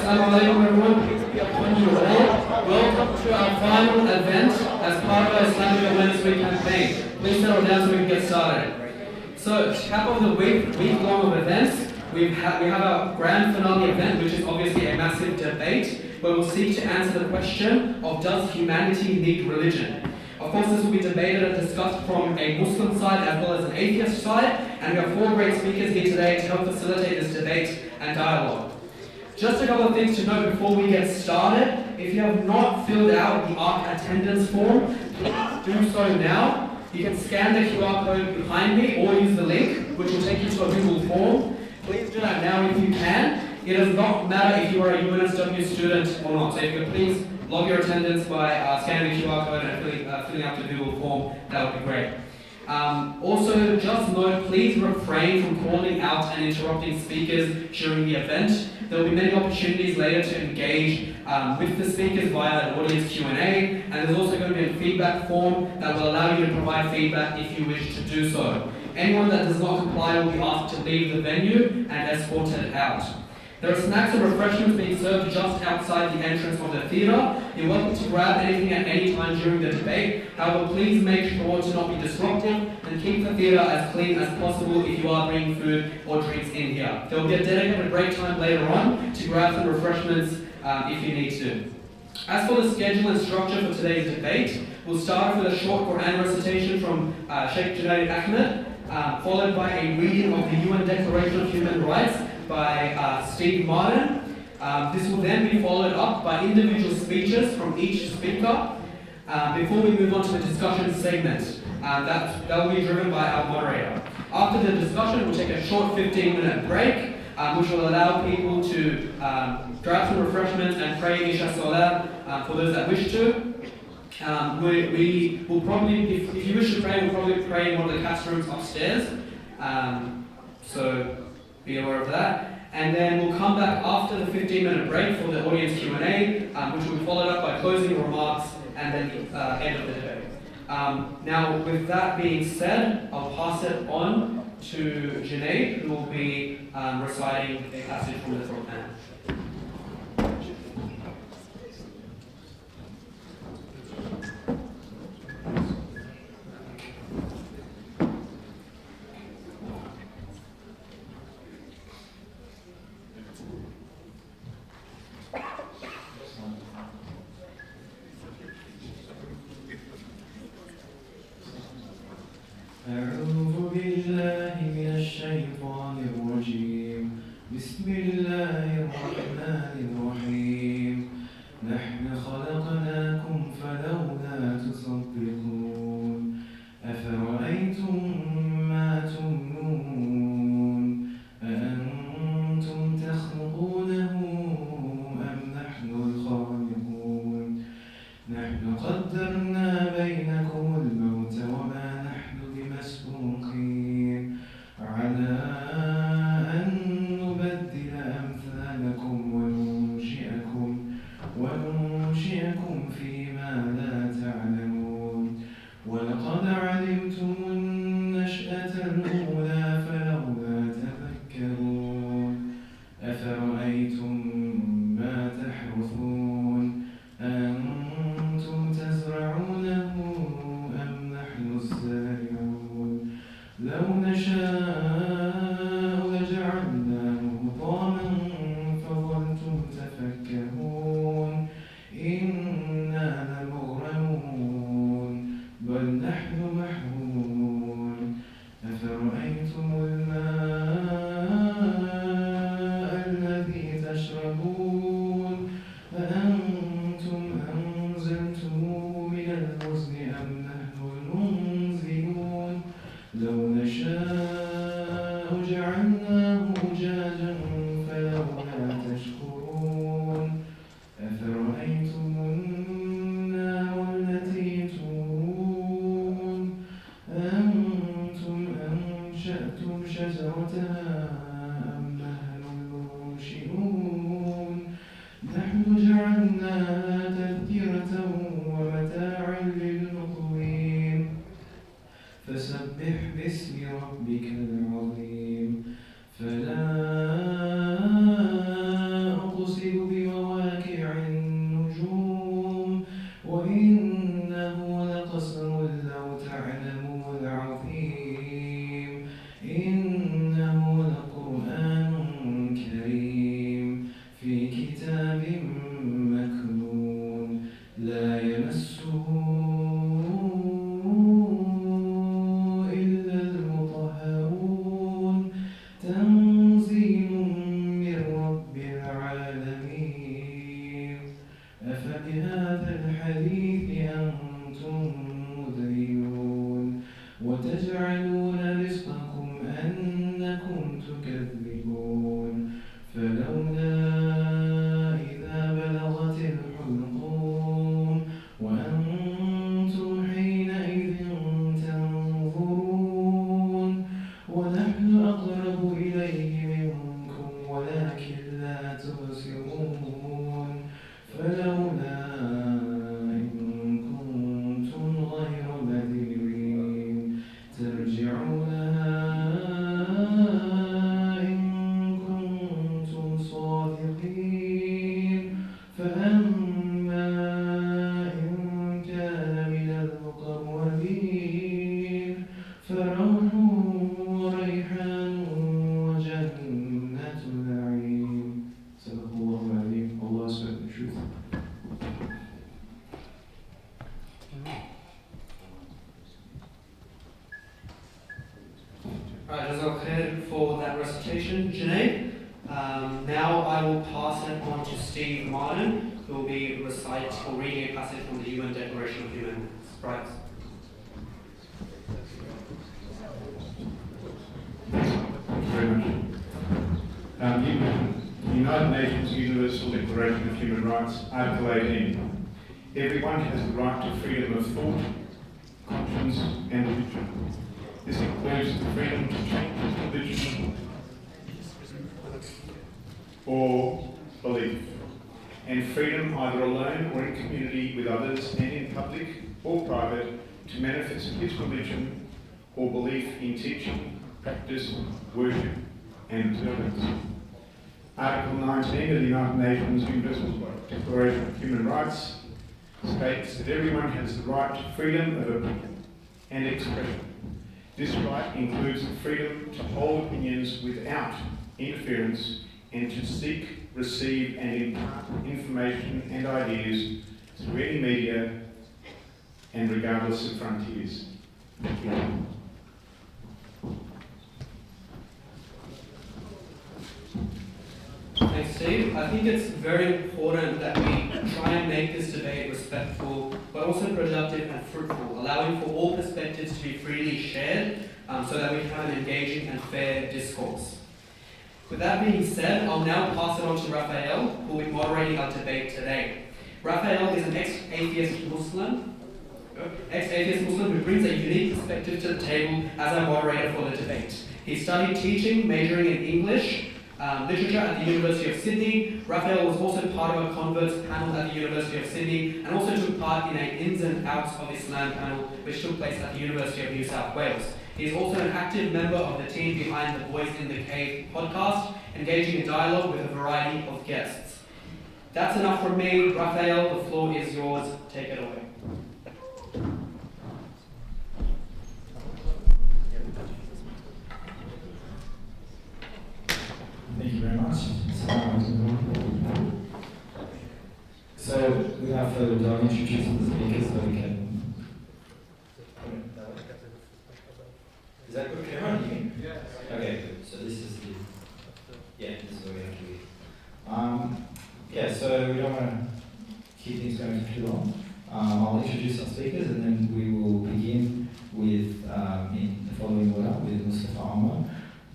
Assalamu alaikum everyone, peace be upon you all. Welcome to our final event as part of our Islamic Awareness Week campaign. Please settle down so we can get started. So, to cap off the week long of events, we have our grand finale event, which is obviously a massive debate, where we'll seek to answer the question of does humanity need religion? Of course, this will be debated and discussed from a Muslim side as well as an atheist side, and we have 4 great speakers here today to help facilitate this debate and dialogue. Just a couple of things to note before we get started. If you have not filled out the ARC attendance form, please do so now. You can scan the QR code behind me or use the link, which will take you to a Google form. Please do that now if you can. It does not matter if you are a UNSW student or not. So if you could please log your attendance by scanning the QR code and filling out the Google form, that would be great. Also, just note, please refrain from calling out and interrupting speakers during the event. There will be many opportunities later to engage with the speakers via an audience Q&A, and there's also going to be a feedback form that will allow you to provide feedback if you wish to do so. Anyone that does not comply will be asked to leave the venue and escorted out. There are snacks and refreshments being served just outside the entrance of the theatre. You're welcome to grab anything at any time during the debate. However, please make sure to not be disruptive and keep the theatre as clean as possible if you are bringing food or drinks in here. There will be a dedicated break time later on to grab some refreshments if you need to. As for the schedule and structure for today's debate, we'll start with a short Quran recitation from Sheikh Junaid Ahmed, followed by a reading of the UN Declaration of Human Rights by Steve Marton. This will then be followed up by individual speeches from each speaker before we move on to the discussion segment. That will be driven by our moderator. After the discussion, we'll take a short 15-minute break, which will allow people to grab some refreshments and pray Isha Salah for those that wish to. We will probably, if you wish to pray, we'll probably pray in one of the class rooms upstairs. So be aware of that. And then we'll come back after the 15-minute break for the audience Q&A, which will be followed up by closing remarks and then the end of the debate. Now, with that being said, I'll pass it on to Junaid, who will be reciting a passage from the Quran. أعوذ بالله من الشيطان الرجيم بسم الله الرحمن الرحيم نحن خلقناكم فلولا تصدقون أفرأيتم ما تمنون أأنتم تخلقونه أم نحن الخالقون نحن قدرنا بينكم الموت وما نحن بمسبوقين على أن نبدل أمثالكم وننشئكم فيما لا تعلمون ولقد علمتم النشأة الأولى فلولا تذكرون أفرأيتم ما تحرثون أنتم تزرعونه أم نحن الزارعون لو نشاء لجعلناه حطاما العالمين أفبهذا الحديث أنتم مدهنون وتجعلون رزقكم أنكم تكذبون فلولا إذا بلغت الحلقوم وأنتم حينئذ تنظرون ونحن أقرب إليه منكم ولكن لا تبصرون فلولا إن كنتم غير مدينين ترجعونها إن كنتم صادقين فأما إن كان من المقربين فروح وريحان وجنة نعيم. صدق الله العظيم. Allah spoke the truth. Alright, Jazakallah khair for that recitation, Junaid. Now I will pass it on to Steve Marton, who will be reciting or reading a passage from the UN Declaration of Human Rights. Thank you very much. The United Nations Universal Declaration of Human Rights, Article 18. Everyone has the right to freedom of thought, conscience, and religion. This includes the freedom to change religion or belief, and freedom either alone or in community with others and in public or private to manifest his religion or belief in teaching, practice, worship, and observance. Article 19 of the United Nations Universal Declaration of Human Rights states that everyone has the right to freedom of opinion and expression. This right includes the freedom to hold opinions without interference and to seek, receive and impart information and ideas through any media and regardless of frontiers. Thank you. Thanks, Steve. I think it's very important that we try and make this debate respectful, but also productive and fruitful, allowing for all perspectives to be freely shared so that we can have an engaging and fair discourse. With that being said, I'll now pass it on to Raphael, who will be moderating our debate today. Raphael is an ex-atheist Muslim who brings a unique perspective to the table as our moderator for the debate. He studied teaching, majoring in English, literature at the University of Sydney. Raphael was also part of a converts panel at the University of Sydney and also took part in an ins and outs of Islam panel which took place at the University of New South Wales. He is also an active member of the team behind the Boys in the Cave podcast, engaging in dialogue with a variety of guests. That's enough from me. Raphael, the floor is yours. Take it away. Thank you very much. So, without further ado, I'll introduce the speakers so we can. Is that good? Can everyone hear me? Yes. Okay, good. So this is the. Yeah, this is where we have to be. So we don't want to keep things going for too long. I'll introduce our speakers and then we will begin with, in the following order, with Mustafa Omar,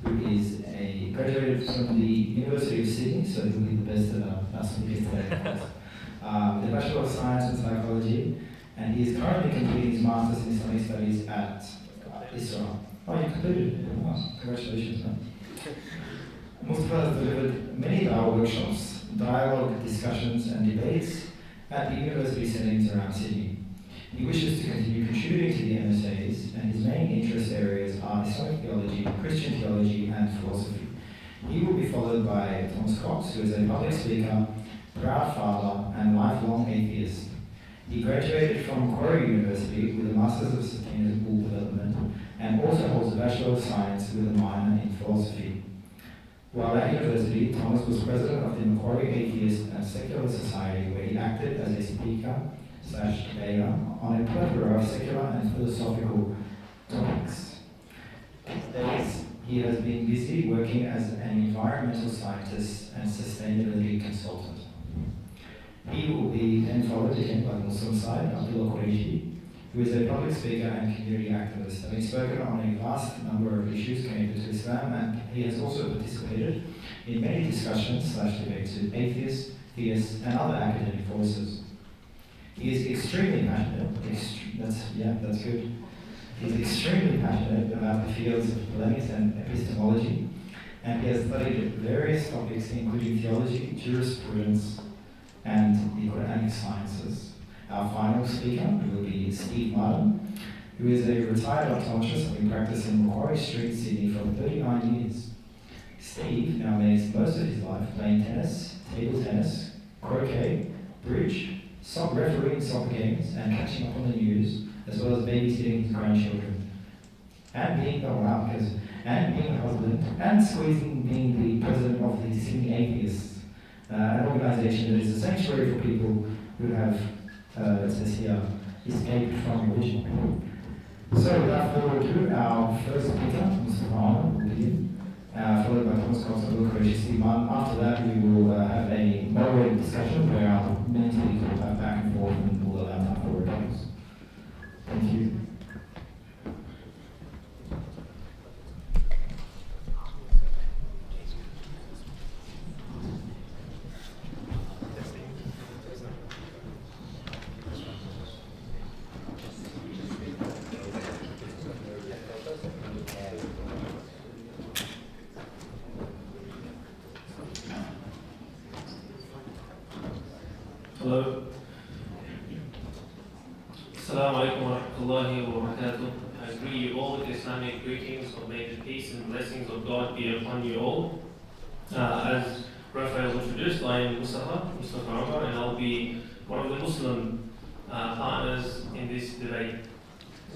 who is a graduated from the University of Sydney, so he'll be the best at our speakers today. With a Bachelor of Science in Psychology, and he is currently completing his Masters in Islamic Studies at Israel. Oh, you completed it. Wow. Congratulations, man. Mustafa has delivered many dawah workshops, dialogue, discussions, and debates at the university settings around Sydney. He wishes to continue contributing to the MSAs, and his main interest areas are Islamic theology, Christian theology, and philosophy. He will be followed by Thomas Cox, who is a public speaker, proud father, and lifelong atheist. He graduated from Macquarie University with a Masters of Sustainable Development and also holds a Bachelor of Science with a minor in philosophy. While at university, Thomas was president of the Macquarie Atheist and Secular Society, where he acted as a speaker/debater on a plethora of secular and philosophical topics. These days, he has been busy working as an environmental scientist and sustainability consultant. He will be then followed again by the Muslim side, Abdullah Qureshi, who is a public speaker and community activist, having spoken on a vast number of issues connected to Islam, and he has also participated in many discussions/debates with atheists, theists, and other academic voices. He is extremely passionate, that's good. He's extremely passionate about the fields of polemics and epistemology, and he has studied various topics including theology, jurisprudence, and the Quranic sciences. Our final speaker will be Steve Marton, who is a retired optometrist having practiced in Macquarie Street, Sydney for 39 years. Steve now makes most of his life playing tennis, table tennis, croquet, bridge, refereeing soccer games, and catching up on the news, as well as babysitting his grandchildren. And being a husband, and squeezing being the president of the Sydney Atheists, an organisation that is a sanctuary for people who have, it says here, escaped from religion. So without further ado, our first speaker, Mustafa Omar, will begin, followed by Abdullah Qureshi, Steve Marton. After that, we will have a moderated discussion where our many speakers will have back and forth and we'll allow time for rebuttals. Thank you. Hello. Assalamu alaikum wa rahmatullahi wa barakatuh. I greet you all with Islamic greetings, or may the peace and blessings of God be upon you all. As Raphael introduced, I am Mustafa Omar, and I'll be one of the Muslim partners in this debate.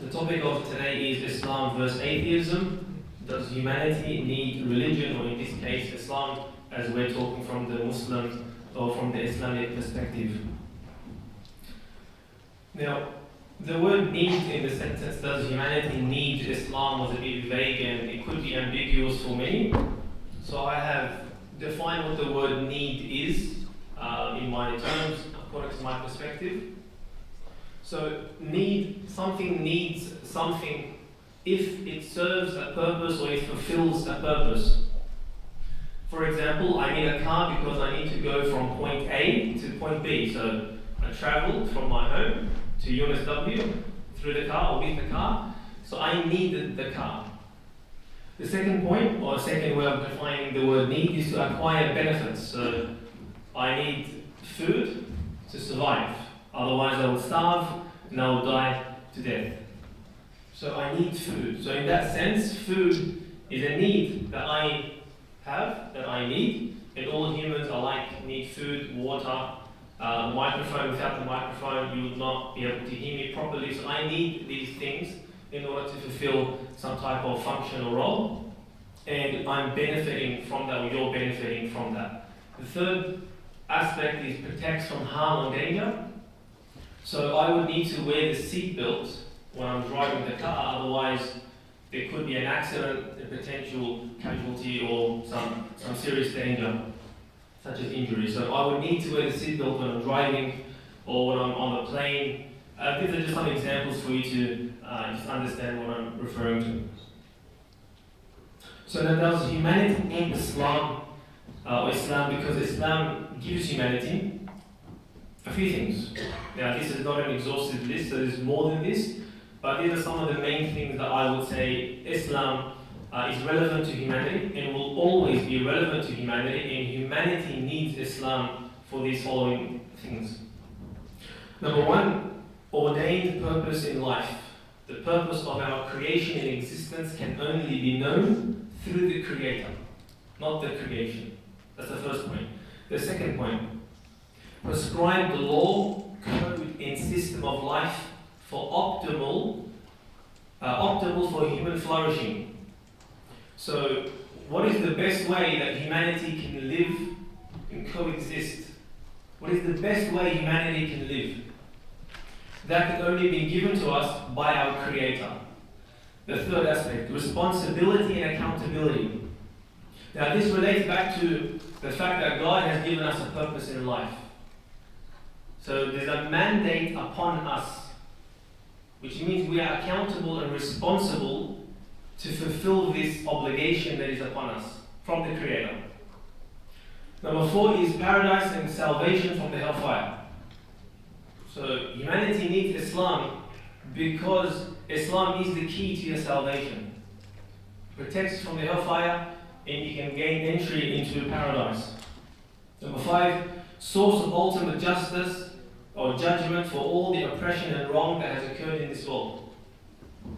The topic of today is Islam versus Atheism. Does humanity need religion, or in this case Islam, as we're talking from the Muslim or from the Islamic perspective? Now, the word need in the sentence, does humanity need Islam, was a bit vague and it could be ambiguous for many. So I have defined what the word need is in my terms, according to my perspective. So something needs something if it serves a purpose or it fulfills a purpose. For example, I need a car because I need to go from point A to point B. So I traveled from my home to UNSW through the car or with the car. So I needed the car. The second point, or second way of defining the word need, is to acquire benefits. So I need food to survive. Otherwise I will starve and I will die to death. So I need food. So in that sense, food is a need that I have, that I need, and all humans alike need food, water, microphone. Without the microphone you would not be able to hear me properly. So I need these things in order to fulfill some type of function or role, and I'm benefiting from that, or you're benefiting from that. The third aspect is protects from harm or danger. So I would need to wear the seat belt when I'm driving the car, otherwise there could be an accident, a potential casualty, or some serious danger, such as injury. So I would need to wear the seatbelt when I'm driving or when I'm on the plane. These are just some examples for you to just understand what I'm referring to. So now, does humanity need Islam or Islam? Because Islam gives humanity a few things. Now, this is not an exhaustive list, so there's more than this. But these are some of the main things that I would say Islam is relevant to humanity and will always be relevant to humanity, and humanity needs Islam for these following things. Number one, ordained purpose in life. The purpose of our creation and existence can only be known through the Creator, not the creation. That's the first point. The second point, prescribe the law, code, and system of life for optimal for human flourishing. So, what is the best way that humanity can live and coexist? What is the best way humanity can live? That can only be given to us by our Creator. the third aspect, responsibility and accountability. Now this relates back to the fact that God has given us a purpose in life. So there's a mandate upon us, which means we are accountable and responsible to fulfill this obligation that is upon us from the Creator. Number 4 is paradise and salvation from the hellfire. So humanity needs Islam because Islam is the key to your salvation. It protects us from the hellfire and you can gain entry into paradise. Number 5, source of ultimate justice or judgment for all the oppression and wrong that has occurred in this world.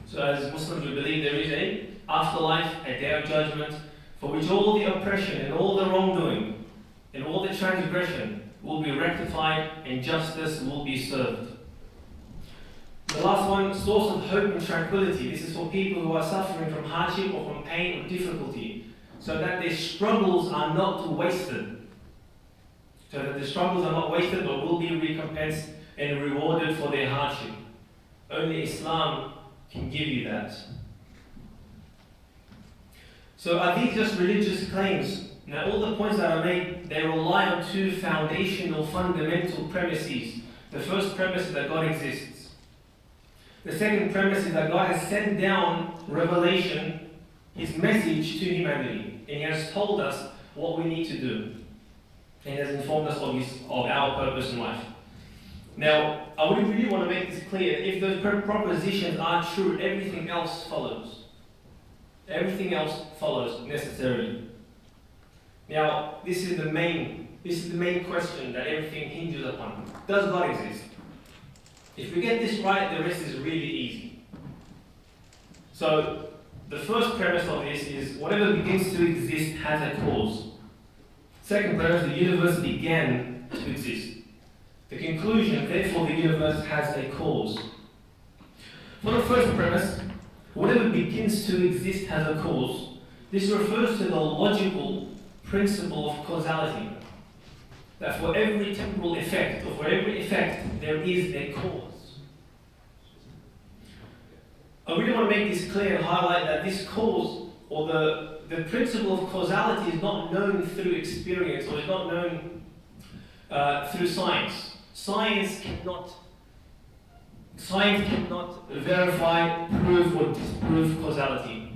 So as Muslims we believe there is an afterlife, a day of judgment, for which all the oppression and all the wrongdoing and all the transgression will be rectified and justice will be served. The last one, source of hope and tranquility. This is for people who are suffering from hardship or from pain or difficulty, so that their struggles are not wasted. So that the struggles are not wasted but will be recompensed and rewarded for their hardship. Only Islam can give you that. So are these just religious claims? Now all the points that are made, they rely on 2 foundational, fundamental premises. The first premise is that God exists. The second premise is that God has sent down revelation, His message to humanity, and He has told us what we need to do. And has informed us of our purpose in life. Now, I would really want to make this clear. If those propositions are true, everything else follows. Everything else follows necessarily. Now, this is the main question that everything hinges upon. Does God exist? If we get this right, the rest is really easy. So, the first premise of this is whatever begins to exist has a cause. Second premise, the universe began to exist. The conclusion, therefore, the universe has a cause. For the first premise, whatever begins to exist has a cause. This refers to the logical principle of causality. That for every temporal effect, or for every effect, there is a cause. I really want to make this clear and highlight that this cause, or the principle of causality, is not known through experience, or is not known through science. Science cannot verify, prove, or disprove causality.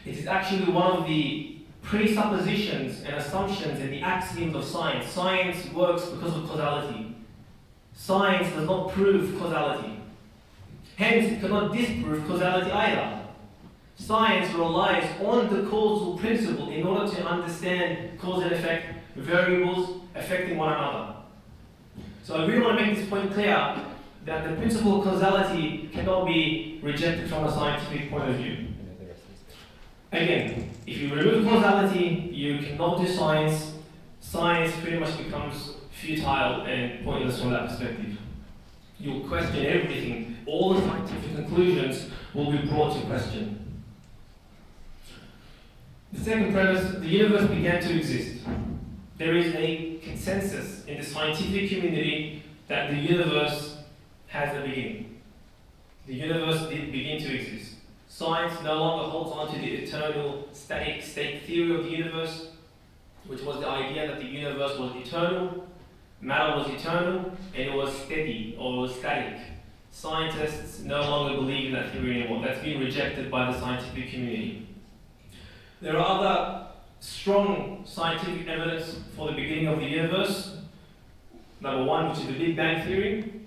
It is actually one of the presuppositions and assumptions in the axioms of science. Science works because of causality. Science does not prove causality. Hence, it cannot disprove causality either. Science relies on the causal principle in order to understand cause and effect, variables affecting one another. So I really want to make this point clear, that the principle of causality cannot be rejected from a scientific point of view. Again, if you remove causality, you cannot do science. Science pretty much becomes futile and pointless from that perspective. You'll question everything. All the scientific conclusions will be brought to question. The second premise, the universe began to exist. There is a consensus in the scientific community that the universe has a beginning. The universe did begin to exist. Science no longer holds on to the eternal static state theory of the universe, which was the idea that the universe was eternal, matter was eternal, and it was steady or static. Scientists no longer believe in that theory anymore. That's been rejected by the scientific community. There are other strong scientific evidence for the beginning of the universe. Number 1, which is the Big Bang Theory.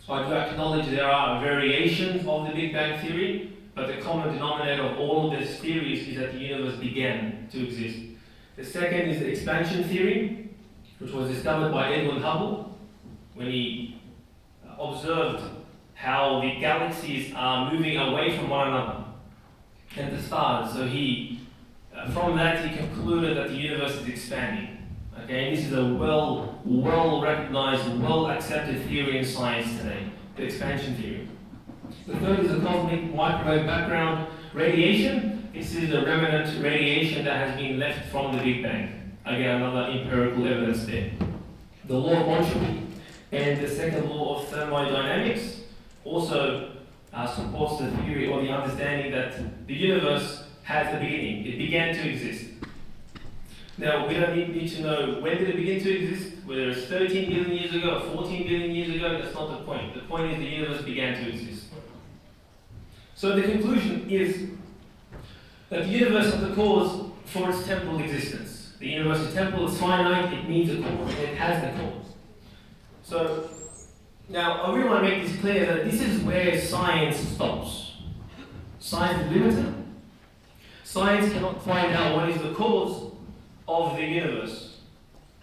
So I do acknowledge there are variations of the Big Bang Theory, but the common denominator of all of these theories is that the universe began to exist. The second is the expansion theory, which was discovered by Edwin Hubble when he observed how the galaxies are moving away from one another and the stars. So from that he concluded that the universe is expanding. Okay, and this is a well-recognized, well-accepted theory in science today, the expansion theory. The third is the cosmic microwave background radiation. This is the remnant radiation that has been left from the Big Bang. Again, another empirical evidence there. The law of entropy and the second law of thermodynamics also supports the theory or the understanding that the universe has a beginning. It began to exist. Now, we don't need to know when did it begin to exist, whether it's 13 billion years ago or 14 billion years ago, that's not the point. The point is the universe began to exist. So the conclusion is that the universe has a cause for its temporal existence. The universe is temporal, it's finite, it needs a cause, and it has a cause. So, now I really want to make this clear that this is where science stops. Science is limited. Science cannot find out what is the cause of the universe,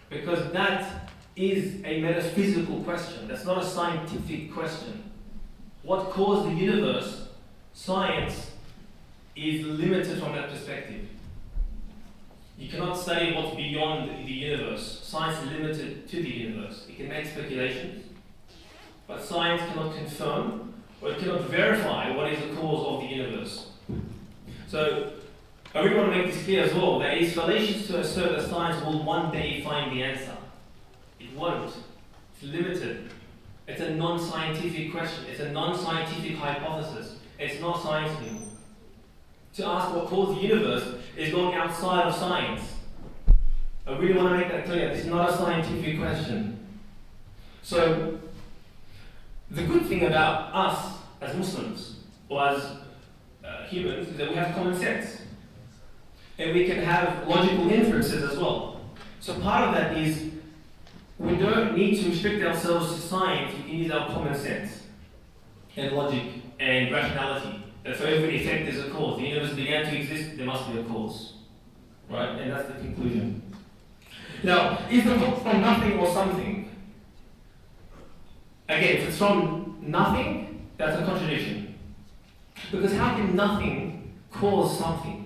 because that is a metaphysical question. That's not a scientific question. What caused the universe? Science is limited from that perspective. You cannot study what's beyond the universe. Science is limited to the universe. It can make speculations, but science cannot confirm or it cannot verify what is the cause of the universe. So, I really want to make this clear as well, that it is fallacious to assert that science will one day find the answer. It won't. It's limited. It's a non-scientific question. It's a non-scientific hypothesis. It's not science anymore. To ask what caused the universe is going outside of science. I really want to make that clear. It's not a scientific question. So, the good thing about us as Muslims, or as humans, is that we have common sense. And we can have logical inferences as well. So part of that is, we don't need to restrict ourselves to science, we can use our common sense, and logic, and rationality. That for every effect there's a cause. The universe began to exist, there must be a cause. Right? And that's the conclusion. Now, is the cause from nothing or something? Again, if it's from nothing, that's a contradiction. Because how can nothing cause something?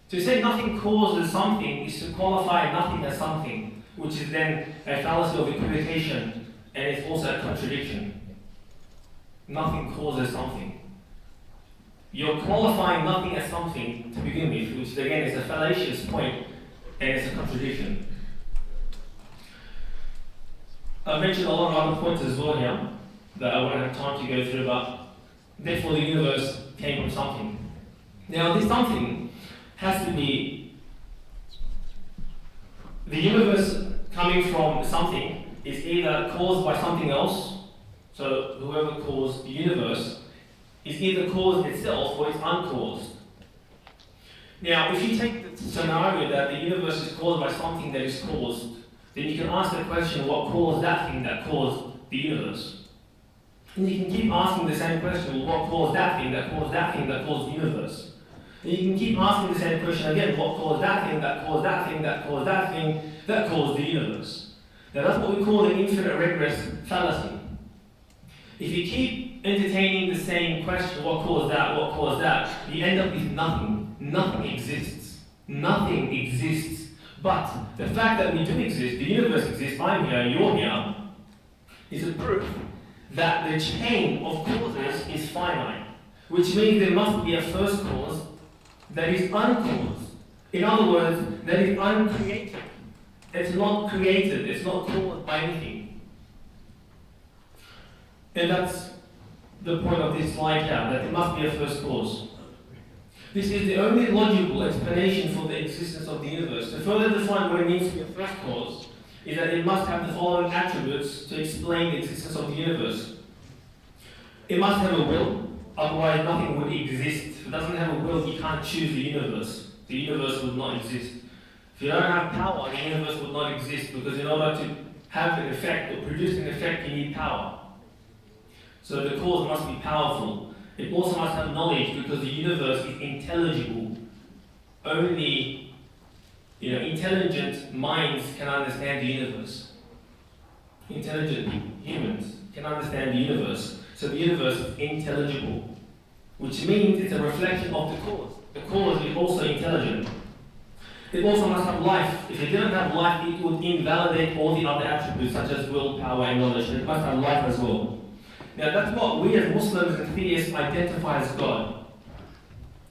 To say nothing causes something is to qualify nothing as something, which is then a fallacy of equivocation, and it's also a contradiction. Nothing causes something. You're qualifying nothing as something to begin with, which again is a fallacious point, and it's a contradiction. I've mentioned a lot of other points as well here that I won't have time to go through, but therefore the universe came from something. Now this something has to be, the universe coming from something is either caused by something else, so whoever caused the universe is either caused itself or it's uncaused. Now if you take the scenario that the universe is caused by something that is caused, then you can ask the question, what caused that thing that caused the universe? And you can keep asking the same question, well, what caused that thing that caused that thing that caused the universe? And you can keep asking the same question again, what caused that thing that caused that thing that caused that thing that caused the universe? Now that's what we call the infinite regress fallacy. If you keep entertaining the same question, what caused that, you end up with nothing. Nothing exists. Nothing exists. But the fact that we do exist, the universe exists, I'm here, you're here, is a proof that the chain of causes is finite. Which means there must be a first cause that is uncaused. In other words, that is uncreated. It's not created, it's not caused by anything. And that's the point of this slide here, that there must be a first cause. This is the only logical explanation for the existence of the universe. To further define what it means to be a first cause, is that it must have the following attributes to explain the existence of the universe. It must have a will, otherwise nothing would exist. If it doesn't have a will, you can't choose the universe. The universe would not exist. If you don't have power, the universe would not exist, because in order to have an effect or produce an effect, you need power. So the cause must be powerful. It also must have knowledge, because the universe is intelligible. Only intelligent minds can understand the universe. Intelligent humans can understand the universe. So the universe is intelligible, which means it's a reflection of the cause. The cause is also intelligent. It also must have life. If it didn't have life, it would invalidate all the other attributes such as will, power, and knowledge. It must have life as well. Now that's what we as Muslims and theists identify as God.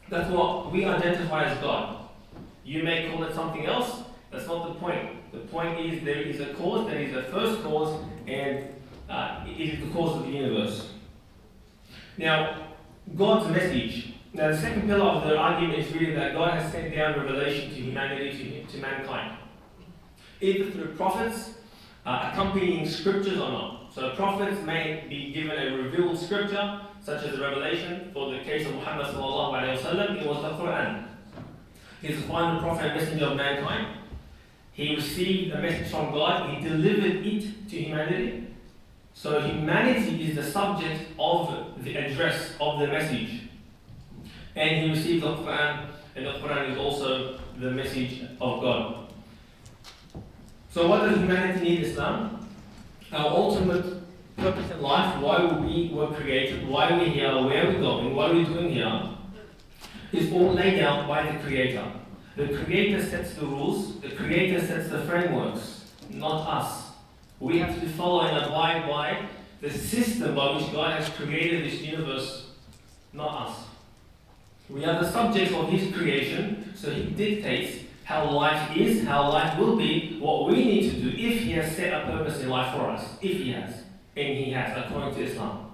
That's what we identify as God. You may call it something else, that's not the point. The point is there is a cause, there is a first cause, and it is the cause of the universe. Now, God's message. Now, the second pillar of the argument is really that God has sent down revelation to humanity, to mankind, either through prophets, accompanying scriptures or not. So prophets may be given a revealed scripture, such as the revelation. For the case of Muhammad sallallahu alaihi wasallam, it was the Quran. He is the final prophet and messenger of mankind. He received a message from God. He delivered it to humanity. So humanity is the subject of the address of the message. And he received the Quran, and the Quran is also the message of God. So what does humanity need Islam? Our ultimate purpose in life, why we were created, why we're here, where we're going, what we're doing here, is all laid out by the Creator. The Creator sets the rules, the Creator sets the frameworks, not us. We have to follow and abide by the system by which God has created this universe, not us. We are the subjects of His creation, so He dictates how life is, how life will be, what we need to do if He has set a purpose in life for us. If He has, and He has, according to Islam.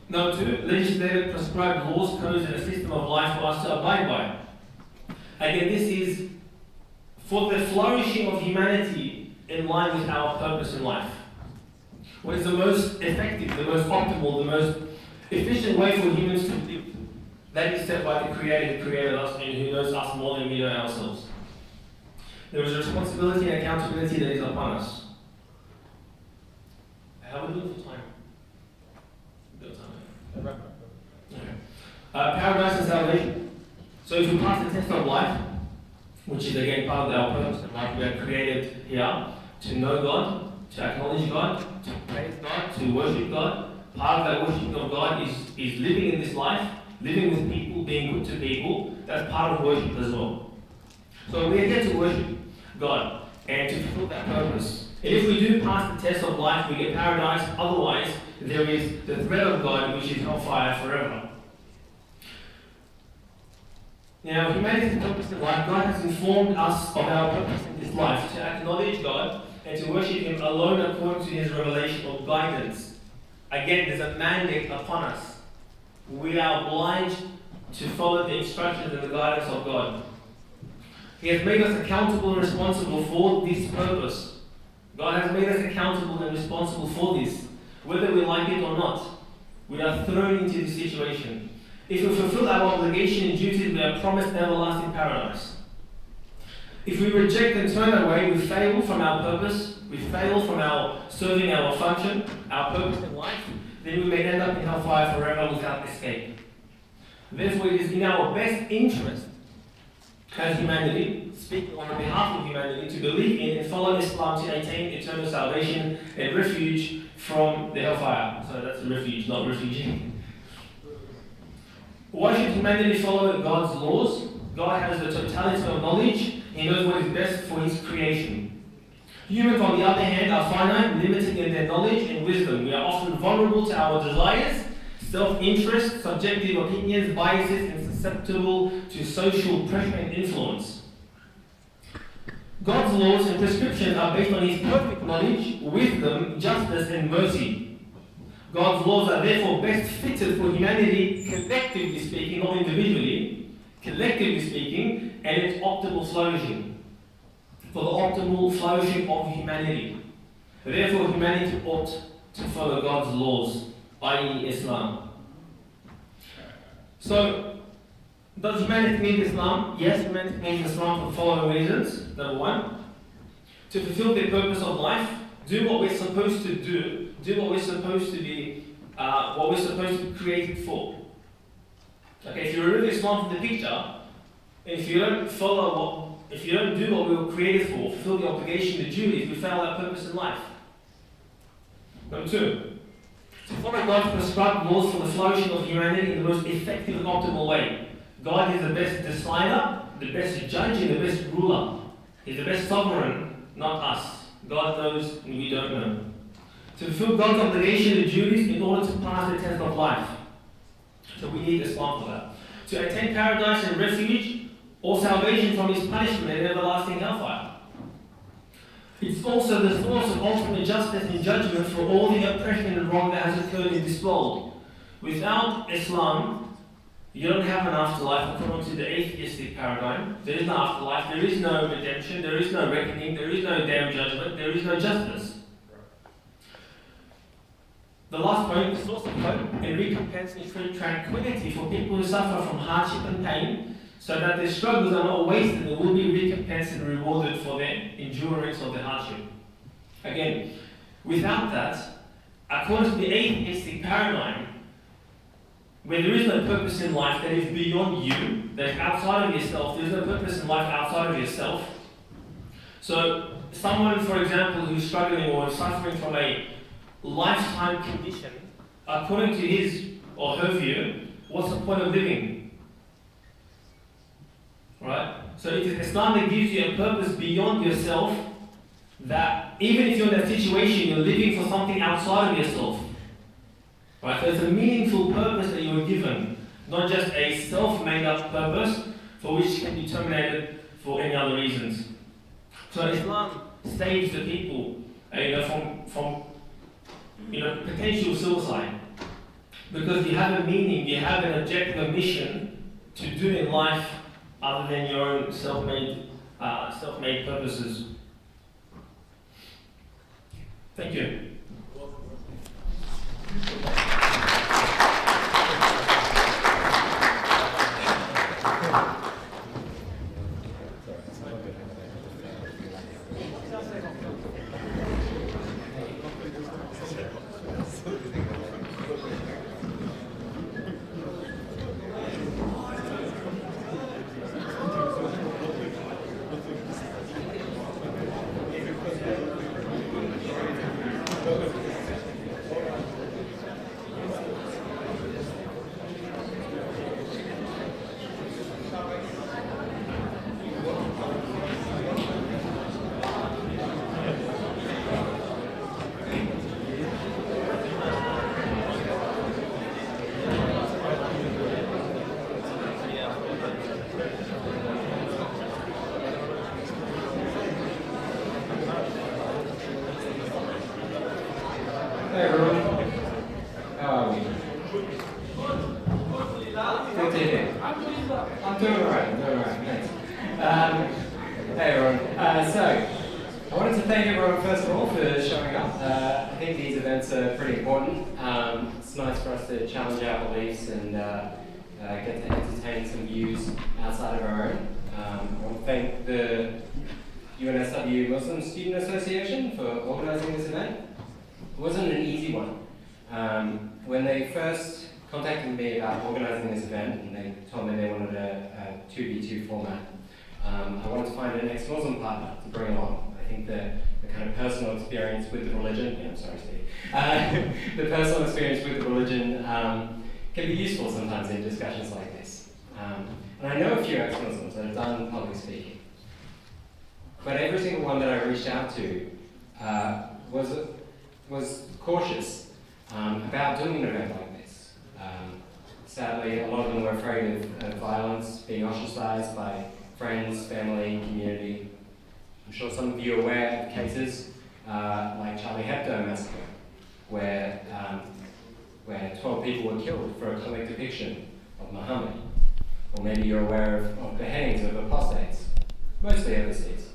Number two, legislated prescribed laws, codes, and a system of life for us to abide by. Again, this is for the flourishing of humanity in line with our purpose in life. What is the most effective, the most optimal, the most efficient way for humans to live? That is set by the Creator who created us and who knows us more than we know ourselves. There is a responsibility and accountability that is upon us. How are we doing for time? Paradise and salvation. So if we pass the test of life, which is again part of our purpose in life, we are created here to know God, to acknowledge God, to praise God, to worship God. Part of that worshiping of God is living in this life, living with people, being good to people. That's part of worship as well. So we are here to worship God and to fulfill that purpose. And if we do pass the test of life, we get paradise. Otherwise, there is the threat of God, which is hellfire forever. Now, humanity's purpose in life, God has informed us of our purpose in this life, to acknowledge God and to worship Him alone according to His revelation or guidance. Again, there's a mandate upon us. We are obliged to follow the instructions and the guidance of God. He has made us accountable and responsible for this purpose. God has made us accountable and responsible for this. Whether we like it or not, we are thrown into this situation. If we fulfill our obligation and duties, we are promised everlasting paradise. If we reject and turn away, we fail from our purpose, we fail from our serving our function, our purpose in life, then we may end up in hellfire forever without escape. Therefore, it is in our best interest as humanity, speaking on behalf of humanity, to believe in and follow Islam to attain eternal salvation and refuge from the hellfire. So that's a refuge, not refugee. Why should humanity follow God's laws? God has the totality of knowledge. He knows what is best for His creation. Humans, on the other hand, are finite, limited in their knowledge and wisdom. We are often vulnerable to our desires, self-interest, subjective opinions, biases, and susceptible to social pressure and influence. God's laws and prescriptions are based on His perfect knowledge, wisdom, justice, and mercy. God's laws are therefore best fitted for humanity, collectively speaking, not individually, collectively speaking, and its optimal flourishing. For the optimal flourishing of humanity. Therefore, humanity ought to follow God's laws, i.e. Islam. So, does humanity need Islam? Yes, humanity needs Islam for the following reasons. Number one, to fulfill the purpose of life, do what we're supposed to do what we're supposed to be, what we're supposed to be created for. Okay, if you remove Islam from the picture, if you don't if you don't do what we were created for, fulfill the obligation, the duties, we fail our purpose in life. Number two, to follow God's prescribed laws for the flourishing of humanity in the most effective and optimal way. God is the best decider, the best judge, and the best ruler. He's the best sovereign, not us. God knows and we don't know. To fulfill God's obligation and duties in order to pass the test of life. So we need Islam for that. To attain paradise and refuge or salvation from His punishment and everlasting hellfire. It's also the source of ultimate justice and judgment for all the oppression and wrong that has occurred in this world. Without Islam, you don't have an afterlife according to the atheistic paradigm. There is no afterlife, there is no redemption, there is no reckoning, there is no day of judgment, there is no justice. The last point, the source of hope and recompense is tranquility for people who suffer from hardship and pain, so that their struggles are not wasted and will be recompensed and rewarded for their endurance or their hardship. Again, without that, according to the atheistic paradigm, where there is no purpose in life that is beyond you, that is outside of yourself, there is no purpose in life outside of yourself. So, someone, for example, who's struggling or suffering from a lifetime condition, according to his or her view, what's the point of living? Right? So it is Islam that gives you a purpose beyond yourself, that even if you're in that situation, you're living for something outside of yourself. Right? So it's a meaningful purpose that you are given, not just a self-made up purpose for which can be terminated for any other reasons. So Islam saves the people from potential suicide, because you have a meaning, you have an objective, a mission to do in life other than your own self-made purposes. Thank you. Hey everyone, how are we? Good to hear. I'm doing alright, thanks. Hey everyone, so I wanted to thank everyone first of all for showing up. I think these events are pretty important. It's nice for us to challenge our beliefs and get to entertain some views outside of our own. I want to thank the UNSW Muslim Student Association for organising this event. It wasn't an easy one. When they first contacted me about organising this event, and they told me they wanted a 2v2 format, I wanted to find an ex-Muslim partner to bring along. I think the kind of personal experience with the religion, I'm sorry Steve, the personal experience with the religion can be useful sometimes in discussions like this. And I know a few ex-Muslims that have done public speaking, but every single one that I reached out to was cautious about doing an event like this. Sadly, a lot of them were afraid of violence, being ostracized by friends, family, community. I'm sure some of you are aware of cases like Charlie Hebdo massacre, where 12 people were killed for a comic depiction of Muhammad. Or maybe you're aware of beheadings of apostates, mostly overseas.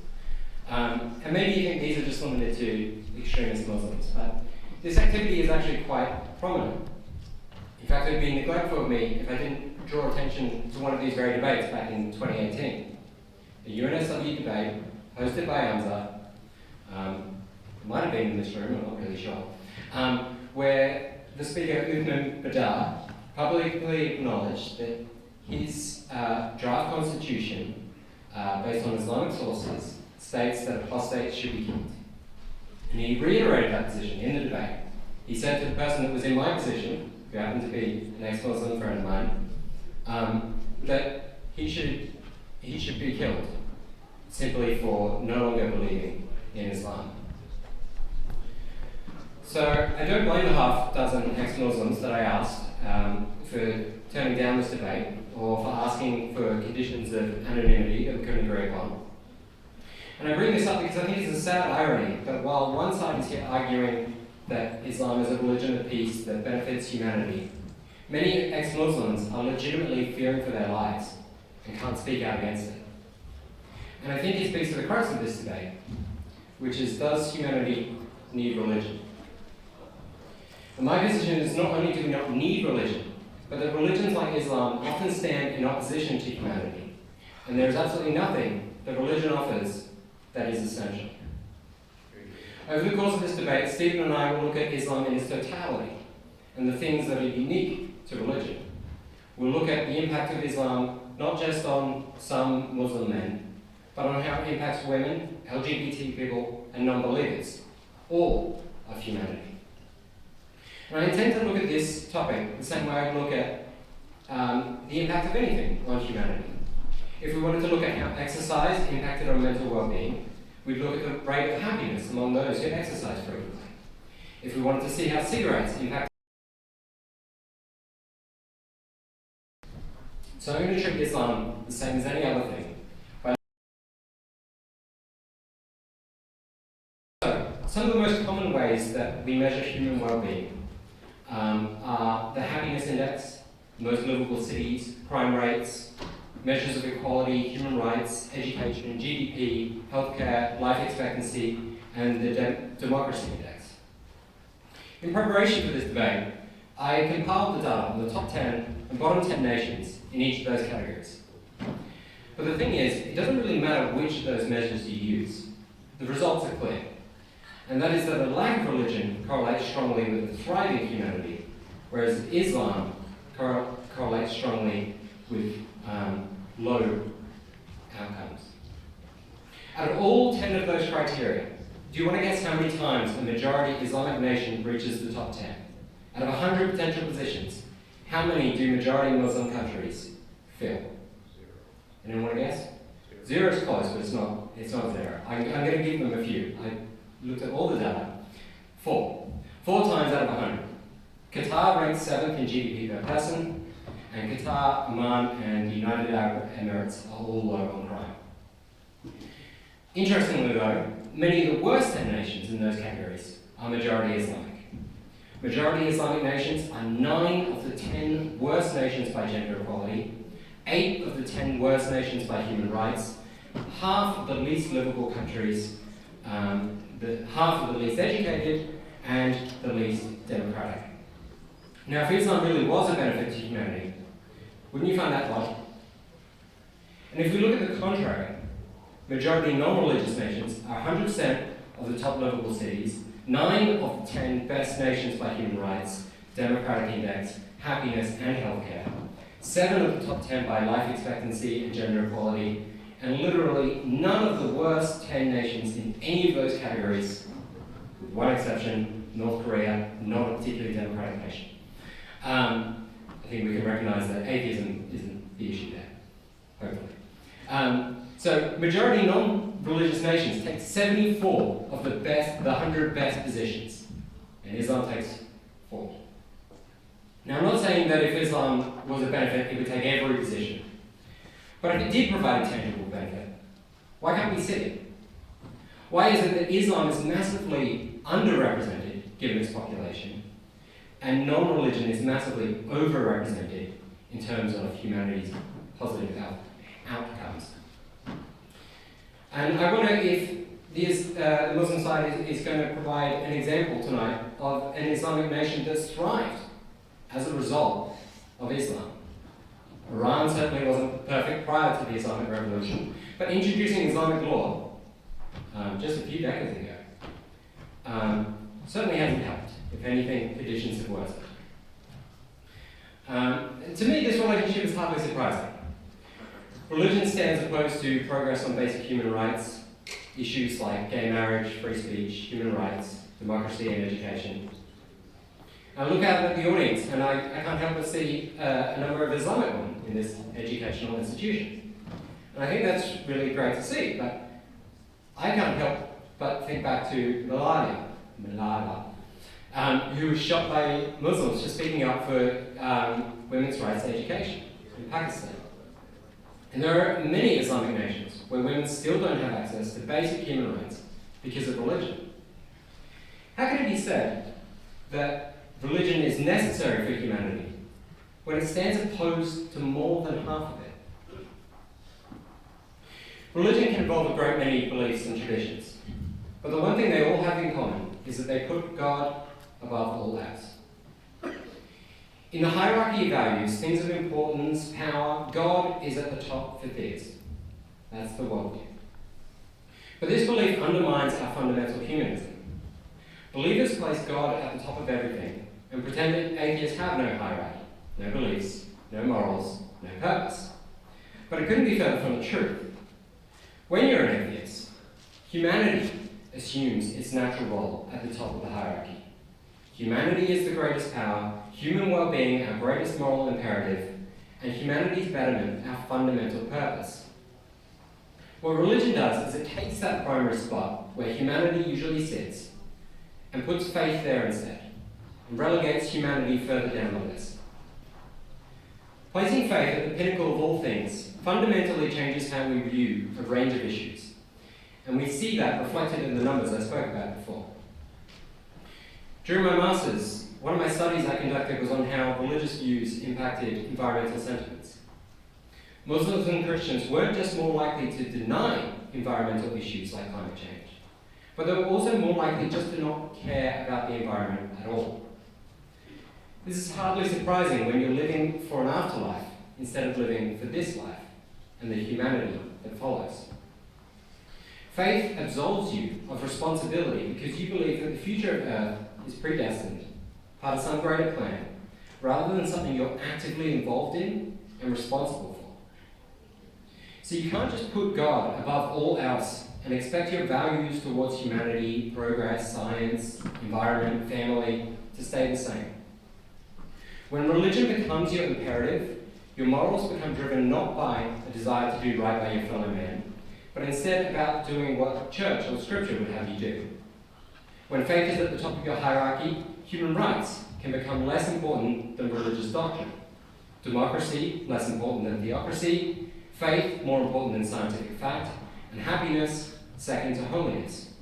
And maybe you think these are just limited to extremist Muslims, but this activity is actually quite prominent. In fact, it would be neglectful of me if I didn't draw attention to one of these very debates back in 2018. The UNSW debate, hosted by Hamza, it might have been in this room, I'm not really sure, where the speaker, Uthman Badar, publicly acknowledged that his draft constitution, based on Islamic sources, states that apostates should be killed. And he reiterated that position in the debate. He said to the person that was in my position, who happened to be an ex-Muslim friend of mine, that he should be killed simply for no longer believing in Islam. So I don't blame the half dozen ex-Muslims that I asked for turning down this debate or for asking for conditions of anonymity that we couldn't agree upon. And I bring this up because I think it's a sad irony that while one side is here arguing that Islam is a religion of peace that benefits humanity, Many ex-Muslims are legitimately fearing for their lives and can't speak out against it. And I think it speaks to the crux of this debate, which is, does humanity need religion? And my position is not only do we not need religion, but that religions like Islam often stand in opposition to humanity. And there is absolutely nothing that religion offers that is essential. Over the course of this debate, Stephen and I will look at Islam in its totality and the things that are unique to religion. We'll look at the impact of Islam not just on some Muslim men, but on how it impacts women, LGBT people, and non-believers, all of humanity. And I intend to look at this topic the same way I look at the impact of anything on humanity. If we wanted to look at how exercise impacted on mental well-being, we'd look at the rate of happiness among those who exercise frequently. If we wanted to see how cigarettes impact. So I'm going to treat Islam the same as any other thing. So, some of the most common ways that we measure human well-being are the happiness index, most livable cities, crime rates, measures of equality, human rights, education, GDP, healthcare, life expectancy, and the democracy index. In preparation for this debate, I compiled the data on the top 10 and bottom 10 nations in each of those categories. But the thing is, it doesn't really matter which of those measures you use. The results are clear. And that is that a lack of religion correlates strongly with a thriving humanity, whereas Islam correlates strongly with low outcomes. Out of all 10 of those criteria, do you want to guess how many times a majority Islamic nation reaches the top 10? Out of 100 potential positions, how many do majority Muslim countries fill? Anyone want to guess? Zero is close, but it's not zero. I'm going to give them a few. I looked at all the data. 4 times out of 100. Qatar ranks 7th in GDP per person, and Qatar, Oman, and the United Arab Emirates are all low on crime. Interestingly though, many of the worst 10 nations in those categories are majority Islamic. Majority Islamic nations are 9 of the 10 worst nations by gender equality, 8 of the 10 worst nations by human rights, half of the least livable countries, half of the least educated, and the least democratic. Now, if Islam really was a benefit to humanity, wouldn't you find that logical? And if we look at the contrary, majority non-religious nations are 100% of the top livable cities, 9 of the 10 best nations by human rights, democratic index, happiness, and healthcare, 7 of the top 10 by life expectancy and gender equality, and literally none of the worst 10 nations in any of those categories, with one exception, North Korea, not a particularly democratic nation. I think we can recognize that atheism isn't the issue there, hopefully. So majority non-religious nations take 74 of the 100 best positions, and Islam takes 4. Now, I'm not saying that if Islam was a benefit, it would take every position. But if it did provide a tangible benefit, why can't we see it? Why is it that Islam is massively underrepresented, given its population, and non-religion is massively overrepresented in terms of humanity's positive outcomes? And I wonder if the Muslim side is going to provide an example tonight of an Islamic nation that's thrived as a result of Islam. Iran certainly wasn't perfect prior to the Islamic Revolution, but introducing Islamic law just a few decades ago certainly hasn't helped. If anything, conditions have worsened. To me, this relationship is hardly surprising. Religion stands opposed to progress on basic human rights, issues like gay marriage, free speech, human rights, democracy, and education. I look out at the audience, and I can't help but see a number of Islamic women in this educational institution. And I think that's really great to see, but I can't help but think back to Malala, who was shot by Muslims for speaking up for women's rights to education in Pakistan. And there are many Islamic nations where women still don't have access to basic human rights because of religion. How can it be said that religion is necessary for humanity, when it stands opposed to more than half of it. Religion can involve a great many beliefs and traditions, but the one thing they all have in common is that they put God above all else. In the hierarchy of values, things of importance, power, God is at the top for theists. That's the worldview. But this belief undermines our fundamental humanism. Believers place God at the top of everything and pretend that atheists have no hierarchy, no beliefs, no morals, no purpose. But it couldn't be further from the truth. When you're an atheist, humanity assumes its natural role at the top of the hierarchy. Humanity is the greatest power, human well-being our greatest moral imperative, and humanity's betterment our fundamental purpose. What religion does is it takes that primary spot where humanity usually sits and puts faith there instead, and relegates humanity further down the list. Placing faith at the pinnacle of all things fundamentally changes how we view a range of issues, and we see that reflected in the numbers I spoke about before. During my Masters, one of my studies I conducted was on how religious views impacted environmental sentiments. Muslims and Christians weren't just more likely to deny environmental issues like climate change, but they were also more likely just to not care about the environment at all. This is hardly surprising when you're living for an afterlife instead of living for this life and the humanity that follows. Faith absolves you of responsibility because you believe that the future of Earth is predestined, part of some greater plan, rather than something you're actively involved in and responsible for. So you can't just put God above all else and expect your values towards humanity, progress, science, environment, family to stay the same. When religion becomes your imperative, your morals become driven not by a desire to do right by your fellow man, but instead about doing what church or scripture would have you do. When faith is at the top of your hierarchy, human rights can become less important than religious doctrine. Democracy, less important than theocracy, faith, more important than scientific fact, and happiness, second to holiness.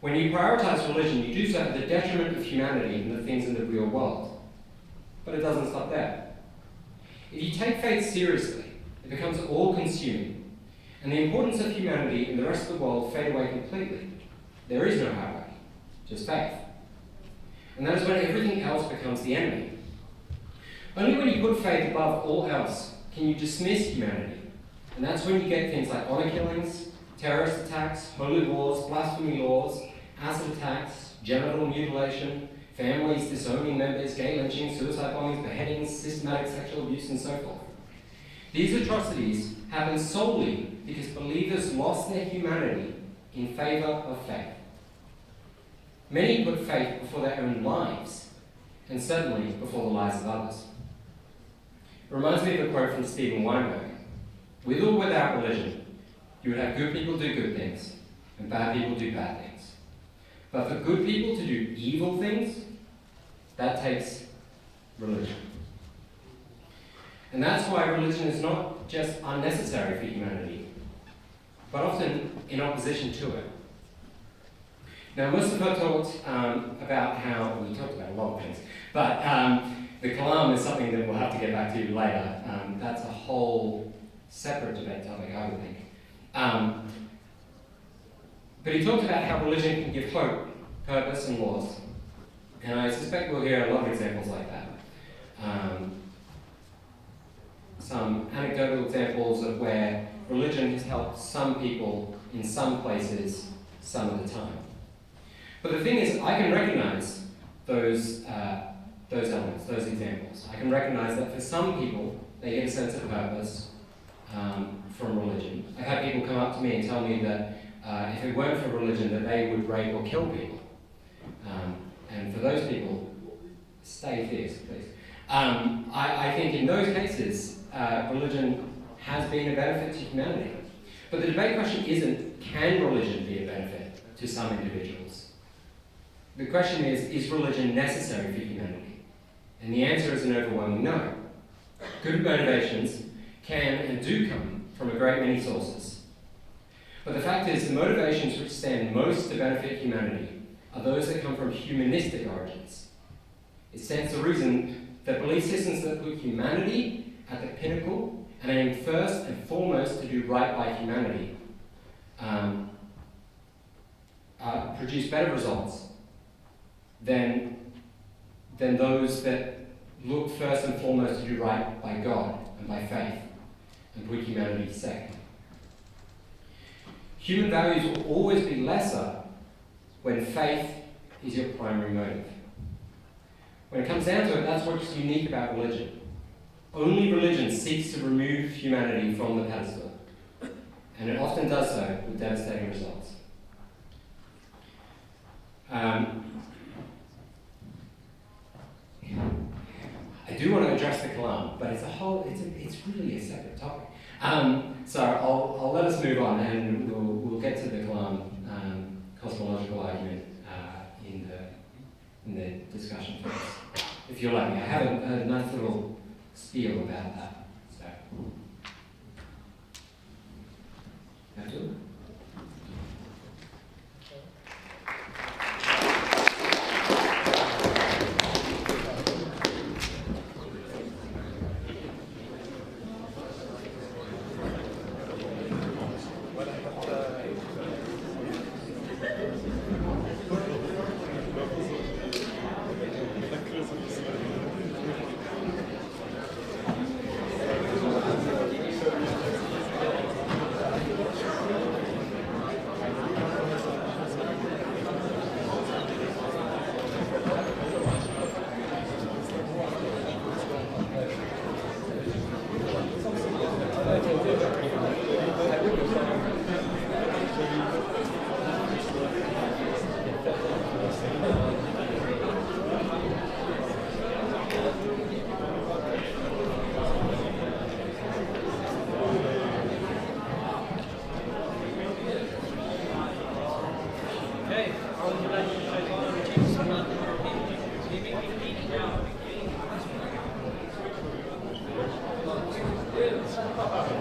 When you prioritize religion, you do so at the detriment of humanity and the things in the real world. But it doesn't stop there. If you take faith seriously, it becomes all-consuming, and the importance of humanity and the rest of the world fade away completely. There is no hierarchy, just faith. And that is when everything else becomes the enemy. Only when you put faith above all else can you dismiss humanity. And that's when you get things like honor killings, terrorist attacks, holy wars, blasphemy laws, acid attacks, genital mutilation, families disowning members, gay lynching, suicide bombings, beheadings, systematic sexual abuse, and so forth. These atrocities happen solely because believers lost their humanity in favor of faith. Many put faith before their own lives, and certainly before the lives of others. It reminds me of a quote from Stephen Weinberg. With or without religion, you would have good people do good things, and bad people do bad things. But for good people to do evil things, that takes religion. And that's why religion is not just unnecessary for humanity, but often in opposition to it. Now, Mustafa talked about how, well, he talked about a lot of things, but the Kalam is something that we'll have to get back to later. That's a whole separate debate topic, I would think. But he talked about how religion can give hope, purpose, and laws. And I suspect we'll hear a lot of examples like that. Some anecdotal examples of where religion has helped some people in some places some of the time. But the thing is, I can recognize those elements, those examples. I can recognize that for some people, they get a sense of purpose from religion. I've had people come up to me and tell me that if it weren't for religion, that they would rape or kill people. And for those people, stay fierce, please. I think in those cases, religion has been a benefit to humanity. But the debate question isn't, can religion be a benefit to some individuals? The question is religion necessary for humanity? And the answer is an overwhelming no. Good motivations can and do come from a great many sources. But the fact is, the motivations which stand most to benefit humanity are those that come from humanistic origins. It stands to reason The belief systems that put humanity at the pinnacle and aim first and foremost to do right by humanity produce better results than those that look first and foremost to do right by God and by faith and put humanity second. Human values will always be lesser when faith is your primary motive. When it comes down to it, that's what's unique about religion. Only religion seeks to remove humanity from the pedestal, and it often does so with devastating results. I do want to address the Kalam, but it's really a separate topic. So I'll let us move on, and we'll get to the Kalam cosmological argument in the discussion first, if you'll let me. I have a nice little spiel about that. So, Abdullah?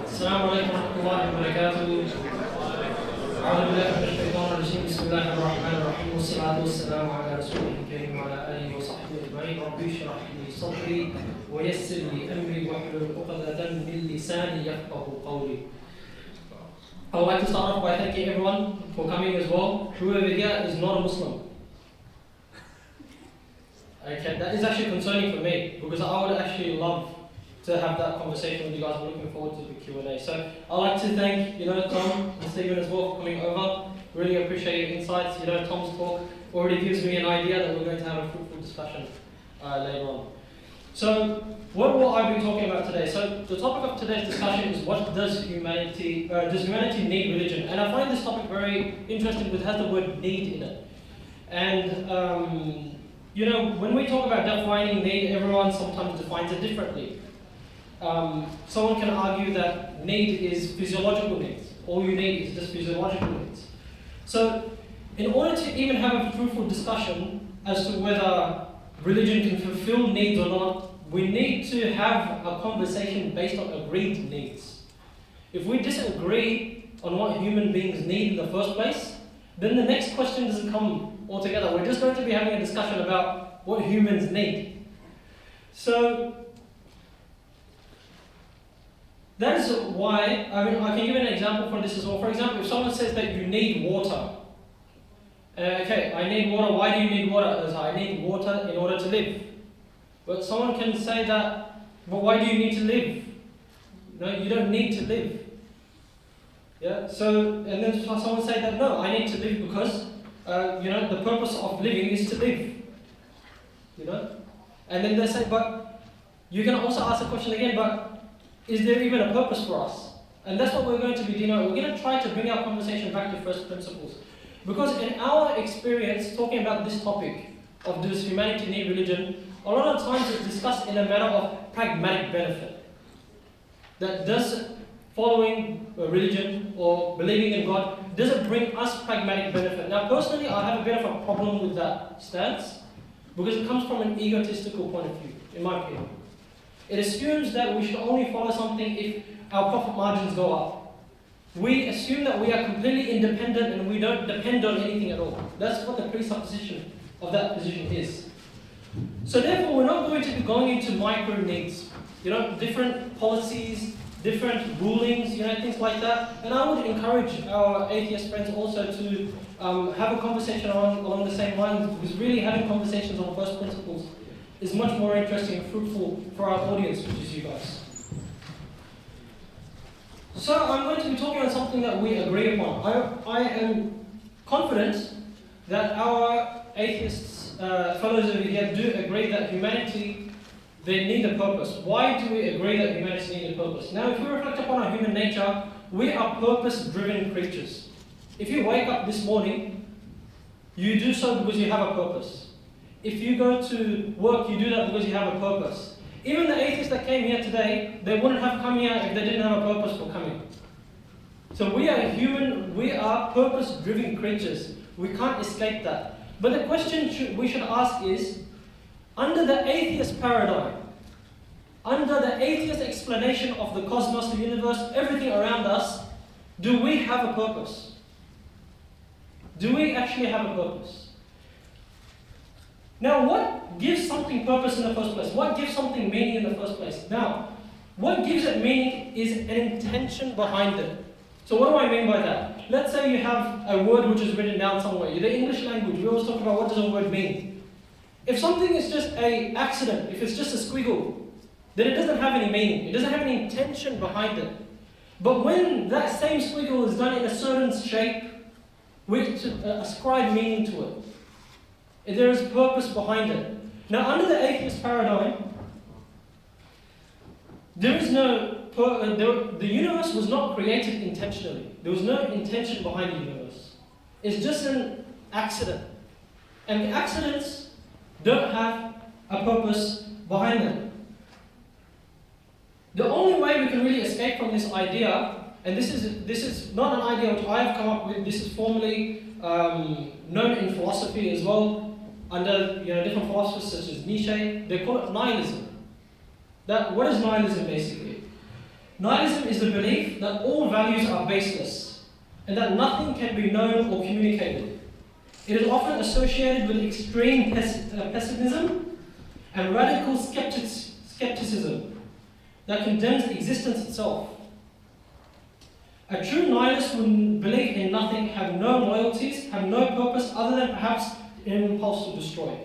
السلام عليكم ورحمة الله وبركاته. أعوذ بالله من الشيطان الرجيم. بسم الله الرحمن الرحيم والصلاة والسلام على رسوله الكريم وعلى آله وصحبه أجمعين. ربي اشرح لي صدري ويسر لي أمري واحلل عقدة من لساني يفقهوا قولي. I would like to start off by thanking everyone for coming as well. Whoever here is not a Muslim. Okay, that is actually concerning for me because I would actually love to have that conversation with you guys. I'm looking forward to the Q&A. So I'd like to thank Tom and Stephen as well for coming over. Really appreciate your insights. Tom's talk already gives me an idea that we're going to have a fruitful discussion later on. So what will I be talking about today? So the topic of today's discussion is what does humanity need religion? And I find this topic very interesting because it has the word need in it. And when we talk about defining need, everyone sometimes defines it differently. Someone can argue that need is physiological needs. All you need is just physiological needs. So in order to even have a fruitful discussion as to whether religion can fulfill needs or not, we need to have a conversation based on agreed needs. If we disagree on what human beings need in the first place, then the next question doesn't come altogether. We're just going to be having a discussion about what humans need. So that is why, I can give an example for this as well. For example, if someone says that you need water, okay, I need water, why do you need water? As I need water in order to live. But someone can say that, but why do you need to live? No, you don't need to live. Yeah, so, and then someone say that, no, I need to live because, the purpose of living is to live. And then they say, but you can also ask the question again, but is there even a purpose for us? And that's what we're going to be doing. We're going to try to bring our conversation back to first principles. Because in our experience, talking about this topic of does humanity need religion, a lot of times it's discussed in a manner of pragmatic benefit. That does following a religion or believing in God, does it bring us pragmatic benefit? Now personally, I have a bit of a problem with that stance because it comes from an egotistical point of view, in my opinion. It assumes that we should only follow something if our profit margins go up. We assume that we are completely independent and we don't depend on anything at all. That's what the presupposition of that position is. So therefore, we're not going to be going into micro needs, different policies, different rulings, things like that. And I would encourage our atheist friends also to have a conversation along the same lines, because really having conversations on first principles is much more interesting and fruitful for our audience, which is you guys. So I'm going to be talking on something that we agree upon. I am confident that our atheists, fellows over here, do agree that humanity, they need a purpose. Why do we agree that humanity needs a purpose? Now, if we reflect upon our human nature, we are purpose-driven creatures. If you wake up this morning, you do so because you have a purpose. If you go to work, you do that because you have a purpose. Even the atheists that came here today, they wouldn't have come here if they didn't have a purpose for coming. So we are human, we are purpose-driven creatures. We can't escape that. But the question we should ask is, under the atheist paradigm, under the atheist explanation of the cosmos, the universe, everything around us, do we have a purpose? Do we actually have a purpose? Now, what gives something purpose in the first place? What gives something meaning in the first place? Now, what gives it meaning is an intention behind it. So what do I mean by that? Let's say you have a word which is written down somewhere. The English language, we always talk about what does a word mean. If something is just an accident, if it's just a squiggle, then it doesn't have any meaning. It doesn't have any intention behind it. But when that same squiggle is done in a certain shape, we ascribe meaning to it. There is purpose behind it. Now, under the atheist paradigm, there is the universe was not created intentionally. There was no intention behind the universe. It's just an accident. And the accidents don't have a purpose behind them. The only way we can really escape from this idea, and this is not an idea which I have come up with, this is formally known in philosophy as well, under different philosophers such as Nietzsche, they call it nihilism. What is nihilism basically? Nihilism is the belief that all values are baseless and that nothing can be known or communicated. It is often associated with extreme pessimism and radical skepticism that condemns existence itself. A true nihilist would believe in nothing, have no loyalties, have no purpose other than perhaps an impulse to destroy.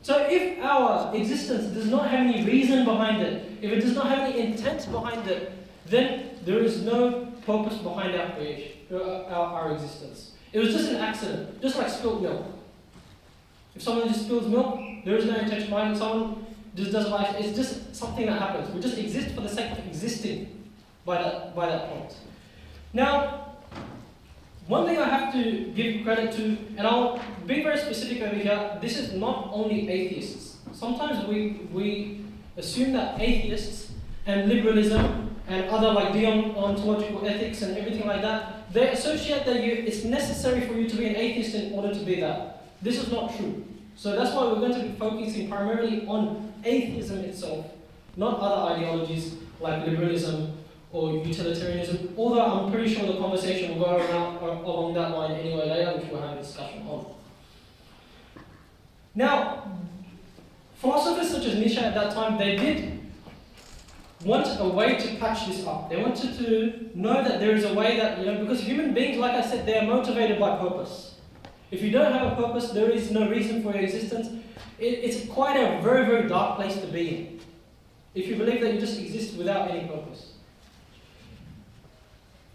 So if our existence does not have any reason behind it, if it does not have any intent behind it, then there is no purpose behind our creation, our existence. It was just an accident, just like spilled milk. If someone just spills milk, there is no intention behind it. Someone just does life. It's just something that happens. We just exist for the sake of existing by that point. Now, one thing I have to give credit to, and I'll be very specific over here, this is not only atheists. Sometimes we assume that atheists and liberalism and other like deontological ethics and everything like that, they associate that it's necessary for you to be an atheist in order to be that. This is not true. So that's why we're going to be focusing primarily on atheism itself, not other ideologies like liberalism or utilitarianism, although I'm pretty sure the conversation will go along that line anyway later, which we'll have a discussion on. Now, philosophers such as Nietzsche at that time, they did want a way to patch this up. They wanted to know that there is a way that, because human beings, like I said, they are motivated by purpose. If you don't have a purpose, there is no reason for your existence. It's quite a very, very dark place to be in, if you believe that you just exist without any purpose.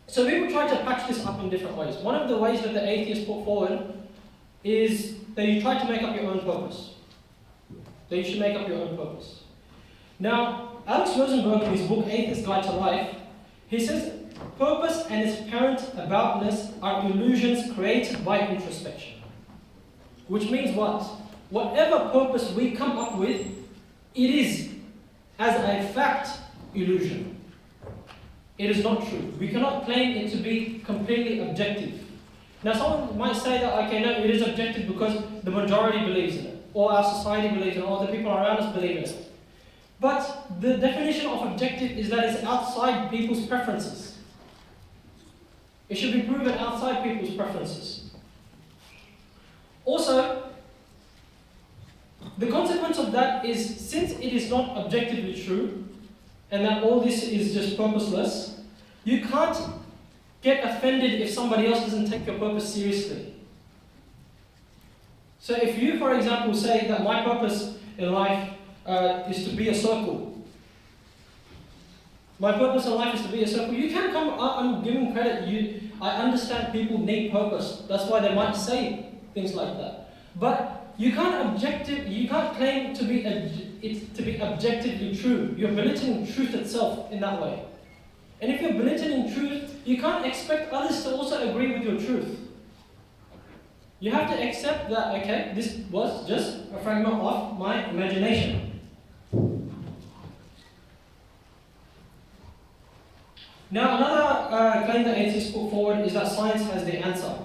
So people try to patch this up in different ways. One of the ways that the atheists put forward is that you try to make up your own purpose. That you should make up your own purpose. Now, Alex Rosenberg, in his book Atheist Guide to Life, he says, purpose and its apparent aboutness are illusions created by introspection. Which means what? Whatever purpose we come up with, it is, as a fact, illusion. It is not true. We cannot claim it to be completely objective. Now someone might say that, okay, no, it is objective because the majority believes in it, or our society believes in it, or the people around us believe in it. But the definition of objective is that it's outside people's preferences. It should be proven outside people's preferences. Also, the consequence of that is, since it is not objectively true, and that all this is just purposeless, you can't get offended if somebody else doesn't take your purpose seriously. So if you, for example, say that my purpose in life is to be a circle. My purpose in life is to be a circle. You can come, I'm giving credit, I understand people need purpose. That's why they might say things like that. But you can't claim to be objectively true. You're belittling truth itself in that way. And if you're belittling truth, you can't expect others to also agree with your truth. You have to accept that, okay, this was just a fragment of my imagination. Now, another claim that atheists put forward is that science has the answer.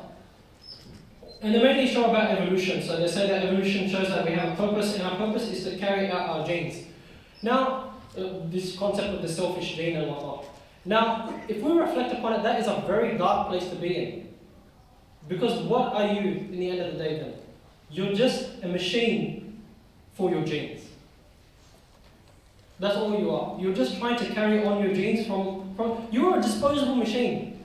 And they mainly show about evolution. So they say that evolution shows that we have a purpose, and our purpose is to carry out our genes. Now, this concept of the selfish gene and whatnot. Now, if we reflect upon it, that is a very dark place to be in. Because what are you in the end of the day then? You're just a machine for your genes. That's all you are. You're just trying to carry on your genes from you're a disposable machine.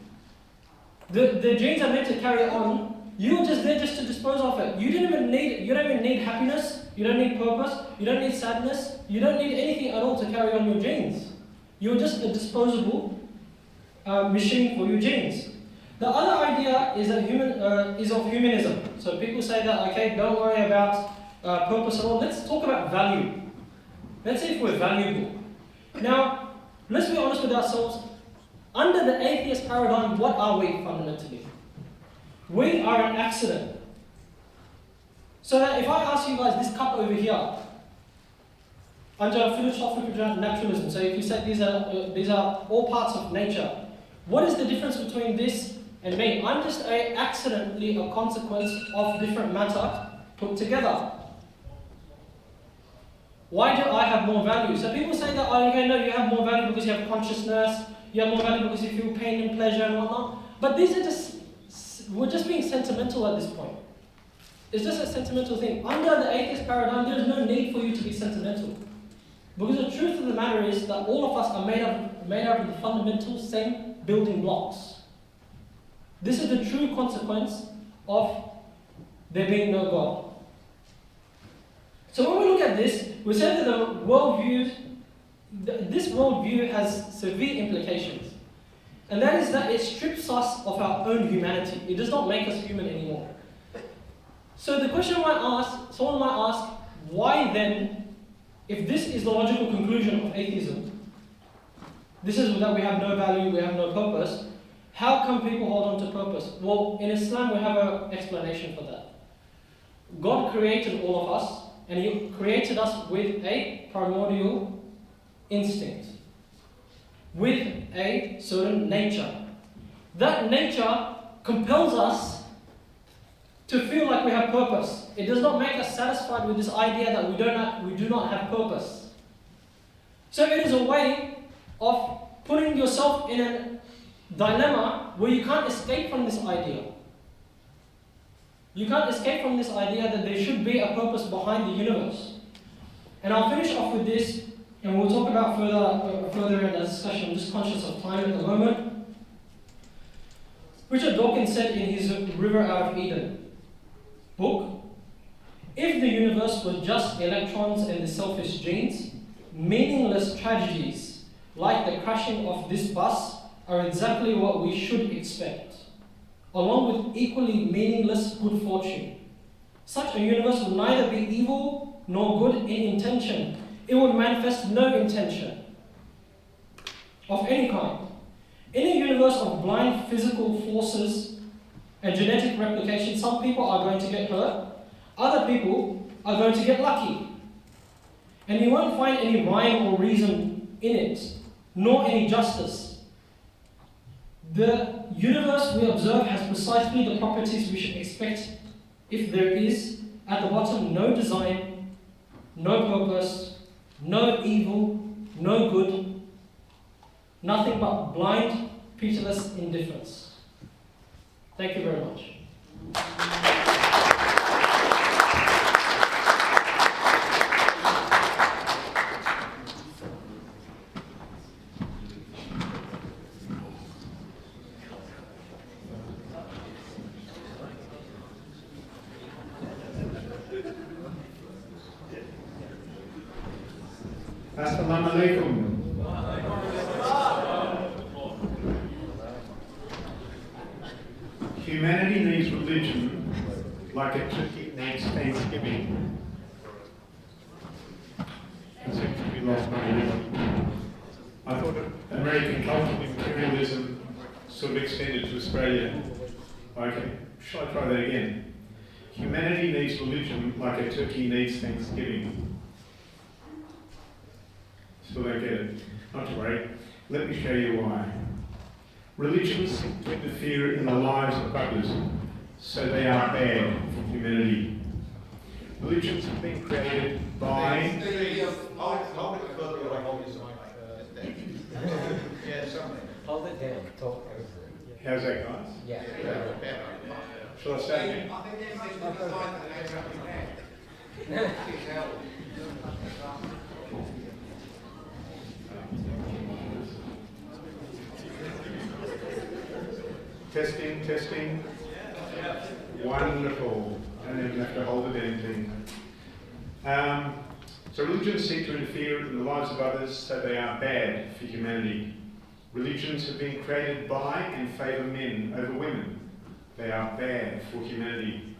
The genes are meant to carry on. You're just there just to dispose of it. You don't even need happiness, you don't need purpose, you don't need sadness, you don't need anything at all to carry on your genes. You're just a disposable machine for your genes. The other idea is that is of humanism. So people say that, okay, don't worry about purpose at all. Let's talk about value. Let's see if we're valuable. Now, let's be honest with ourselves. Under the atheist paradigm, what are we fundamentally? We are an accident. So that if I ask you guys, this cup over here, under philosophical naturalism, so if you say these are all parts of nature, what is the difference between this and me? I'm just accidentally a consequence of different matter put together. Why do I have more value? So people say that, oh, okay, no, you have more value because you have consciousness, you have more value because you feel pain and pleasure and whatnot. But these are we're just being sentimental at this point. It's just a sentimental thing. Under the atheist paradigm, there's no need for you to be sentimental. Because the truth of the matter is that all of us are made out of the fundamental same building blocks. This is the true consequence of there being no God. So when we look at this, we say that this worldview has severe implications. And that is that it strips us of our own humanity. It does not make us human anymore. So the question someone might ask, why then, if this is the logical conclusion of atheism, this is that we have no value, we have no purpose, how come people hold on to purpose? Well, in Islam we have an explanation for that. God created all of us, and He created us with a primordial instinct, with a certain nature. That nature compels us to feel like we have purpose. It does not make us satisfied with this idea that we do not have purpose. So it is a way of putting yourself in a dilemma where you can't escape from this idea. You can't escape from this idea that there should be a purpose behind the universe. And I'll finish off with this, and we'll talk about further in the discussion. I'm just conscious of time at the moment. Richard Dawkins said in his River Out of Eden book, if the universe was just electrons and the selfish genes, meaningless tragedies like the crashing of this bus are exactly what we should expect, along with equally meaningless good fortune. Such a universe would neither be evil nor good in intention. It would manifest no intention of any kind. In a universe of blind physical forces and genetic replication, some people are going to get hurt, other people are going to get lucky. And you won't find any rhyme or reason in it, nor any justice. The universe we observe has precisely the properties we should expect if there is, at the bottom, no design, no purpose, no evil, no good, nothing but blind, pitiless indifference. Thank you very much. Assalamu alaikum. Humanity needs religion like a turkey needs Thanksgiving. That seems to be lost money. I thought American cultural imperialism sort of extended to Australia. Okay, shall I try that again? Humanity needs religion like a turkey needs Thanksgiving. Still don't get it. Not to worry. Let me show you why. Religions seek to interfere in the lives of others, so they are bad for humanity. Religions have been created by... Hold it down, talk over it. How's that, guys? Yeah. Shall I start again? Testing, testing. Wonderful. I don't even have to hold it anything. So religions seek to interfere in the lives of others, so they are bad for humanity. Religions have been created by and favour men over women. They are bad for humanity.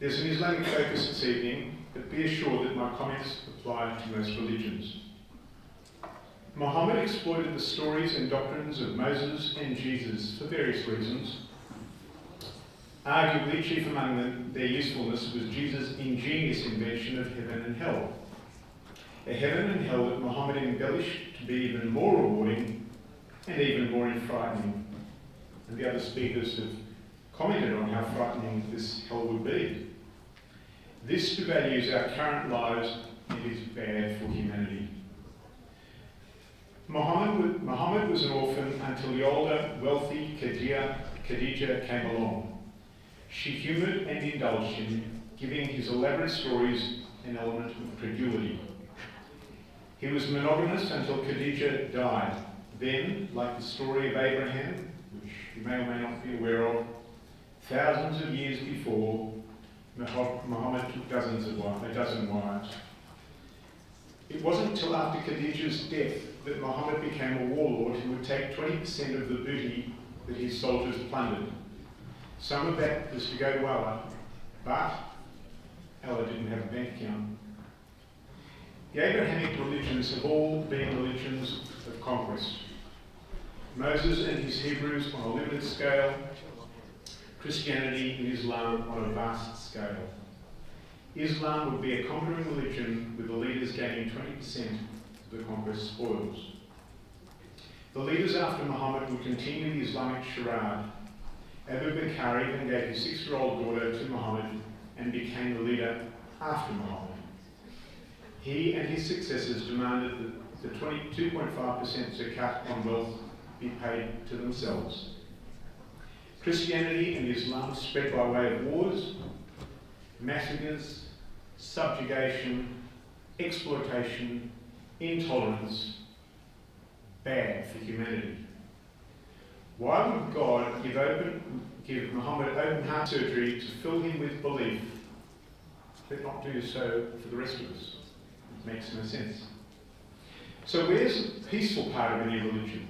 There's an Islamic focus this evening, but be assured that my comments apply to most religions. Muhammad exploited the stories and doctrines of Moses and Jesus for various reasons. Arguably, chief among them, their usefulness was Jesus' ingenious invention of heaven and hell. A heaven and hell that Muhammad embellished to be even more rewarding and even more frightening. And the other speakers have commented on how frightening this hell would be. This devalues our current lives and is bad for humanity. Muhammad was an orphan until the older, wealthy Khadija came along. She humoured and indulged him, giving his elaborate stories an element of credulity. He was monogamous until Khadija died. Then, like the story of Abraham, which you may or may not be aware of, thousands of years before, Muhammad took a dozen wives. It wasn't until after Khadija's death that Muhammad became a warlord who would take 20% of the booty that his soldiers plundered. Some of that was to go to Allah, but Allah didn't have a bank account. The Abrahamic religions have all been religions of conquest. Moses and his Hebrews on a limited scale, Christianity and Islam on a vast scale. Islam would be a conquering religion with the leaders gaining 20% of the conquest spoils. The leaders after Muhammad would continue the Islamic charade. Abu Bakr even gave his 6-year-old daughter to Muhammad and became the leader after Muhammad. He and his successors demanded that the 22.5% zakat on wealth be paid to themselves. Christianity and Islam spread by way of wars, massacres, subjugation, exploitation, intolerance, bad for humanity. Why would God give Muhammad open heart surgery to fill him with belief, but not do so for the rest of us? It makes no sense. So where's the peaceful part of any religion?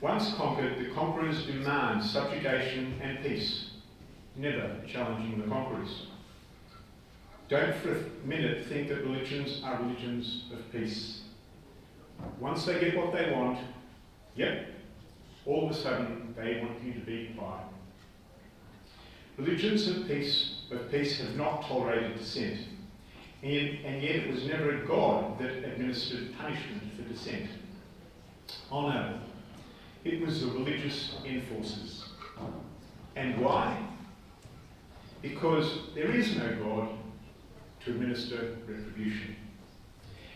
Once conquered, the conquerors demand subjugation and peace, never challenging the conquerors. Don't for a minute think that religions are religions of peace. Once they get what they want, all of a sudden they want you to be quiet. Religions of peace have not tolerated dissent, and yet it was never God that administered punishment for dissent. Oh no, it was the religious enforcers. And why? Because there is no God to administer retribution.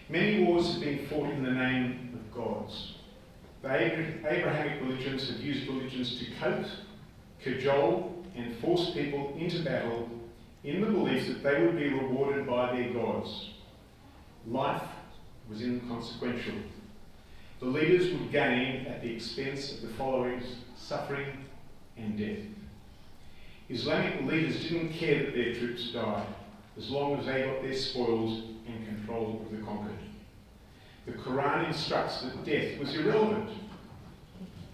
Many wars have been fought in the name of gods. The Abrahamic religions have used religions to coax, cajole, and force people into battle in the belief that they would be rewarded by their gods. Life was inconsequential. The leaders would gain at the expense of the followers' suffering and death. Islamic leaders didn't care that their troops died, as long as they got their spoils and control of the conquered. The Quran instructs that death was irrelevant.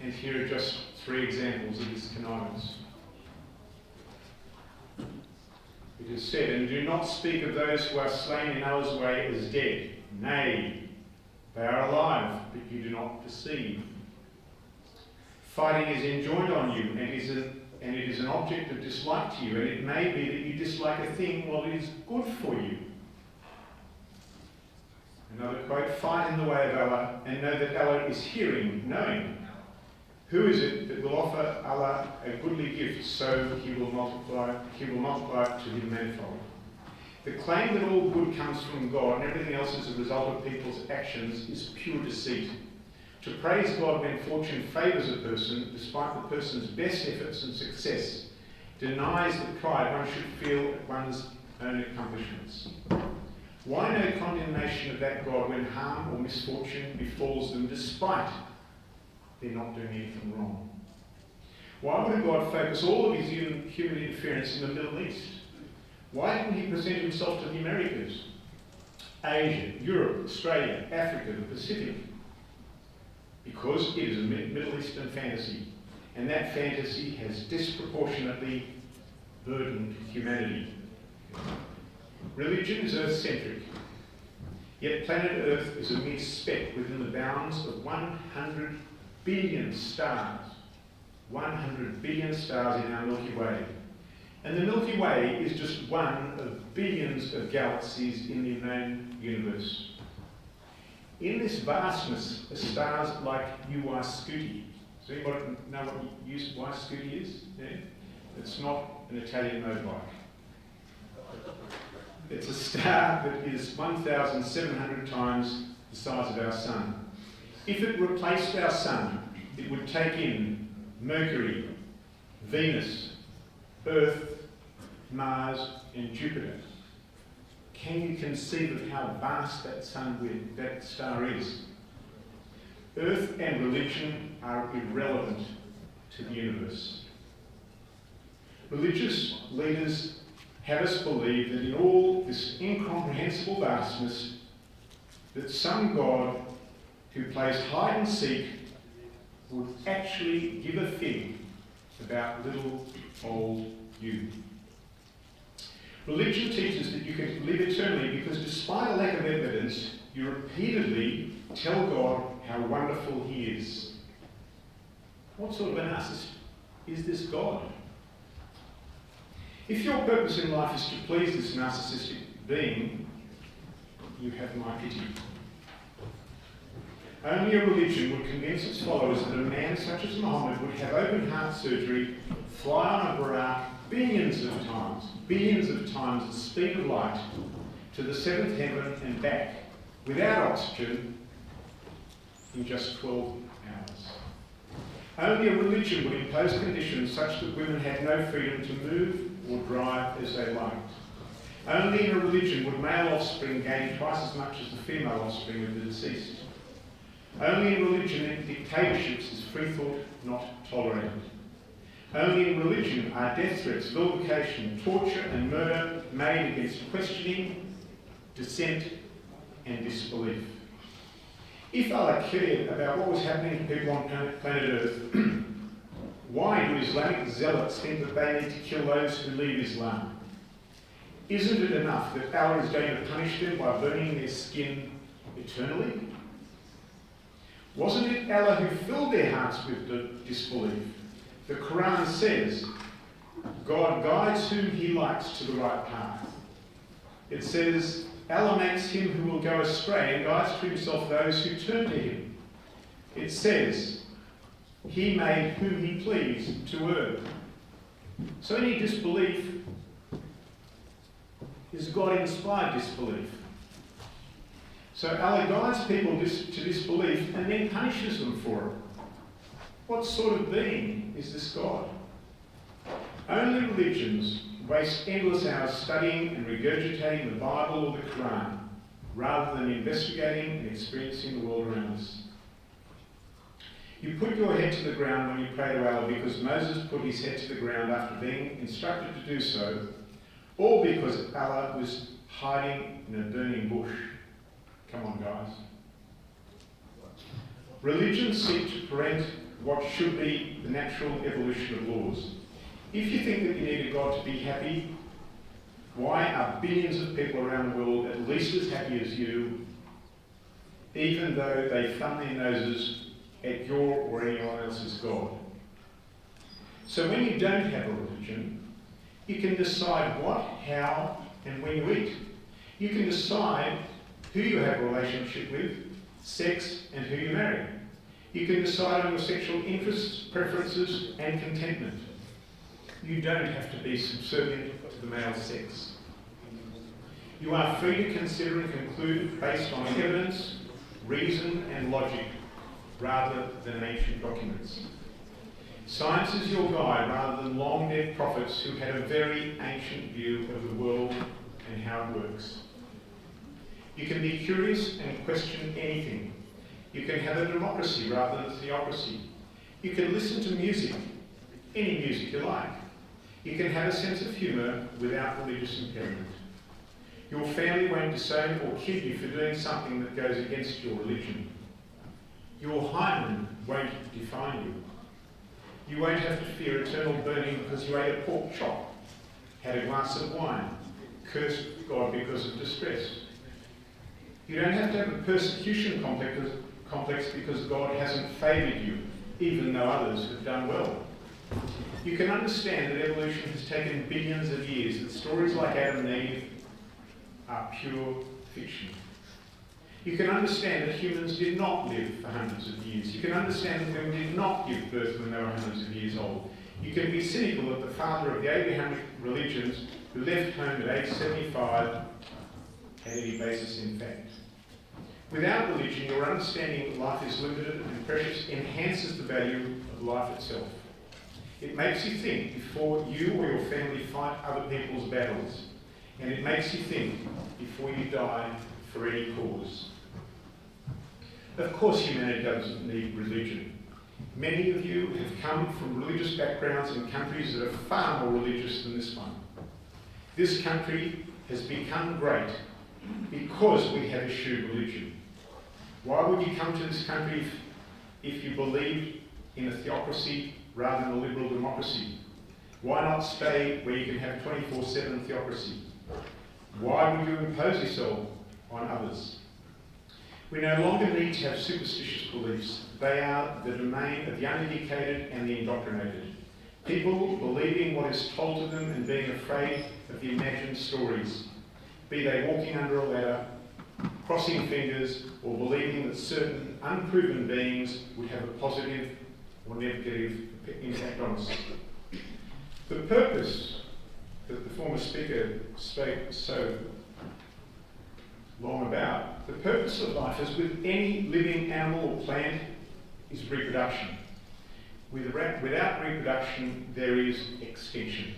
And here are just 3 examples of this connivance. It is said, "And do not speak of those who are slain in Allah's way as dead. Nay, they are alive, but you do not perceive. Fighting is enjoined on you, and it is an object of dislike to you, and it may be that you dislike a thing while it is good for you." Another quote, "Fight in the way of Allah, and know that Allah is hearing, knowing. Who is it that will offer Allah a goodly gift, so he will multiply it to him manifold?" The claim that all good comes from God and everything else is a result of people's actions is pure deceit. To praise God when fortune favours a person, despite the person's best efforts and success, denies the pride one should feel at one's own accomplishments. Why no condemnation of that God when harm or misfortune befalls them despite they're not doing anything wrong? Why would a God focus all of his human interference in the Middle East? Why didn't he present himself to the Americas, Asia, Europe, Australia, Africa, the Pacific? Because it is a Middle Eastern fantasy, and that fantasy has disproportionately burdened humanity. Religion is earth-centric, yet planet Earth is a mere speck within the bounds of 100 billion stars. 100 billion stars in our Milky Way. And the Milky Way is just one of billions of galaxies in the known universe. In this vastness are stars like UY Scuti. Does anybody know what UY Scuti is? Yeah? It's not an Italian motorbike. It's a star that is 1,700 times the size of our Sun. If it replaced our Sun, it would take in Mercury, Venus, Earth, Mars, and Jupiter. Can you conceive of how vast that star is? Earth and religion are irrelevant to the universe. Religious leaders have us believe that in all this incomprehensible vastness, that some God who plays hide and seek would actually give a fig about little old you. Religion teaches that you can live eternally because despite a lack of evidence, you repeatedly tell God how wonderful he is. What sort of a narcissist is this God? If your purpose in life is to please this narcissistic being, you have my pity. Only a religion would convince its followers that a man such as Muhammad would have open heart surgery, fly on a Buraq billions of times the speed of light to the seventh heaven and back without oxygen in just 12 hours. Only a religion would impose conditions such that women had no freedom to move or drive as they liked. Only in a religion would male offspring gain twice as much as the female offspring of the deceased. Only in religion and dictatorships is free thought not tolerated. Only in religion are death threats, vilification, torture and murder made against questioning, dissent and disbelief. If Allah cared about what was happening to people on planet Earth, why do Islamic zealots think that they need to kill those who leave Islam? Isn't it enough that Allah is going to punish them by burning their skin eternally? Wasn't it Allah who filled their hearts with disbelief? The Quran says, God guides whom he likes to the right path. It says, Allah makes him who will go astray and guides to himself those who turn to him. It says, he made whom he pleased to err. So any disbelief is God-inspired disbelief. So Allah guides people to disbelief and then punishes them for it. What sort of being is this God? Only religions waste endless hours studying and regurgitating the Bible or the Quran, rather than investigating and experiencing the world around us. You put your head to the ground when you pray to Allah because Moses put his head to the ground after being instructed to do so, or because Allah was hiding in a burning bush. Come on, guys. Religions seek to prevent what should be the natural evolution of laws. If you think that you need a God to be happy, why are billions of people around the world at least as happy as you, even though they thumb their noses at your or anyone else's God? So when you don't have a religion, you can decide what, how, and when you eat. You can decide who you have a relationship with, sex, and who you marry. You can decide on your sexual interests, preferences, and contentment. You don't have to be subservient to the male sex. You are free to consider and conclude based on evidence, reason, and logic, rather than ancient documents. Science is your guide rather than long-dead prophets who had a very ancient view of the world and how it works. You can be curious and question anything. You can have a democracy rather than a theocracy. You can listen to music, any music you like. You can have a sense of humour without religious impairment. Your family won't disown or kill you for doing something that goes against your religion. Your hymen won't define you. You won't have to fear eternal burning because you ate a pork chop, had a glass of wine, cursed God because of distress. You don't have to have a persecution complex because God hasn't favoured you, even though others have done well. You can understand that evolution has taken billions of years, that stories like Adam and Eve are pure fiction. You can understand that humans did not live for hundreds of years. You can understand that women did not give birth when they were hundreds of years old. You can be cynical that the father of the Abrahamic religions, who left home at age 75, had any basis in fact. Without religion, your understanding that life is limited and precious enhances the value of life itself. It makes you think before you or your family fight other people's battles. And it makes you think before you die for any cause. Of course, humanity doesn't need religion. Many of you have come from religious backgrounds in countries that are far more religious than this one. This country has become great because we have eschewed religion. Why would you come to this country if you believed in a theocracy rather than a liberal democracy? Why not stay where you can have 24/7 theocracy? Why would you impose yourself on others? We no longer need to have superstitious beliefs. They are the domain of the uneducated and the indoctrinated. People believing what is told to them and being afraid of the imagined stories, be they walking under a ladder, crossing fingers, or believing that certain unproven beings would have a positive or negative impact on us. The purpose that the former speaker spoke so long about, the purpose of life, as with any living animal or plant, is reproduction. Without reproduction, there is extinction.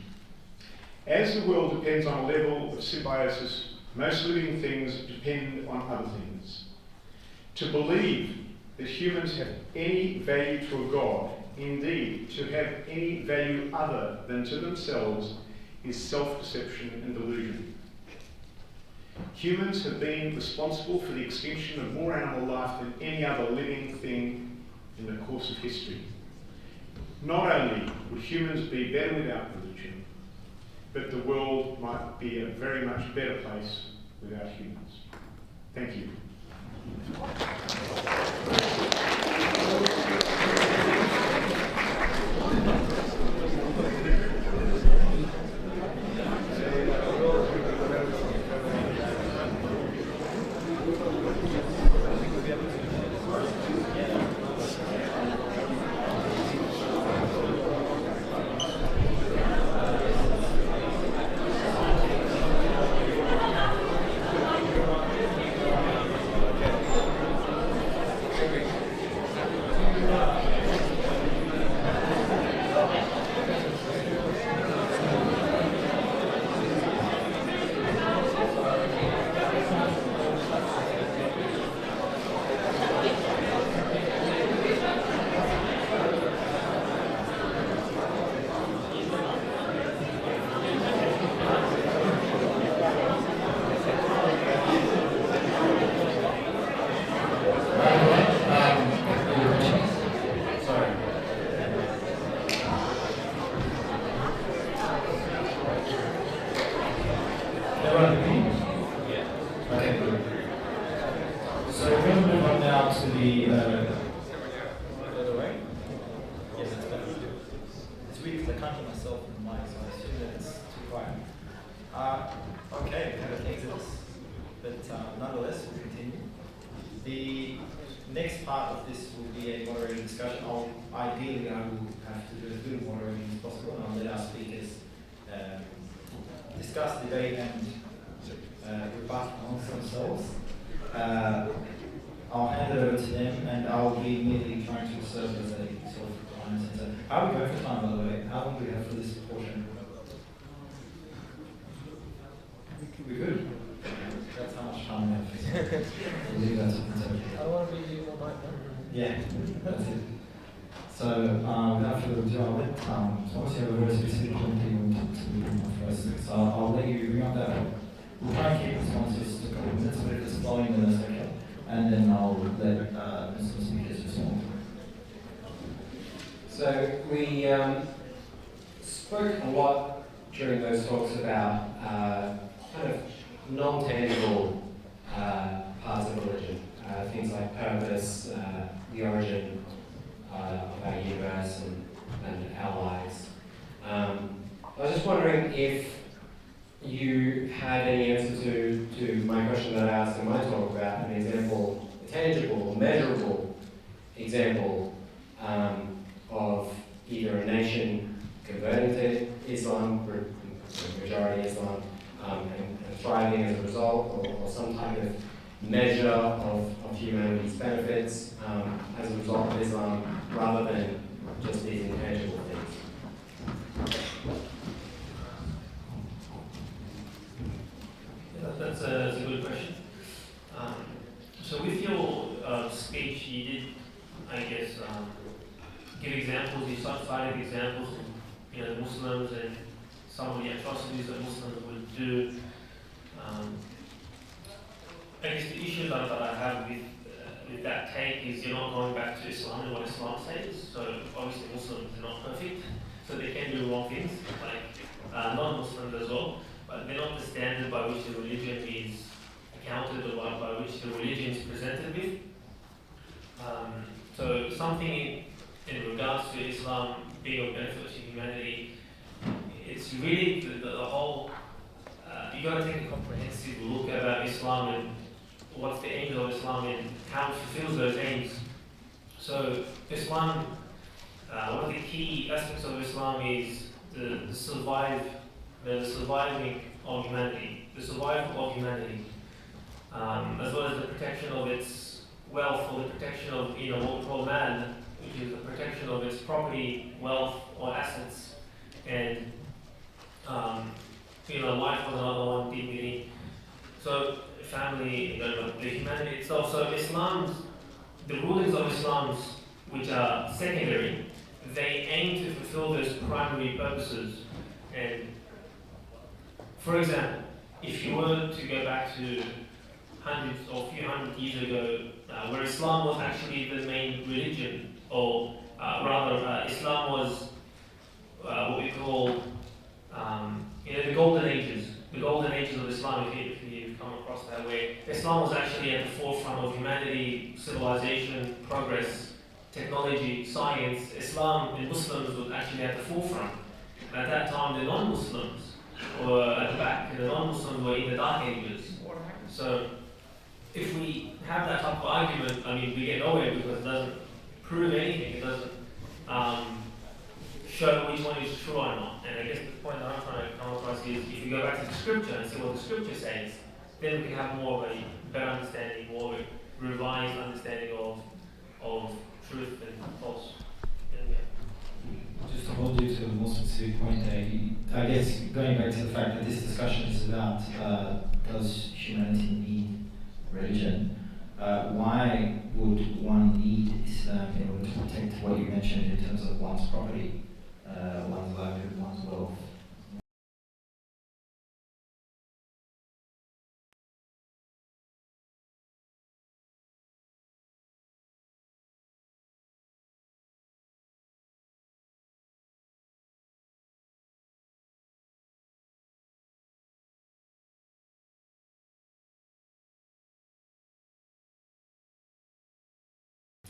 As the world depends on a level of symbiosis, most living things depend on other things. To believe that humans have any value to a God, indeed, to have any value other than to themselves, is self-deception and delusion. Humans have been responsible for the extinction of more animal life than any other living thing in the course of history. Not only would humans be better without religion, but the world might be a very much better place without humans. Thank you. nonetheless, we'll continue. The next part of this will be a moderated discussion. Ideally, I will have to do as little moderating as possible, and I'll let our speakers discuss, debate, and rebut amongst themselves. I'll hand it over to them, and I'll be immediately trying to serve as a sort of guidance center. How are we going for time, by the way? How long do we have for this portion? We're good. That's how much time we have. We'll leave that to the I don't want to be you all night. Yeah, that's it. So, without further ado, I'll let Thomas, you have a very specific point that you want to bring up first. So I'll let you bring up that one. We'll try and keep responses to a couple of minutes, but if it's flowing, then that's okay. And then I'll let Mr. Speakers respond. So we spoke a lot during those talks about kind of non-tangible parts of religion, things like purpose, the origin of our universe and our lives. I was just wondering if you had any answer to my question that I asked in my talk about an example, a tangible or measurable example of either a nation converting to Islam, majority Islam, and thriving as a result, or some type of measure of humanity's benefits as a result of Islam, rather than just these intangible things. That's a good question. So with your speech, you did, I guess, give examples. You cited examples of, the Muslims and some of the atrocities that Muslims would do. I guess the issue that I have with that take is you're not going back to Islam and what Islam says. So obviously Muslims are not perfect, so they can do wrong things, like non-Muslims as well. But they're not the standard by which the religion is accounted or by which the religion is presented with. So something in regards to Islam being of benefit to humanity, it's really the whole, you got to take a comprehensive look about Islam and what's the aim of Islam and how it fulfills those aims. So Islam, one of the key aspects of Islam is the surviving of humanity, the survival of humanity, as well as the protection of its wealth, or the protection of what we call Madden, which is the protection of its property, wealth, or assets, and life was another one, dignity. So family, the humanity itself. So the rulings of Islam, which are secondary, they aim to fulfill those primary purposes. And for example, if you were to go back to hundreds or a few hundred years ago, where Islam was actually the main religion, or rather Islam was what we call the golden ages of Islam, if you've come across that way. Islam was actually at the forefront of humanity, civilization, progress, technology, science. Islam and Muslims were actually at the forefront. At that time, the non-Muslims were at the back, and the non-Muslims were in the dark ages. So if we have that type of argument, we get nowhere, because it doesn't prove anything. It doesn't show which one is true or not. And I guess the point that I'm trying to come across is, if you go back to the scripture and see what the scripture says, then we can have more of a better understanding, more of a revised understanding of truth and false. Just to hold you to a more specific point there, I guess going back to the fact that this discussion is about does humanity need religion? Why would one need Islam in order to protect what you mentioned in terms of one's property, one's livelihood, one's wealth?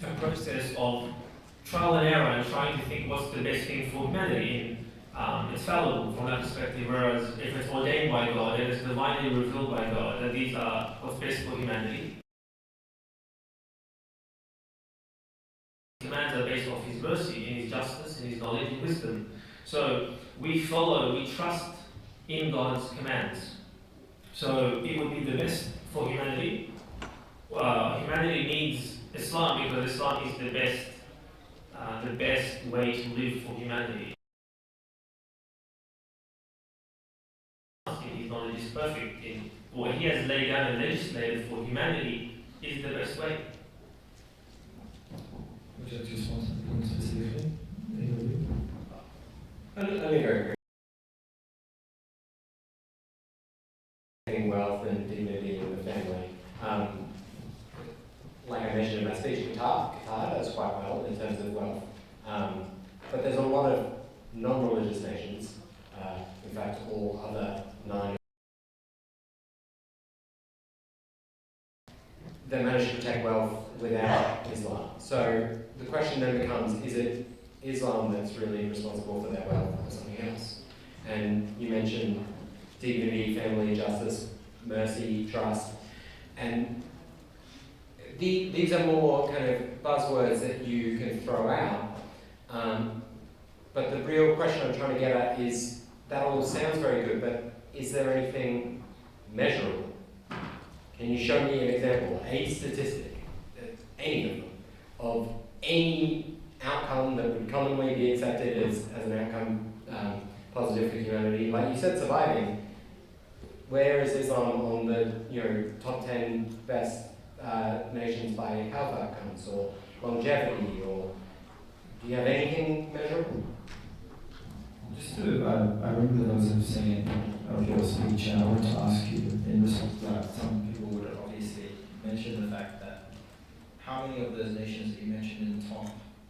A process of trial and error and trying to think what's the best thing for humanity. And it's fallible from that perspective, whereas if it's ordained by God and it's divinely revealed by God, and these are what's best for humanity. Commands are based off His mercy, in His justice, in His knowledge and wisdom. So we trust in God's commands. So it would be the best for humanity. Humanity needs Islam because Islam is the best way to live for humanity. His knowledge is perfect. In what He has laid down and legislated for humanity is the best way. Would you like to respond to the point specifically? Only very quickly. Wealth and dignity in the family. Like I mentioned in my speech, Qatar does quite well in terms of wealth. But there's a lot of non-religious nations, in fact all other 9, that manage to protect wealth without Islam. So the question then becomes, is it Islam that's really responsible for their wealth or something else? And you mentioned dignity, family, justice, mercy, trust, and these are more kind of buzzwords that you can throw out. But the real question I'm trying to get at is, that all sounds very good, but is there anything measurable? Can you show me an example, a statistic, any of them, of any outcome that would commonly be accepted as an outcome positive for humanity? Like you said, surviving. Where is Islam on the top 10 best nations by health outcomes or longevity, or do you have anything measurable? Just to, I remember that I was saying of your speech, and I wanted to ask you in response to that, some people would obviously mention the fact that how many of those nations that you mentioned in the top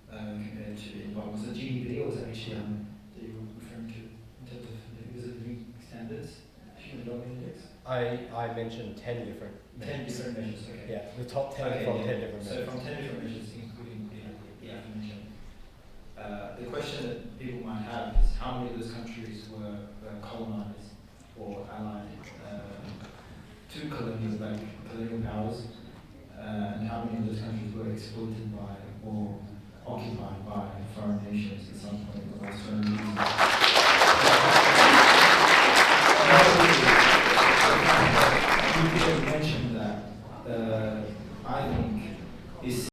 compared to, was it GDP or was it HDI that you were referring to in terms of, was it living standards? Human development index? I mentioned 10 different measures. 10 different measures, okay. Yeah, the top 10 okay, from yeah. 10 different so measures. from 10 different measures, including the aforementioned. The question that people might have is how many of those countries were colonized or allied to colonial powers, and how many of those countries were exploited by or occupied by foreign nations at some point in the last 20 years. You mentioned that I think is.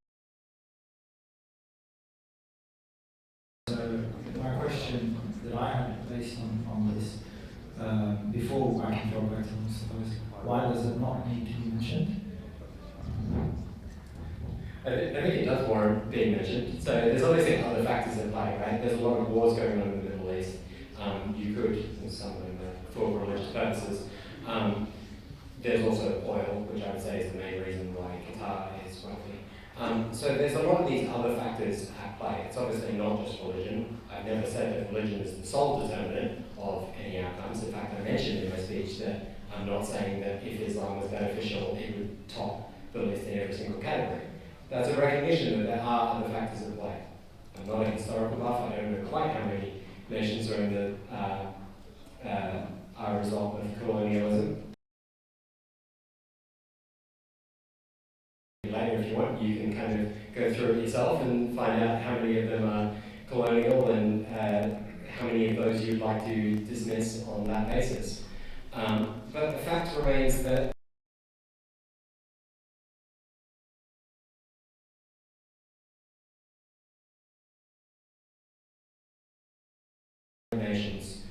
So my question that I have based on this, before I can go back to Mustafa's, why does it not need to be mentioned? I think it does warrant being mentioned. So there's obviously other factors at play, right? There's a lot of wars going on in the Middle East. You could, some of them for religious purposes. There's also oil, which I would say is the main reason why Qatar is wealthy. So there's a lot of these other factors at play. It's obviously not just religion. I've never said that religion is the sole determinant of any outcomes. In fact, I mentioned in my speech that I'm not saying that if Islam was beneficial, it would top the list in every single category. That's a recognition that there are other factors at play. I'm not a historical buff. I don't know quite how many nations are in the are a result of colonialism. Later, if you want, you can kind of go through it yourself and find out how many of them are colonial and how many of those you'd like to dismiss on that basis. But the fact remains that nations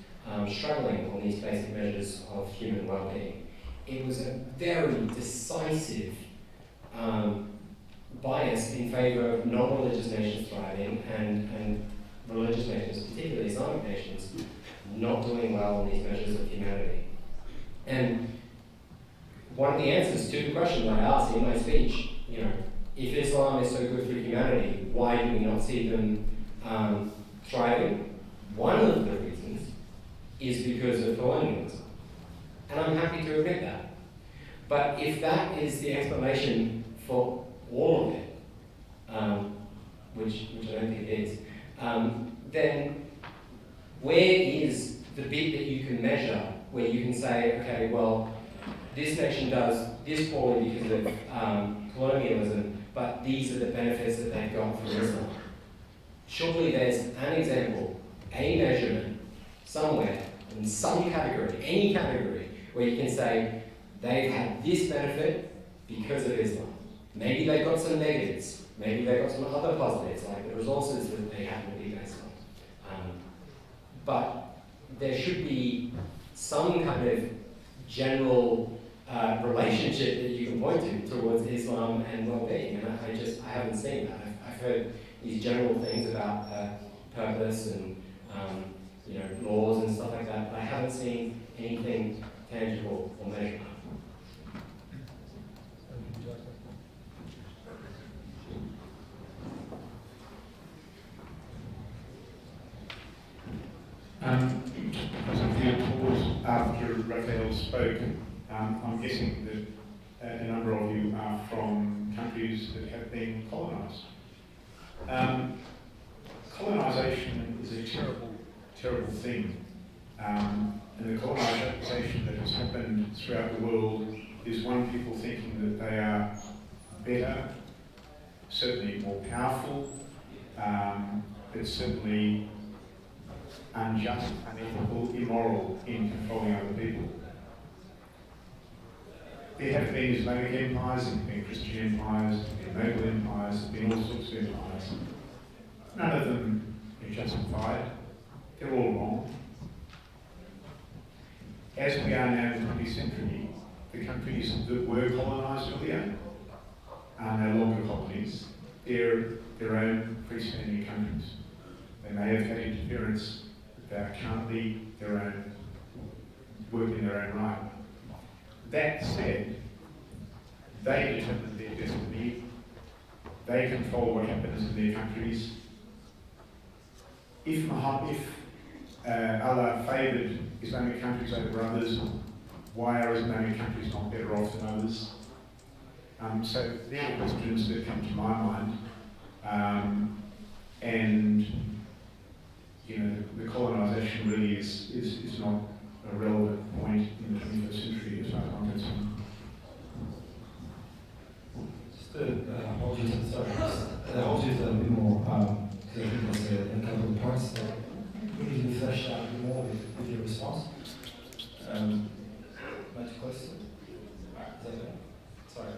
struggling on these basic measures of human well-being. It was a very decisive bias in favour of non-religious nations thriving and religious nations, particularly Islamic nations, not doing well on these measures of humanity. And one of the answers to the question that I asked in my speech, if Islam is so good for humanity, why do we not see them thriving? One of the reasons is because of colonialism. And I'm happy to admit that. But if that is the explanation for all of it, which I don't think it is, then where is the bit that you can measure where you can say, okay, well, this nation does this poorly because of colonialism, but these are the benefits that they've got from Islam. Surely there's an example, a measurement, somewhere, in some category, any category, where you can say they've had this benefit because of Islam. Maybe they've got some negatives, maybe they've got some other positives, like the resources that they happen to be based on. But there should be some kind of general relationship that you can point to towards Islam and well-being, and I haven't seen that. I've heard these general things about purpose and laws and stuff like that, but I haven't seen anything tangible or measurable. As a few pause after Raphael spoke, I'm guessing that a number of you are from countries that have been colonised. Colonisation is a terrible, terrible thing. And the colonisation that has happened throughout the world is one people thinking that they are better, certainly more powerful, but certainly unjust, unethical, immoral in controlling other people. There have been Islamic empires, there have been Christian empires, there have been Mogul empires, there have been all sorts of empires. None of them are justified. They're all wrong. As we are now in the 20th century, the countries that were colonised earlier are no longer colonies. They're their own freestanding countries. They may have had interference, but they are currently their own, work in their own right. That said, they determine their destiny. They control what happens in their countries. If Allah favoured Islamic countries over others, why are Islamic countries not better off than others? So they're the questions that come to my mind. And the colonisation really is not a relevant point in the 21st century as far as I'm concerned. Just to hold you to a bit more, because I think there's a couple of points that we need to be fleshed out a bit more with your response. Much question? Is that okay? Sorry.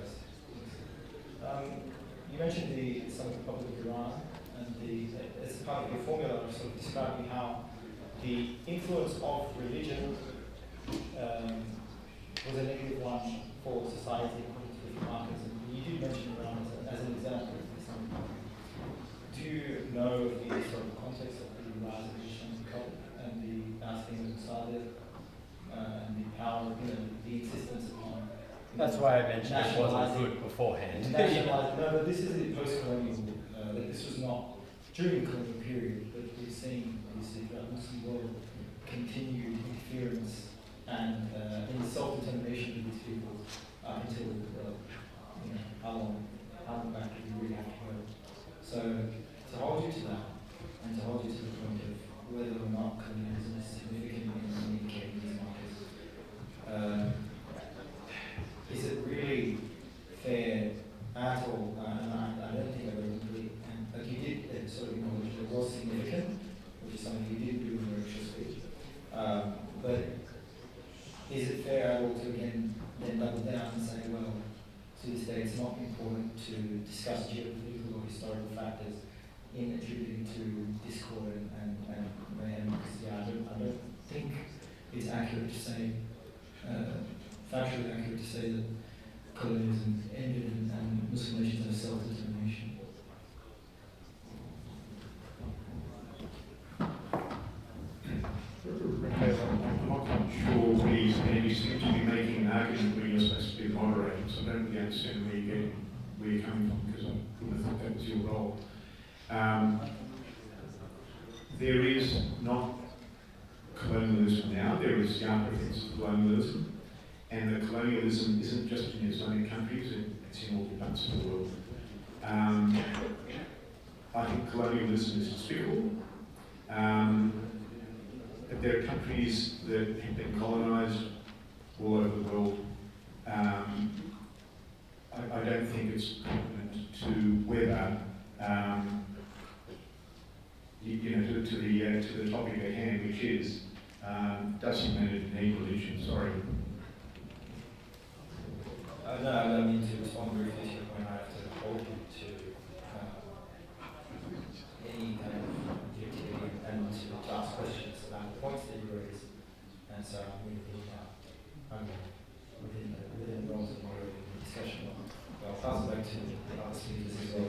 You mentioned some of the Republic of Iran, and as part of your formula of sort of describing how the influence of religion was a negative one for society according to different markets. And you did mention Iran as an example of this. Do you know the historical context of the rise of Islamic cult and the ousting of Mossadegh and the power, the insistence upon? That's why I mentioned it wasn't good beforehand. No, but this is the post-colonial. This was not during the colonial period, but we've seen obviously throughout the Muslim world continued interference and in the self-determination of these people until how long back do we really have to go? So to hold you to that, and to hold you to the point of whether or not colonialism is significant in communicating these markets, is it really fair at all? I don't think I would agree. And like you did sort of acknowledge it was significant, which is something you did do in your actual speech. But is it fair at all to again then double down and say, well, to this day it's not important to discuss geopolitical or historical factors in attributing to discord and mayhem? Because I don't think it's accurate to say, factually accurate to say that colonialism ended and Muslim nations have self-determination. I'm not quite sure where you stand. You seem to be making an argument where you're supposed to be moderating, so I don't really understand where you're coming from, because I wouldn't have thought that was your role. There is not colonialism now, there is young reference to colonialism, and the colonialism isn't just in Islamic countries, it's in all parts of the world. I think colonialism is despicable. But there are countries that have been colonised all over the world, I don't think it's pertinent to whether, to the topic at hand, which is, does humanity need religion? Sorry. No, I don't mean to respond briefly to your point. I have to hold you to any kind of objectivity and to ask questions about the points that you raise. And so I'm going to be within the realms of moderating the discussion. But I'll pass it back to the other speakers as well.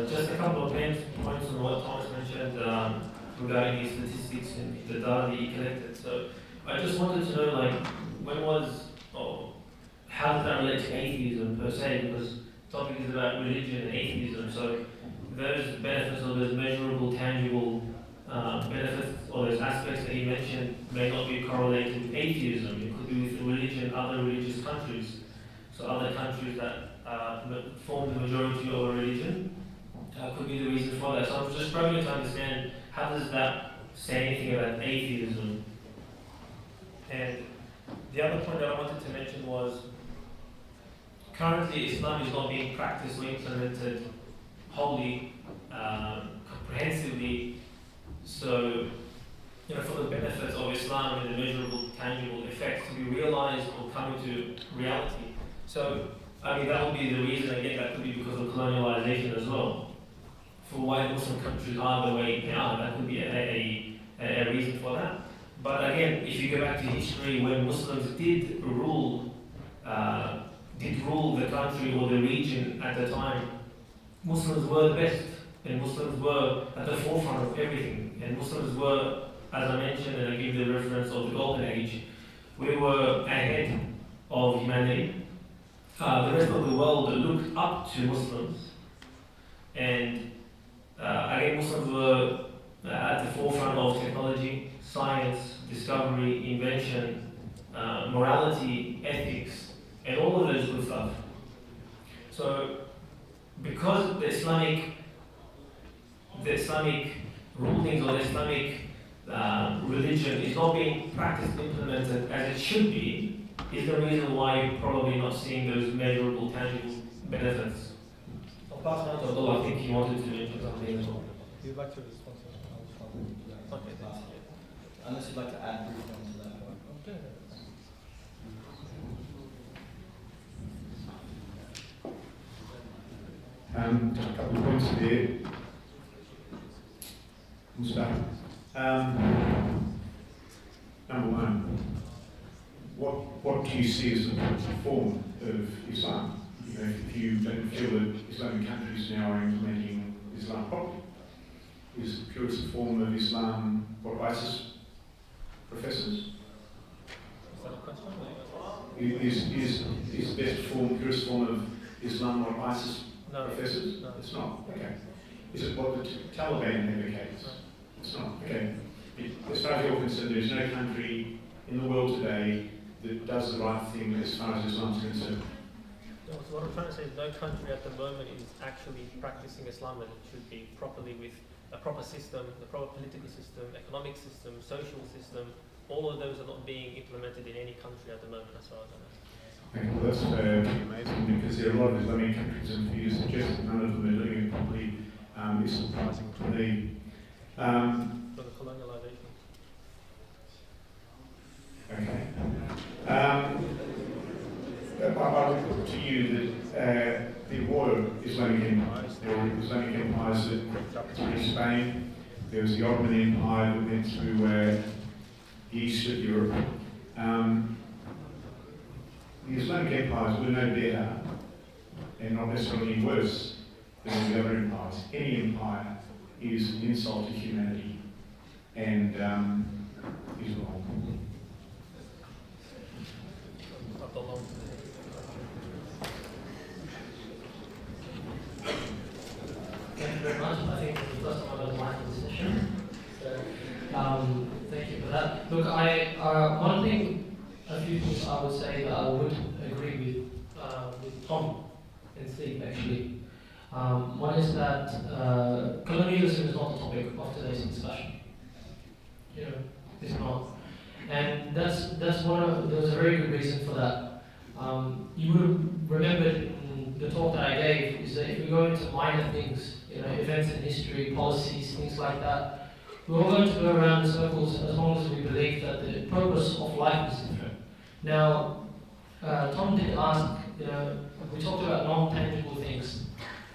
Just a couple of points on what Thomas mentioned regarding the statistics and the data that he collected. So I just wanted to know, like, how does that relate to atheism per se? Because the topic is about religion and atheism. So those benefits or those measurable, tangible benefits or those aspects that he mentioned may not be correlated with atheism. It could be with religion, other religious countries. So other countries that form the majority of a religion. Could be the reason for that. So I'm just struggling to understand, how does that say anything about atheism? And the other point that I wanted to mention was, currently Islam is not being practiced or implemented wholly, comprehensively. So, for the benefits of Islam and the measurable, tangible effects to be realized or come into reality. So, that would be the reason, again, that could be because of colonialization as well. For why Muslim countries are the way they are, that could be a reason for that. But again, if you go back to history, when Muslims did rule the country or the region at the time, Muslims were the best, and Muslims were at the forefront of everything. And Muslims were, as I mentioned, and I give the reference of the Golden Age, we were ahead of humanity. The rest of the world looked up to Muslims, and again, Muslims were at the forefront of technology, science, discovery, invention, morality, ethics, and all of those good stuff. So, because the Islamic rulings or the Islamic religion is not being practiced, implemented as it should be, is the reason why you're probably not seeing those measurable, tangible benefits. I'll pass on to Abdullah. I think he wanted to mention something as well. If you'd like to respond to that, I'll respond. Okay, thanks. Unless you'd like to add briefly onto that point. Okay. Just a couple of points there. Mustafa. Number one, what do you see as the form of Islam? If you don't feel that Islamic countries now are implementing Islam properly, is the purest form of Islam what ISIS professes? Is the best form, purest form of Islam what ISIS professes? No. It's not. Okay. Is it what the Taliban advocates? It's not. Okay. As far as you're concerned, there is no country in the world today that does the right thing as far as Islam is concerned. So what I'm trying to say is no country at the moment is actually practicing Islam as it should be, properly, with a proper system, the proper political system, economic system, social system. All of those are not being implemented in any country at the moment, as far as I know. Okay, well, that's amazing, because there are a lot of Islamic countries, and for you to suggest that none of them are doing it properly is surprising to me. For the colonialization. Okay. I would put to you that there were Islamic empires. There were Islamic empires that through Spain. There was the Ottoman Empire that went through the east of Europe. The Islamic empires were no better and not necessarily worse than the other empires. Any empire is an insult to humanity and is wrong. Thank you very much. I think this is the first time I've done my session. So, thank you for that. Look, a few things I would say that I would agree with Tom and Steve actually. One is that colonialism is not the topic of today's discussion. You know, it's not. And there's a very good reason for that. You would have remembered in the talk that I gave is that if we go into minor things, you know, events in history, policies, things like that, we're all going to go around in circles as long as we believe that the purpose of life is different. Now, Tom did ask, you know, we talked about non-tangible things.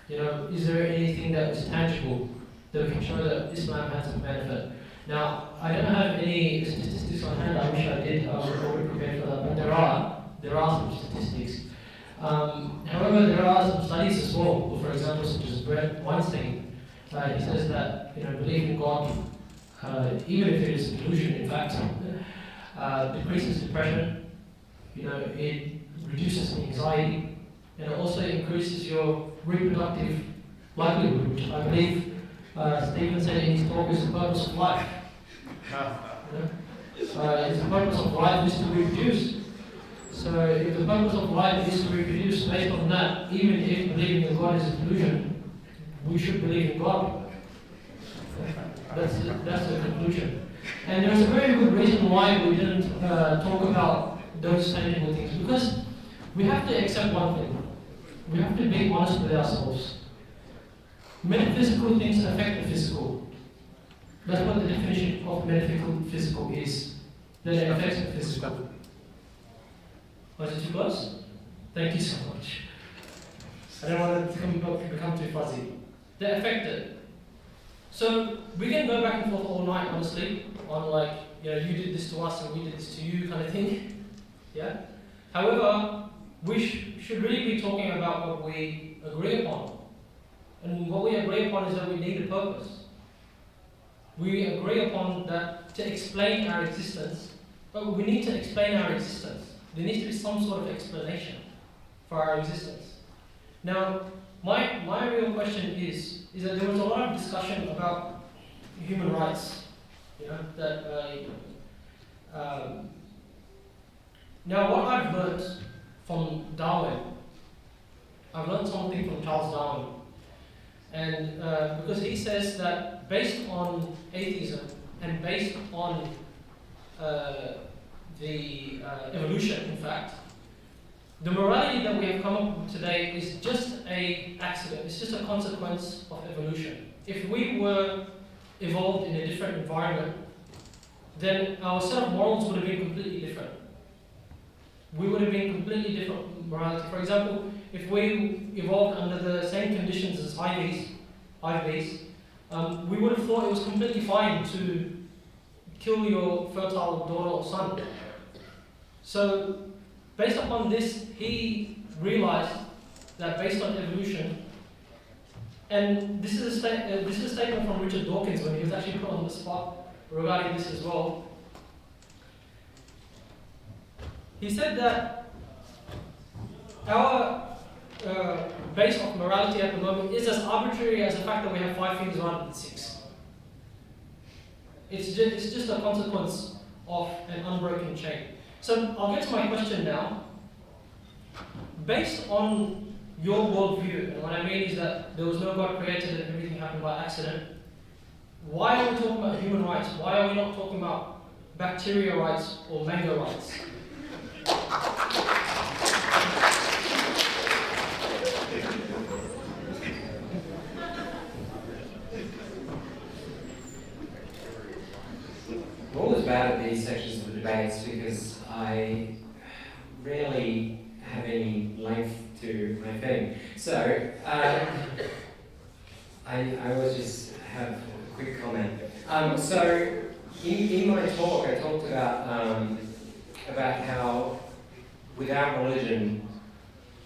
You know, is there anything that is tangible that we can show that Islam has a benefit? Now, I don't have any statistics on hand. I wish I did. I was already prepared for that. But there are some statistics. However, there are some studies as well. For example, such as Brett Weinstein. He says that, you know, believing in God, even if it is a delusion, in fact, decreases depression. You know, it reduces anxiety, and it also increases your reproductive livelihood, which I believe Stephen said in his talk is the purpose of life. It's the purpose of life is to reproduce. So if the purpose of life is to reproduce, based on that, even if believing in God is a delusion, we should believe in God. That's the conclusion. And there's a very good reason why we didn't talk about those tangible things, because we have to accept one thing. We have to be honest with ourselves. Metaphysical things affect the physical. That's what the definition of metaphysical physical is. That it affects the physical. Was it too close? Thank you so much. I don't want it to become too fuzzy. They affect it. So we can go back and forth all night, honestly, on like, you know, you did this to us and we did this to you kind of thing. Yeah? However, we should really be talking about what we agree upon. And what we agree upon is that we need a purpose. We agree upon that to explain our existence, but we need to explain our existence. There needs to be some sort of explanation for our existence. Now, my real question is that there was a lot of discussion about human rights, you know, that now what I've learned from Darwin, I've learned something from Charles Darwin. And because he says that based on atheism and based on the evolution, in fact, the morality that we have come up with today is just an accident. It's just a consequence of evolution. If we were evolved in a different environment, then our set of morals would have been completely different. We would have been completely different morality. For example, if we evolved under the same conditions as IVs, we would have thought it was completely fine to kill your fertile daughter or son. So, based upon this, he realized that based on evolution, and this is a statement from Richard Dawkins when he was actually put on the spot regarding this as well. He said that our base of morality at the moment is as arbitrary as the fact that we have 5 fingers rather than 6. It's just a consequence of an unbroken chain. So I'll get to my question now. Based on your worldview, and what I mean is that there was no God created and everything happened by accident, why are we talking about human rights? Why are we not talking about bacteria rights or mango rights? I'm always bad at these sections of the debates because I rarely have any length to my thing. So, I always just have a quick comment. So, in my talk, I talked about how without religion,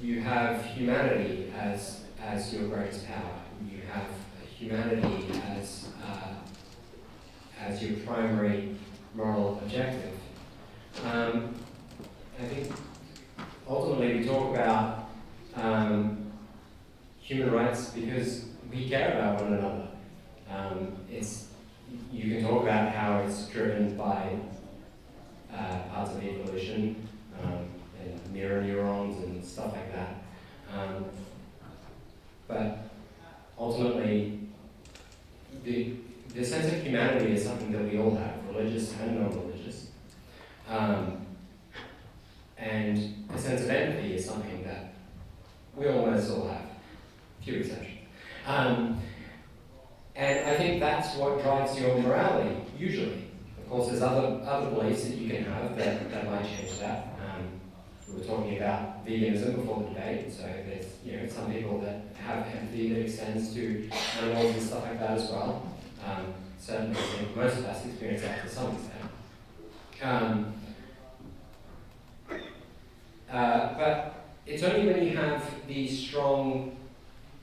you have humanity as your greatest power. You have humanity as your primary moral objective. I think ultimately we talk about human rights because we care about one another. You can talk about how it's driven by parts of evolution and mirror neurons and stuff like that. But the sense of humanity is something that we all have, religious and non-religious. And a sense of empathy is something that we almost all have, few exceptions. And I think that's what drives your morality, usually. Of course, there's other beliefs that you can have that might change that. We were talking about veganism before the debate, so there's some people that have empathy that extends to animals and stuff like that as well. Certainly, I think most of us experience that to some extent. But it's only when you have these strong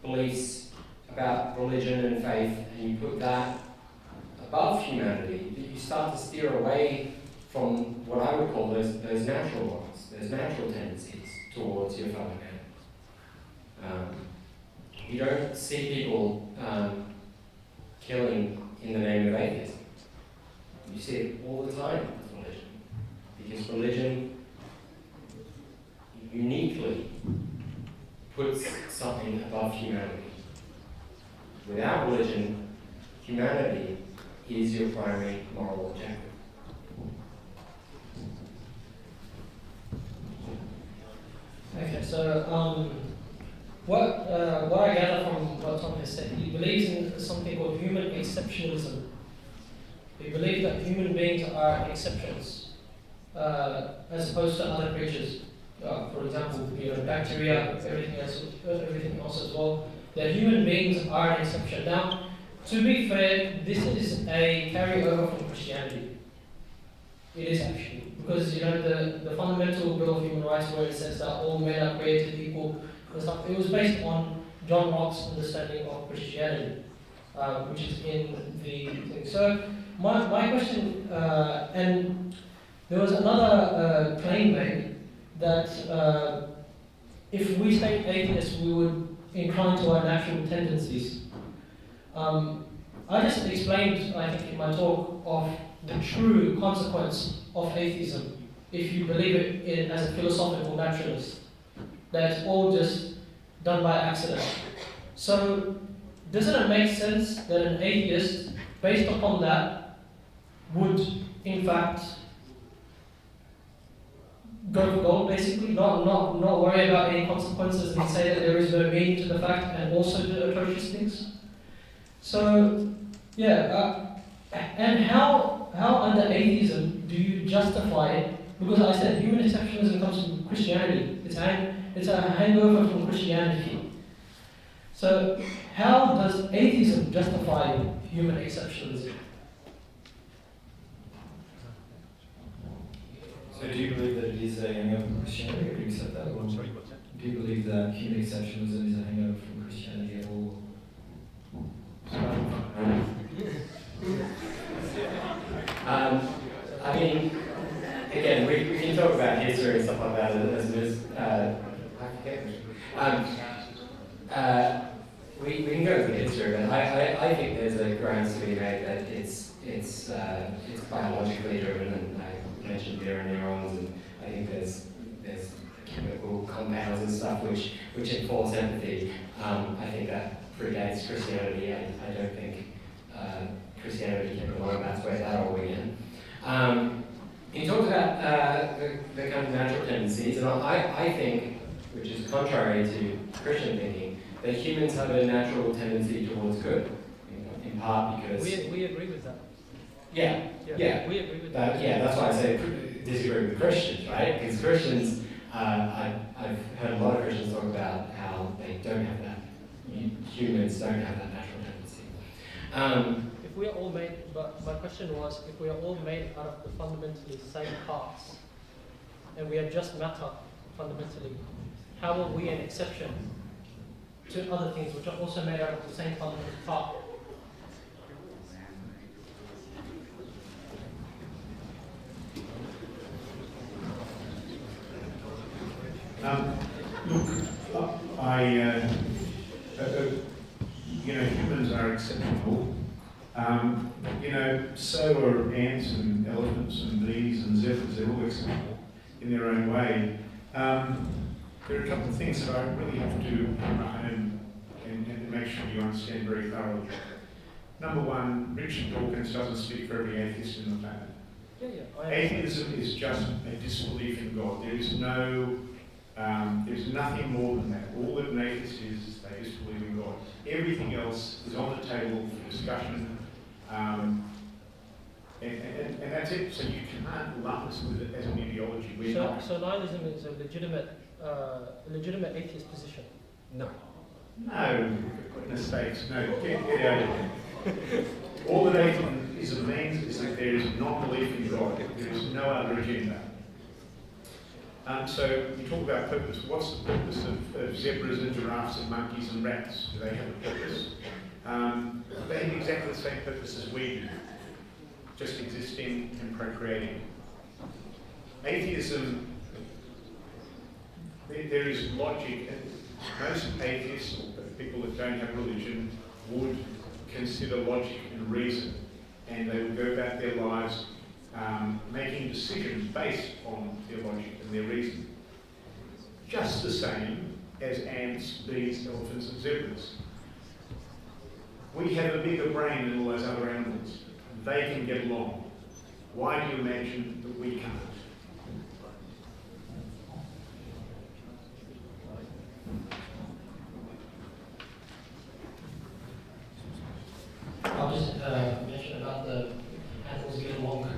beliefs about religion and faith, and you put that above humanity, that you start to steer away from what I would call those natural ones, those natural tendencies towards your fellow man. You don't see people killing in the name of atheism. You see it all the time with religion, because religion uniquely puts something above humanity. Without religion, humanity is your primary moral objective. Okay, so what I gather from what Tom has said, he believes in something called human exceptionalism. He believes that human beings are exceptions, as opposed to other creatures. For example, bacteria, everything else as well. That human beings are an exception. Now, to be fair, this is a carryover from Christianity. It is actually, because the fundamental Bill of Human Rights, where it says that all men are created equal and stuff, it was based on John Locke's understanding of Christianity, which is in the thing. So my question, and there was another claim made that if we stay atheists, we would incline to our natural tendencies. I just explained, I think, in my talk of the true consequence of atheism, if you believe it in as a philosophical naturalist, that it's all just done by accident. So, doesn't it make sense that an atheist, based upon that, would in fact go for gold, basically, not worry about any consequences and say that there is no meaning to the fact and also do atrocious things? So, and how under atheism do you justify it? Because I said human exceptionalism comes from Christianity. It's a hangover from Christianity. So how does atheism justify human exceptionalism? So do you believe that it is a hangover from Christianity, or do you accept that? Or do you believe that human exceptionalism is a hangover from Christianity at all? I mean, again, we can talk about history and stuff like that as it is. We can go into history, but I think there's a grounds to be made that it's biologically driven, and I mentioned mirror neurons, and I think there's chemical compounds and stuff which enforce empathy. I think that predates Christianity. I don't think Christianity came along, that's where that all began. He talked about the kind of natural tendencies, and I think, which is contrary to Christian thinking, that humans have a natural tendency towards good, in part because... We agree with that. Yeah. We agree with that. Yeah, that's why I say disagree with Christians, right? Because Christians, I've heard a lot of Christians talk about how they don't have that. Humans don't have that natural tendency. If we are all made, but my question was, if we are all made out of the fundamentally same parts, and we are just matter fundamentally, how are we an exception to other things which are also made out of the same fundamental part? Humans are exceptional. So are ants and elephants and bees and zebras. They're all exceptional in their own way. There are a couple of things that I really have to hammer home and make sure you understand very thoroughly. Number one, Richard Dawkins doesn't speak for every atheist in the planet. Yeah. Atheism is just a disbelief in God. There is no, there's nothing more than that. All that an atheist is they disbelieve in God. Everything else is on the table for discussion, and that's it. So you can't lump us with it as an ideology. We're not. So nihilism is a legitimate atheist position? No. No, for goodness sakes, no, get out of here. All that atheism means is that there is non-belief in God. There is no other agenda. So you talk about purpose. What's the purpose of zebras and giraffes and monkeys and rats? Do they have a purpose? They have exactly the same purpose as we do, just existing and procreating. Atheism, there is logic. Most atheists, or people that don't have religion, would consider logic and reason, and they would go about their lives making decisions based on their logic and their reason. Just the same as ants, bees, elephants and zebras. We have a bigger brain than all those other animals. They can get along. Why do you imagine that we can't? I'll just mention about the animals get along.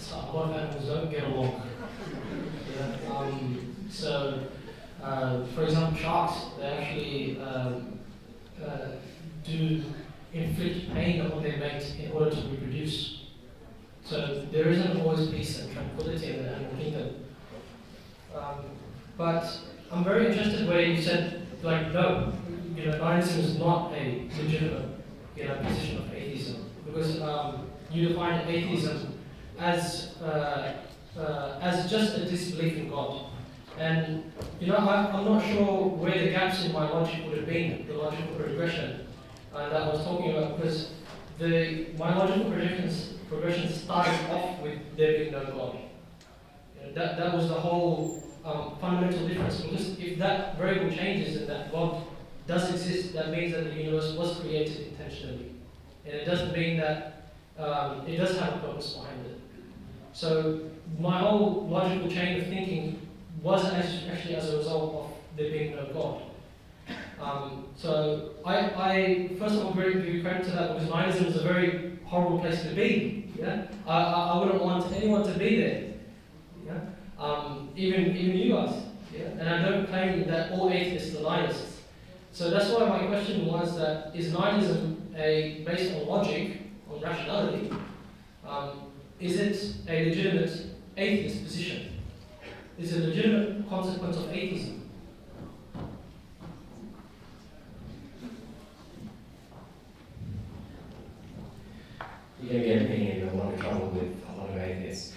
A lot of animals don't get along. For example, sharks, they actually do inflict pain on their mate in order to reproduce. So there isn't always peace and tranquility in the animal kingdom. But I'm very interested where you said, like, no, nihilism is not a legitimate position of atheism, because you define atheism as just a disbelief in God. And I'm not sure where the gaps in my logic would have been, the logical progression that I was talking about, because my logical progression started off with there being no God. That was the whole fundamental difference, because if that variable changes and that God does exist, that means that the universe was created intentionally. And it doesn't mean that it does have a purpose behind it. So my whole logical chain of thinking was actually as a result of there being no God. So I first of all give you credit to that, because nihilism is a very horrible place to be. Yeah, I wouldn't want anyone to be there. Yeah, even you guys. Yeah, and I don't claim that all atheists are nihilists. So that's why my question was that is nihilism based on logic, on rationality? Is it a legitimate atheist position? Is it a legitimate consequence of atheism? You're going to get me in a lot of trouble with a lot of atheists.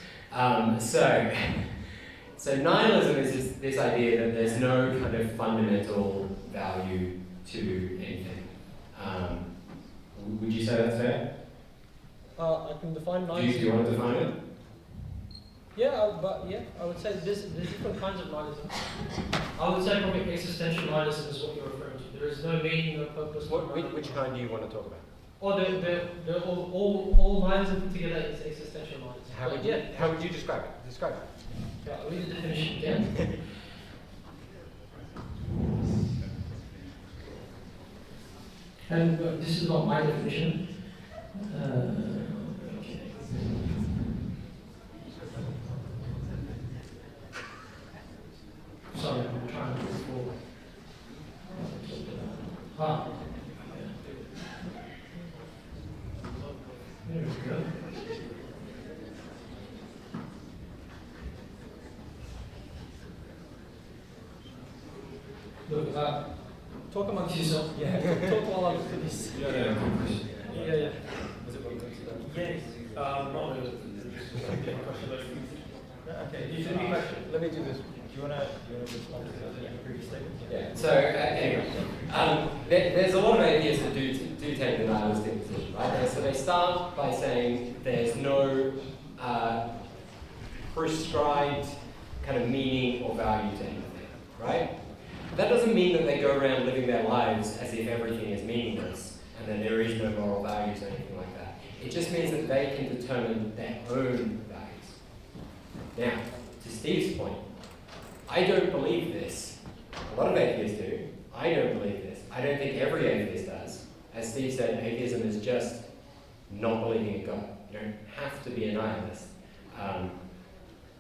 So nihilism is this idea that there's no kind of fundamental value to anything. Would you say that's fair? I can define Do nihilism. you want to define it? Yeah, I would say there's different kinds of nihilism. I would say probably existential nihilism is what you're referring to. There is no meaning, no purpose. Which kind do you want to talk about? All nihilism put together is existential nihilism. How would you describe it? Describe it. Yeah, I'll read the definition again. And this is not my definition. Okay. Sorry, I'm trying to move forward. There we go. Look, talk amongst yourself. Yeah. Talk while I look at this. Yeah. Yeah. Was it welcome to that? Yes. Not really. Okay, you should be question. Let me do this. Do you want to respond to the previous statement? Yeah. So anyway, there's a lot of atheists that do take the nihilistic position, right? So they start by saying there's no prescribed kind of meaning or value to anything, right? That doesn't mean that they go around living their lives as if everything is meaningless and that there is no moral values or anything like that. It just means that they can determine their own values. Now, to Steve's point, I don't believe this. A lot of atheists do. I don't believe this. I don't think every atheist does. As Steve said, atheism is just not believing in God. You don't have to be a nihilist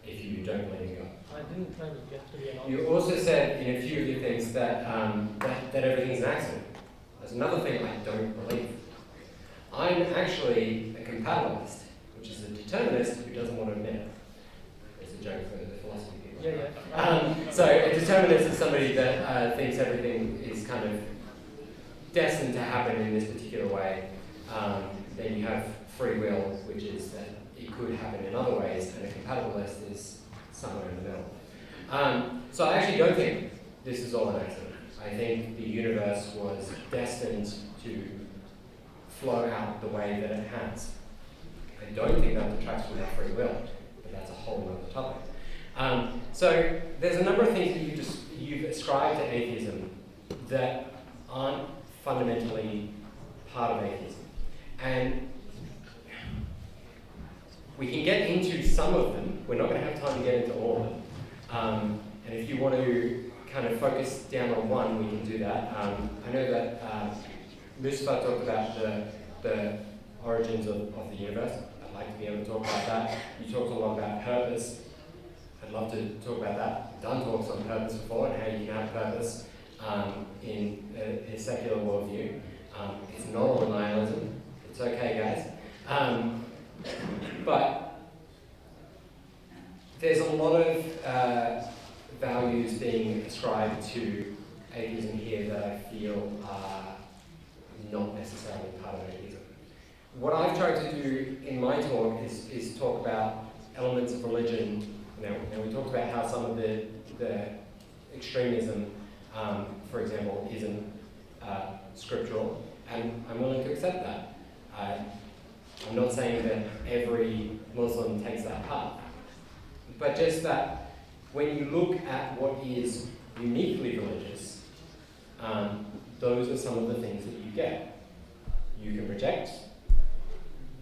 if you don't believe in God. I didn't claim that you have to be an honest. You also said in a few of your things that, that everything's an accident. There's another thing I don't believe. I'm actually a compatibilist, which is a determinist who doesn't want to admit it. It's a joke for the philosophy people. Yeah. So a determinist is somebody that thinks everything is kind of destined to happen in this particular way. Then you have free will, which is that it could happen in other ways, and a compatibilist is somewhere in the middle. So I actually don't think this is all an accident. I think the universe was destined to flow out the way that it has. I don't think that detracts from our free will, but that's a whole other topic. So there's a number of things that you've ascribed to atheism that aren't fundamentally part of atheism. And we can get into some of them. We're not going to have time to get into all of them. And if you want to kind of focus down on one, we can do that. I know that Mustafa talked about the origins of the universe. I'd like to be able to talk about that. You talked a lot about purpose. I'd love to talk about that. I've done talks on purpose before and how you can have purpose in a secular worldview. It's not all nihilism. It's okay, guys. But there's a lot of values being ascribed to atheism here that I feel are not necessarily part of atheism. What I've tried to do in my talk is talk about elements of religion. Now we talked about how some of the extremism, for example, isn't scriptural, and I'm willing to accept that. I'm not saying that every Muslim takes that path, but just that when you look at what is uniquely religious, those are some of the things that you get. You can reject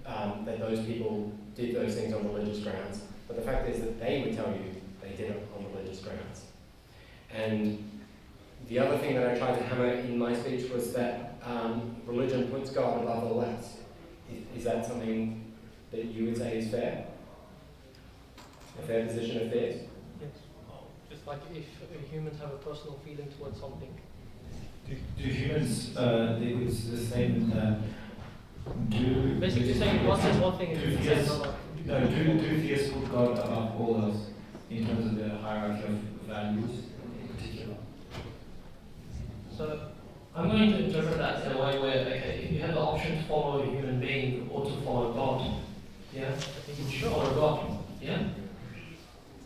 that those people did those things on religious grounds, but the fact is that they would tell you they did it on religious grounds. And the other thing that I tried to hammer in my speech was that religion puts God above all else. Is that something that you would say is fair? A fair position of theirs? Yes. Just like if humans have a personal feeling towards something. Do humans, it's the statement that Basically saying one says one thing and do the other says another. do theists put God above all else in terms of the hierarchy of values in particular? So I'm going to interpret that in a way where, okay, if you have the option to follow a human being or to follow God, yeah, would you follow God? Yeah?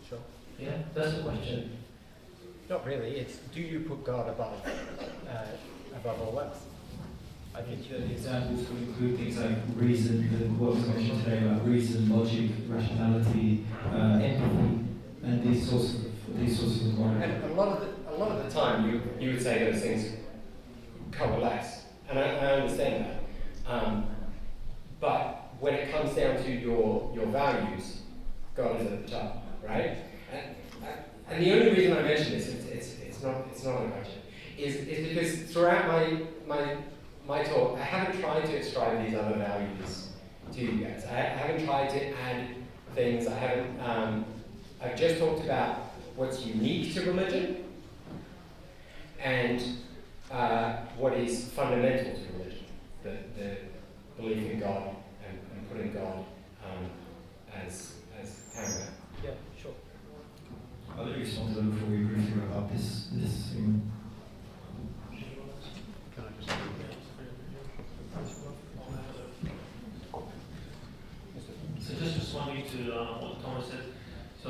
Sure. Yeah, that's the question. Not really. It's do you put God above all else? I think the examples could include things like reason, what was mentioned today about reason, logic, rationality, empathy, and these sorts of moral. And a lot of the time, you would say those things coalesce, and I understand that. But when it comes down to your values, God is at the top, right? And the only reason I mention this, it's not a question, is because throughout my talk, I haven't tried to ascribe these other values to you guys. I haven't tried to add things. I've just talked about what's unique to religion and what is fundamental to religion, the belief in God and putting God as paramount. Yeah, sure. I'll let you respond to that before we briefly wrap up this thing. Can I just? So just responding to what Thomas said. So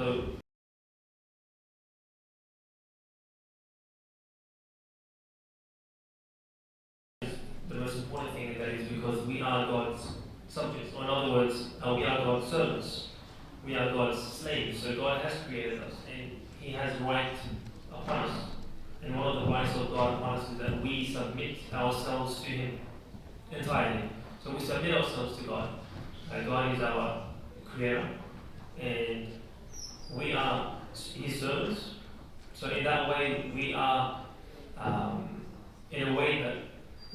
the most important thing that is because we are God's subjects, or in other words, we are God's servants. We are God's slaves. So God has created us, and He has right upon us. And one of the rights of God upon us is that we submit ourselves to Him. entirely. So we submit ourselves to God. God is our creator, and we are His servants. So in that way, we are, in a way that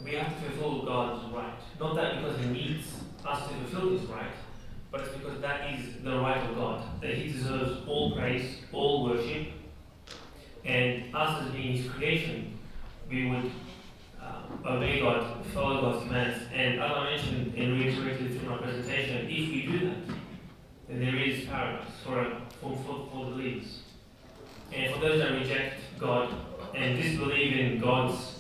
we have to fulfill God's right. Not that because He needs us to fulfill His right, but it's because that is the right of God, that He deserves all praise, all worship, and us as being His creation, we would obey God, follow God's commands, and as I mentioned and reiterated through my presentation, if we do that, then there is paradise for the believers. And for those that reject God and disbelieve in God's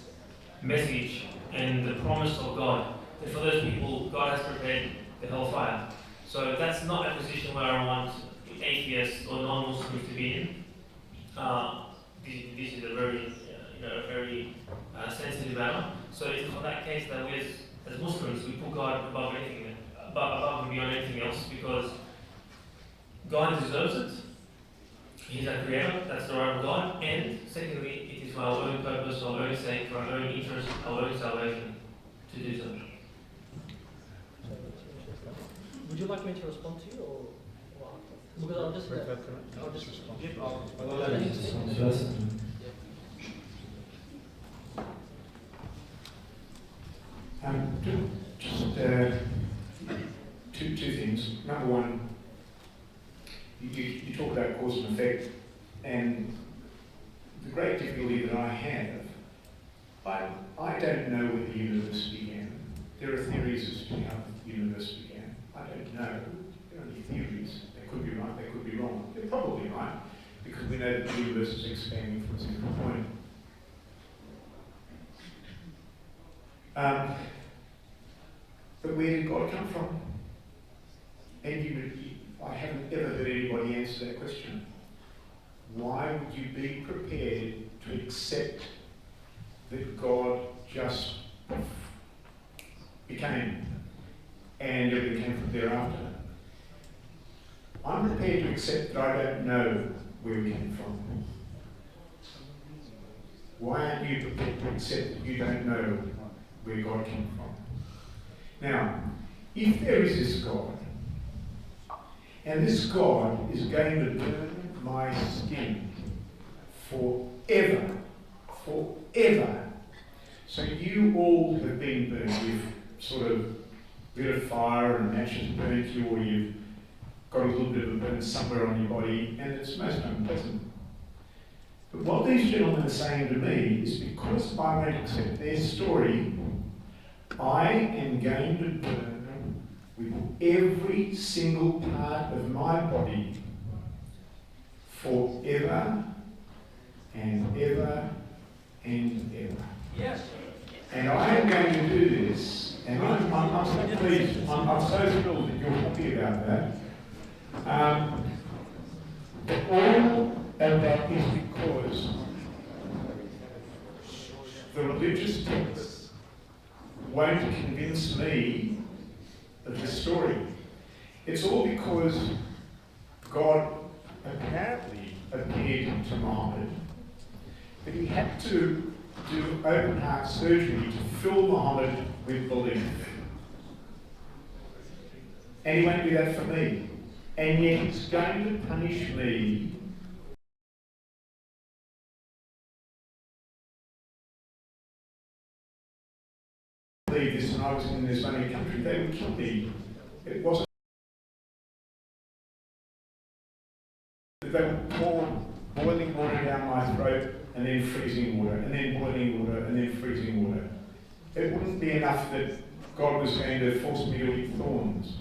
message and the promise of God, then for those people, God has prepared the hellfire. So that's not a position where I want atheists or non-Muslims to be in. This is a very, sensitive matter. So it's for that case that we as Muslims, we put God above anything, above and beyond anything else, because God deserves it. He's our creator, that's the right of God, and secondly, it is for our own purpose, our own sake, for our own interest, our own salvation to do so. Would you like me to respond to you, or what? Because I'll just respond. Two things. Number one, you talk about cause and effect, and the great difficulty that I have, I don't know where the universe began. There are theories as to how the universe began. I don't know. There are only theories. They could be right, they could be wrong. They're probably right, because we know that the universe is expanding from a central point. But where did God come from? And I haven't ever heard anybody answer that question. Why would you be prepared to accept that God just became and everything came from thereafter? I'm prepared to accept that I don't know where we came from. Why aren't you prepared to accept that you don't know where God came from? Now, if there is this God, and this God is going to burn my skin forever, forever, so you all have been burned, you've sort of lit a fire and matches burnt you, or you've got a little bit of a burn somewhere on your body, and it's most unpleasant. But what these gentlemen are saying to me is, because I won't accept their story, I am going to burn with every single part of my body forever and ever and ever. Yes. And I am going to do this, and I'm so pleased, I'm so thrilled that you're happy about that. But all of that is because the religious texts won't convince me of the story. It's all because God apparently appeared to Muhammad, but he had to do open heart surgery to fill Muhammad with belief. And he won't do that for me. And yet he's going to punish me believe this, and I was in this Islamic country, they would kill me. It wasn't. They would pour boiling water down my throat, and then freezing water, and then boiling water, and then freezing water. It wouldn't be enough that God was going to force me to eat thorns.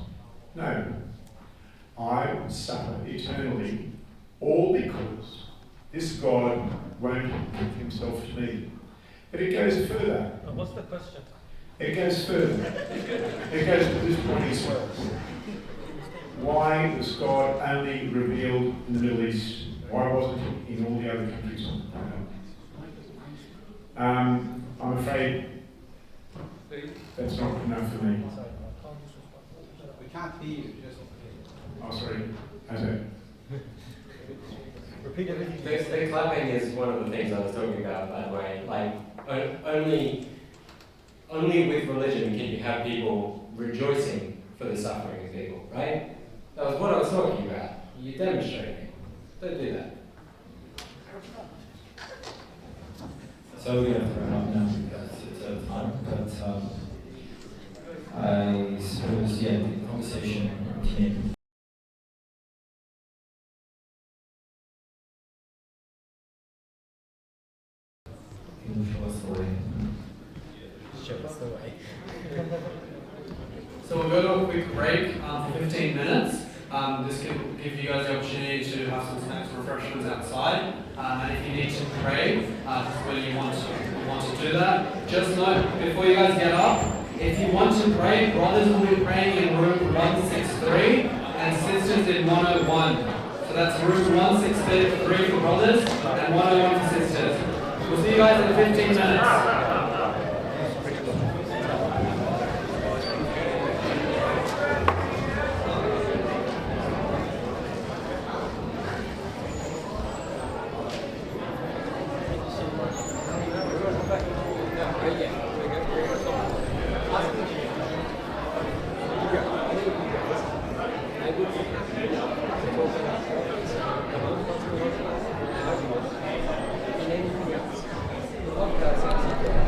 No. I would suffer eternally, all because this God won't give himself to me. But it goes further. What's the question? It goes further. It goes to this point as well. Why was God only revealed in the Middle East? Why wasn't it in all the other countries on the planet? I'm afraid that's not enough for me. We can't hear you. Oh, sorry. How's that? Repeat everything. The clapping is one of the things I was talking about, by the way. Like, only only with religion can you have people rejoicing for the suffering of people, right? That was what I was talking about. You demonstrate it. Don't do that. So we're going to wrap up now because it's out of time. But I suppose, yeah, the conversation came. Show us the way. Show us the way. So we'll go to a quick break for 15 minutes. This can give you guys the opportunity to have some snacks and refreshments outside. And if you need to pray, when you want to do that, just note before you guys get up, if you want to pray, brothers will be praying in room 163 and sisters in 101. So that's room 163 for brothers and 101 for sisters. We'll see you guys in 15 minutes. Anything else?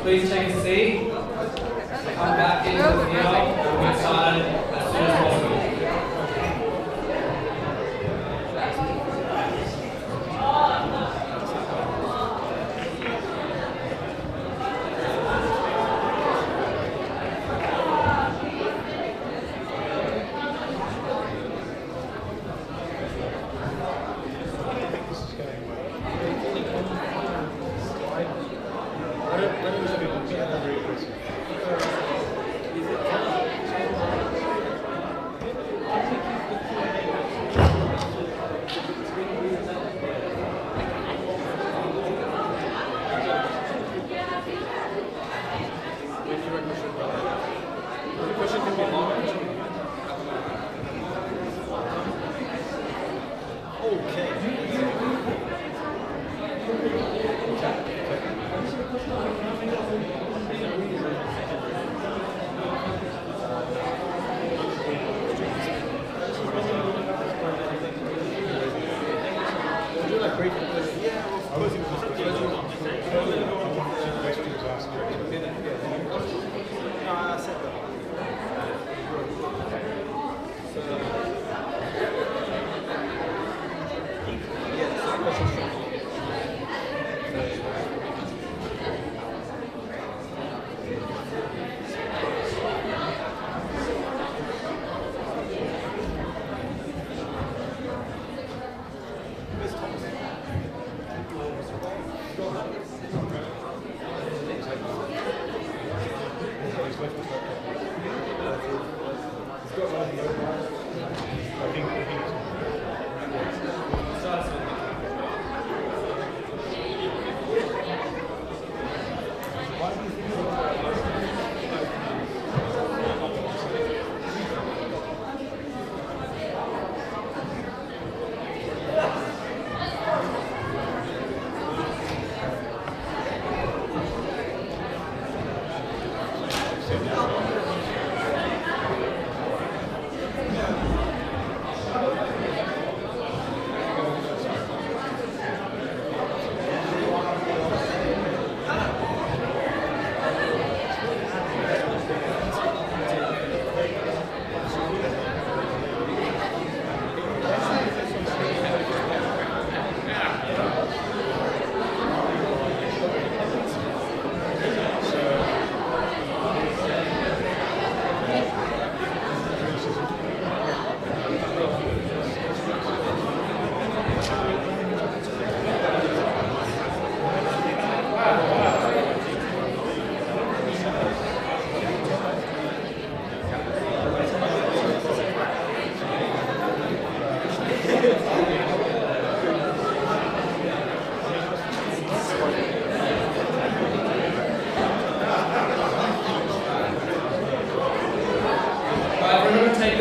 Please take a seat. Come back into the theatre and we'll get started as soon as possible.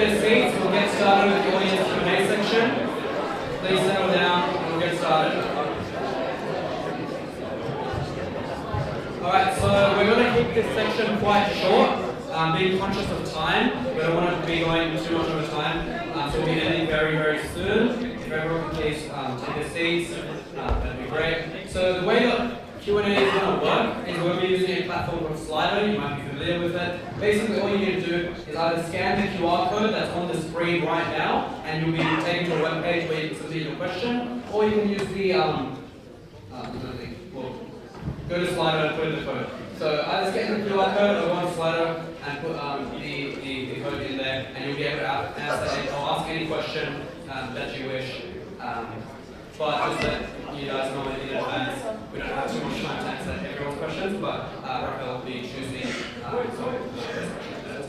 their seats, we'll get started with the audience Q&A section. Please settle down and we'll get started. Alright, so we're going to keep this section quite short, being conscious of time. We don't want to be going too much over time, so we'll be ending very, very soon. If everyone can please take their seats, that'd be great. So the way that Q&A is going to work is we're going to be using a platform called Slido. You might be familiar with it. Basically, all you need to do is either scan the QR code that's on the screen right now, and you'll be taken to a web page where you can submit your question, or you can use the go to Slido and put in the code. So either scan the QR code or go on Slido and put the code in there, and you'll be able to answer or ask any question that you wish. But just that you guys know in advance, we don't have too much time to answer everyone's questions, but Raphael will be choosing some of the questions first.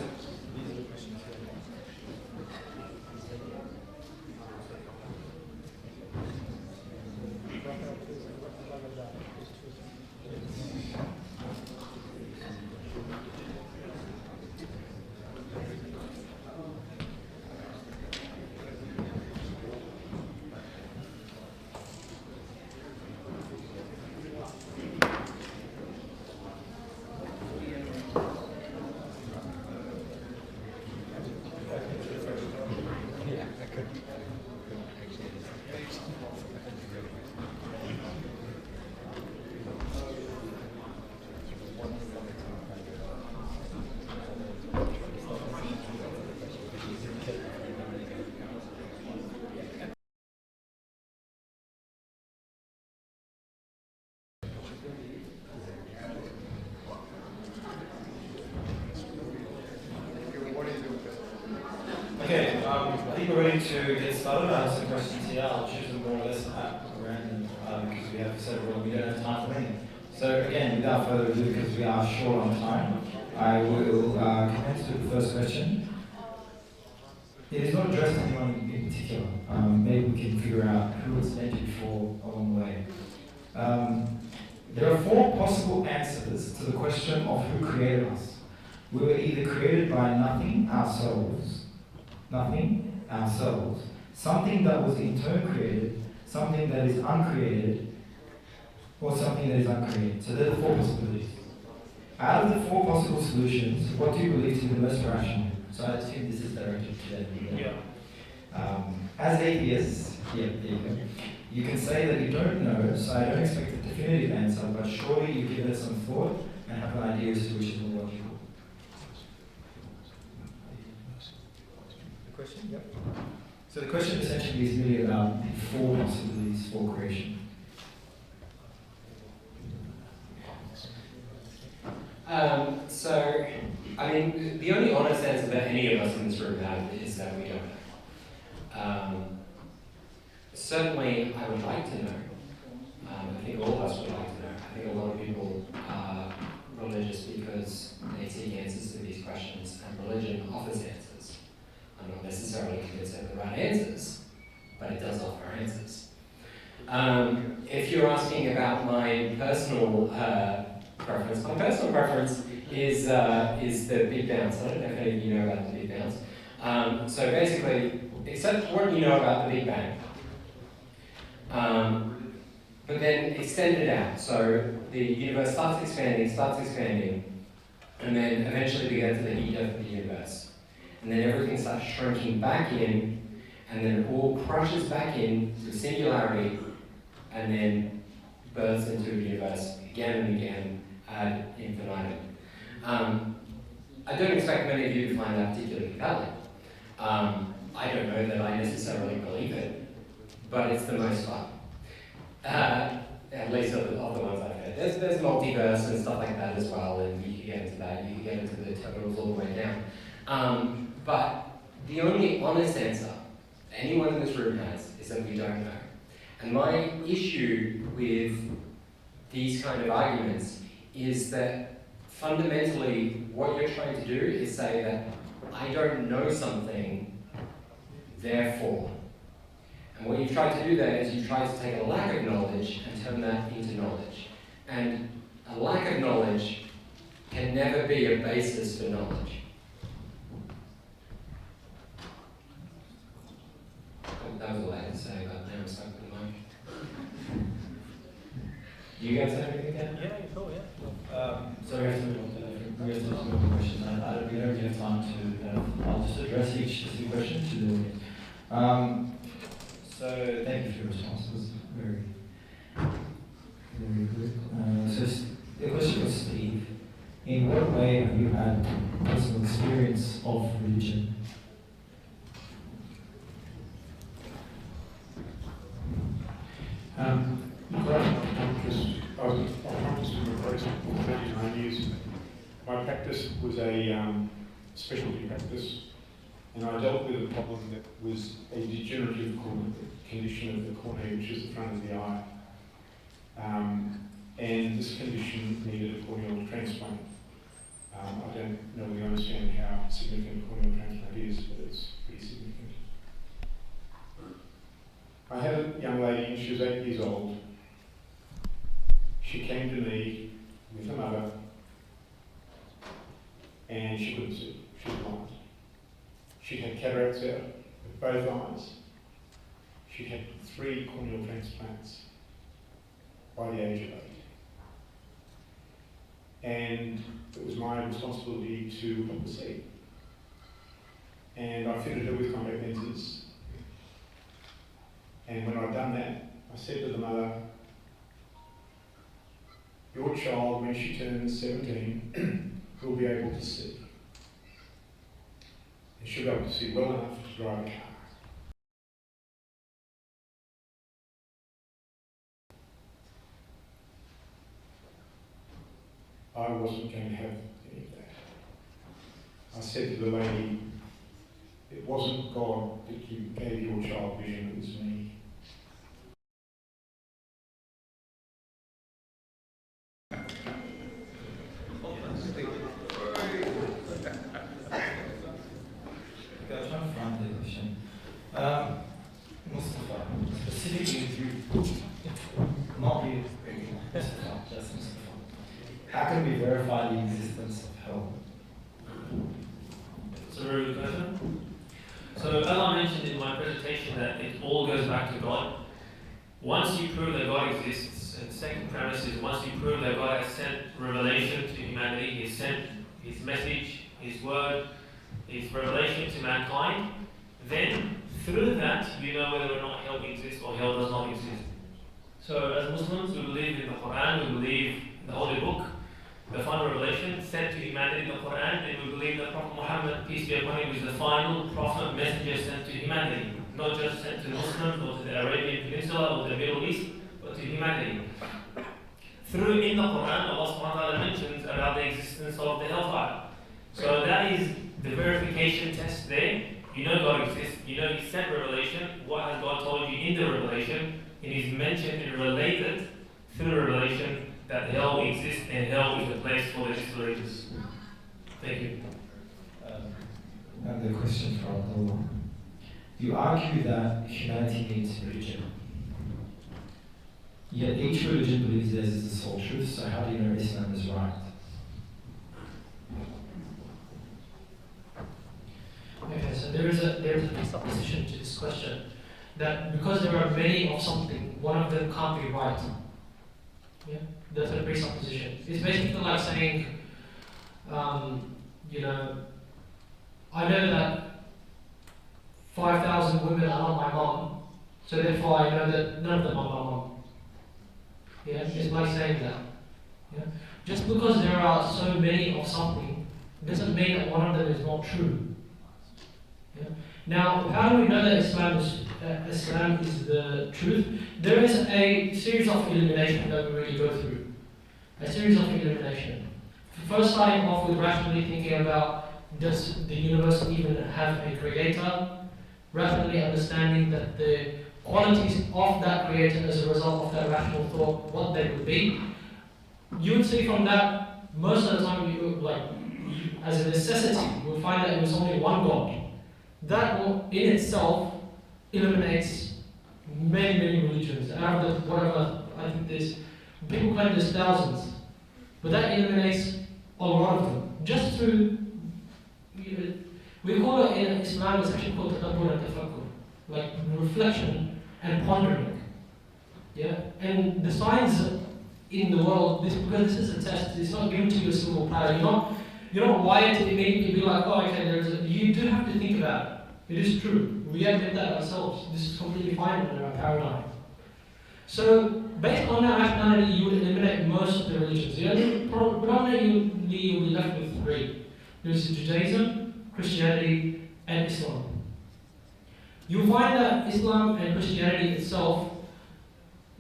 Okay, I think we're ready to get started. I have some questions here. I'll choose them more or less at random because we have several and we don't have time for many. So again, without further ado, because we are short on time, I will commence with the first question. It is not addressed to anyone in particular. Maybe we can figure out who it's meant for along the way. There are 4 possible answers to the question of who created us. We were either created by nothing, ourselves, something that was in turn created, something that is uncreated, or something that is uncreated. So there are the 4 possibilities. Out of the 4 possible solutions, what do you believe to be the most rational? So I assume this is directed to them. Yeah. As atheists, there you go. You can say that you don't know, so I don't expect a definitive answer, but surely you give it some thought and have an idea as to which is more logical. The question? Yep. So the question essentially is really about the 4 possibilities for creation. So, I mean, the only honest answer that any of us in this room have is that we don't know. Certainly, I would like to know. I think all of us would like to know. I think a lot of people are religious because they seek answers to these questions, and religion offers answers. I'm not necessarily convinced they're the right answers, but it does offer answers. If you're asking about my personal preference, my personal preference is the Big Bounce. I don't know if any of you know about the Big Bounce. So basically, accept what you know about the Big Bang, but then extend it out. So the universe starts expanding, and then eventually we get to the heat death of the universe. And then everything starts shrinking back in, and then it all crushes back in to singularity, and then bursts into a universe again and again ad infinitum. I don't expect many of you to find that particularly compelling. I don't know that I necessarily believe it, but it's the most fun. At least of the ones I've heard. There's multiverse and stuff like that as well, and you can get into that. You can get into the totals all the way down. But the only honest answer anyone in this room has is that we don't know. And my issue with these kind of arguments is that fundamentally what you're trying to do is say that I don't know something, therefore. And what you've tried to do there is you've tried to take a lack of knowledge and turn that into knowledge. And a lack of knowledge can never be a basis for knowledge. you guys have anything there? Yeah, sure, yeah. So we have to move on to the question. We don't really have time to. I'll just address each specific question to the audience. So thank you for your response. It was very, very good. So the question was, Steve, in what way have you had personal experience of religion? I was a practicing Protestant for 39 years. My practice was a specialty practice, and I dealt with a problem that was a degenerative condition of the cornea, which is the front of the eye. And this condition needed a corneal transplant. I don't know if you understand how significant a corneal transplant is, but it's pretty significant. I had a young lady, and she was 8 years old. She came to me with her mother, and she couldn't see. She was blind. She'd had cataracts out of both eyes. She'd had 3 corneal transplants by the age of 8. And it was my responsibility to help her see. And I fitted her with contact lenses. And when I'd done that, I said to the mother, your child, when she turns 17, will be able to see. And she'll be able to see well enough to drive a car. I wasn't going to have any of that. I said to the lady, it wasn't God that gave your child vision, it was me. Mustafa, specifically with you, not you, Mustafa, just Mustafa. How can we verify the existence of hell? It's a very good question. So as I mentioned in my presentation that it all goes back to God. Once you prove that God exists, and the second premise is once you prove that God has sent revelation to humanity, He has sent His message, His word, His revelation to mankind, then through that you know whether or not hell exists or hell does not exist. So as Muslims, we believe in the Quran, we believe in the Holy Book, the final revelation sent to humanity in the Quran, and we believe that Prophet Muhammad, peace be upon him, is the final prophet messenger sent to humanity. Not just sent to Muslims or to the Arabian Peninsula or the Middle East, but to humanity. Through in the Quran, Allah subhanahu wa ta'ala mentions about the existence of the Hellfire. So that is the verification test there. You know God exists, you know He sent revelation, what has God told you in the revelation, it is mentioned and related through revelation that hell exists and hell is a place for the disbelievers. Thank you. And the question for Abdullah. You argue that humanity needs religion. Yet each religion believes theirs is the sole truth, so how do you know Islam is right? Okay, so there is a presupposition to this question that because there are many of something, one of them can't be right. Yeah, that's a presupposition. It's basically like saying, you know, I know that 5,000 women are not my mom, so therefore I know that none of them are my mom. Yeah, it's like saying that. Yeah, just because there are so many of something doesn't mean that one of them is not true. Yeah. Now, how do we know that Islam is the truth? There is a series of elimination that we really go through. A series of elimination. First, starting off with rationally thinking about, does the universe even have a creator? Rationally understanding that the qualities of that creator as a result of that rational thought, what they would be. You would see from that, most of the time, as a necessity, you would find that it was only one God. That in itself eliminates many, many religions. Out of the, whatever, I think there's, people claim there's thousands, but that eliminates a lot of them. Just through, we call it in Islam, it's actually called tadabbur and tafakkur, like reflection and pondering. Yeah, and the signs in the world, because this is a test, it's not given to you a single platter. You're not wired to immediately be like, oh, okay, you do have to think about it. It is true. We admit that ourselves. This is completely fine in our paradigm. So, based on our nationality, you would eliminate most of the religions. Predominantly, you'll be left with three. There's Judaism, Christianity, and Islam. You'll find that Islam and Christianity itself,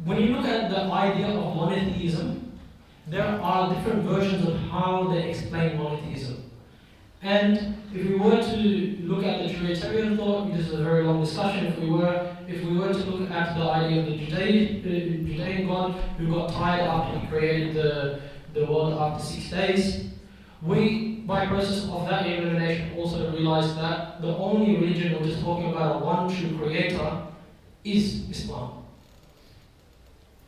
when you look at the idea of monotheism, there are different versions of how they explain monotheism. And if we were to look at the Trinitarian thought, this is a very long discussion. If we were to look at the idea of the Judean God who got tired after he created the world after 6 days, we, by process of that elimination, also realized that the only religion which is talking about a one true creator is Islam.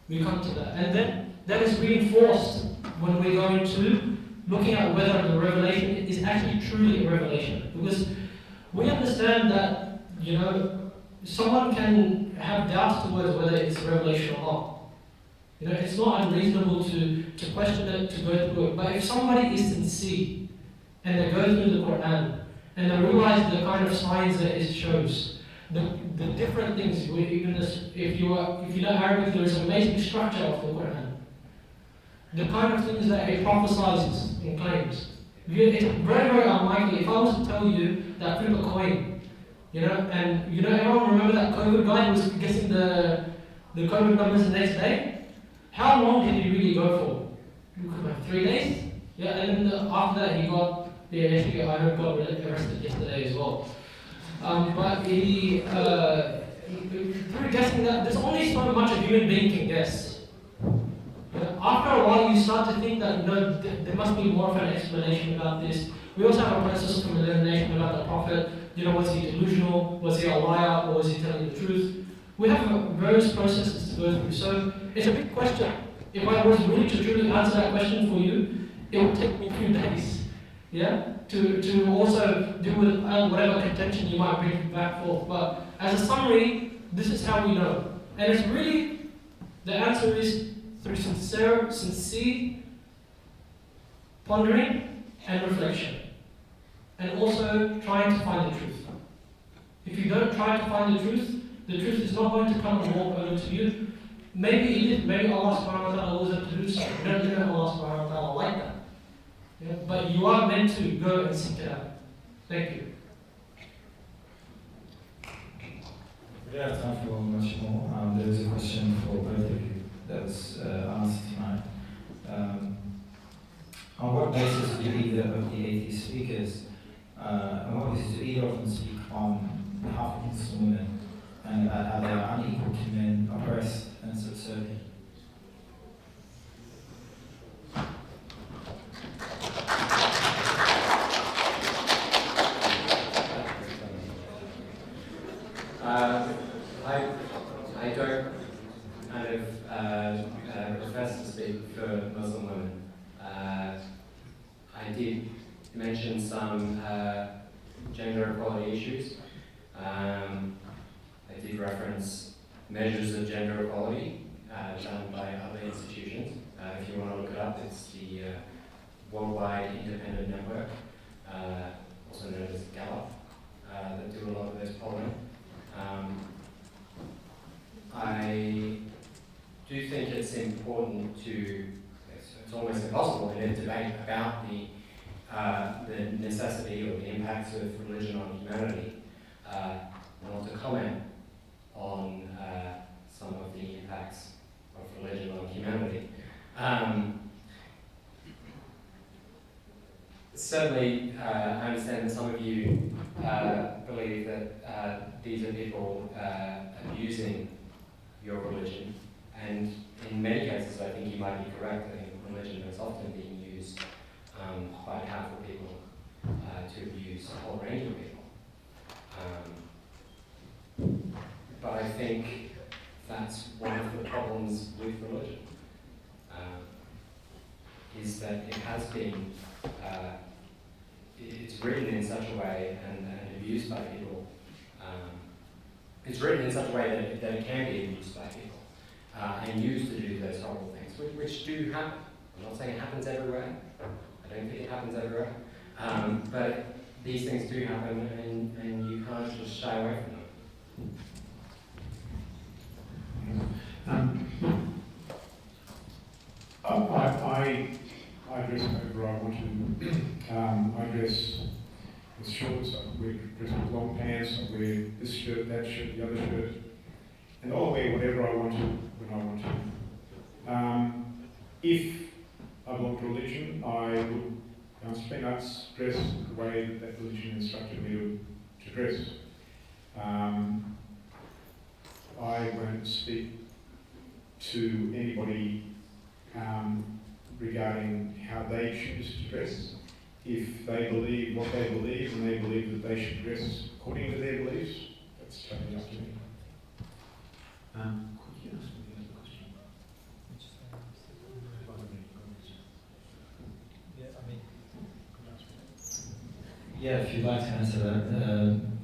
We come to that. And then that is reinforced when we go into looking at whether the revelation is actually truly a revelation. Because we understand that, someone can have doubts towards whether it's a revelation or not. It's not unreasonable to question it, to go through it. But if somebody is sincere and they go through the Quran and they realize the kind of signs that it shows, the different things, if you know Arabic, there is an amazing structure of the Quran. The kind of things that it prophesies and claims. It's very, very unlikely. If I was to tell you that flip a coin, and everyone remember that COVID guy who was guessing the COVID numbers the next day? How long did he really go for? 3 days? Yeah, and then after that he got, I heard got arrested yesterday as well. But he through guessing that, there's only so much a human being can guess. After a while, you start to think that there must be more of an explanation about this. We also have a process of elimination about the prophet. Was he delusional? Was he a liar? Or was he telling the truth? We have various processes to go through. So it's a big question. If I was really to truly answer that question for you, it would take me a few days. Yeah, to also deal with whatever contention you might bring back forth. But as a summary, this is how we know. And it's really, the answer is through sincere pondering and reflection. And also trying to find the truth. If you don't try to find the truth is not going to come and walk over to you. Maybe Allah subhanahu wa ta'ala wills it to do so. You don't know Allah subhanahu wa ta'ala like that. Yeah? But you are meant to go and seek it out. Thank you. We don't have time for much more. There is a question for both of you that was asked tonight. On what basis do either of the atheist speakers, on what basis do either of them speak on behalf of Muslim women and about how they are unequal to men, oppressed and subservient? I don't kind of profess to speak for Muslim women. I did mention some gender equality issues. I did reference measures of gender equality done by other institutions. If you want to look it up, it's the Worldwide Independent Network, also known as Gallup, that do a lot of this polling. I do think it's important it's almost impossible in a debate about the necessity or the impacts of religion on humanity, not to comment on some of the impacts of religion on humanity. Certainly, I understand that some of you believe that these are people abusing your religion, and in many cases I think you might be correct. I think religion is often being used by powerful people to abuse a whole range of people. But I think that's one of the problems with religion, is that it has been, it's written in such a way and abused by people. It's written in such a way that it can be abused by people and used to do those horrible things things, which do happen. I'm not saying it happens everywhere. I don't think it happens everywhere. But these things do happen, and you can't just shy away from them. I dress however I want to. I dress with shorts, I dress with long pants, I wear this shirt, that shirt, the other shirt, and I'll wear whatever I want to when I want to. If I belong to religion, I would spend nights dress the way that religion instructed me to dress. I won't speak to anybody regarding how they choose to dress. If they believe what they believe and they believe that they should dress according to their beliefs, that's totally up to me. Could you ask me the other question? Yeah, if you'd like to answer that.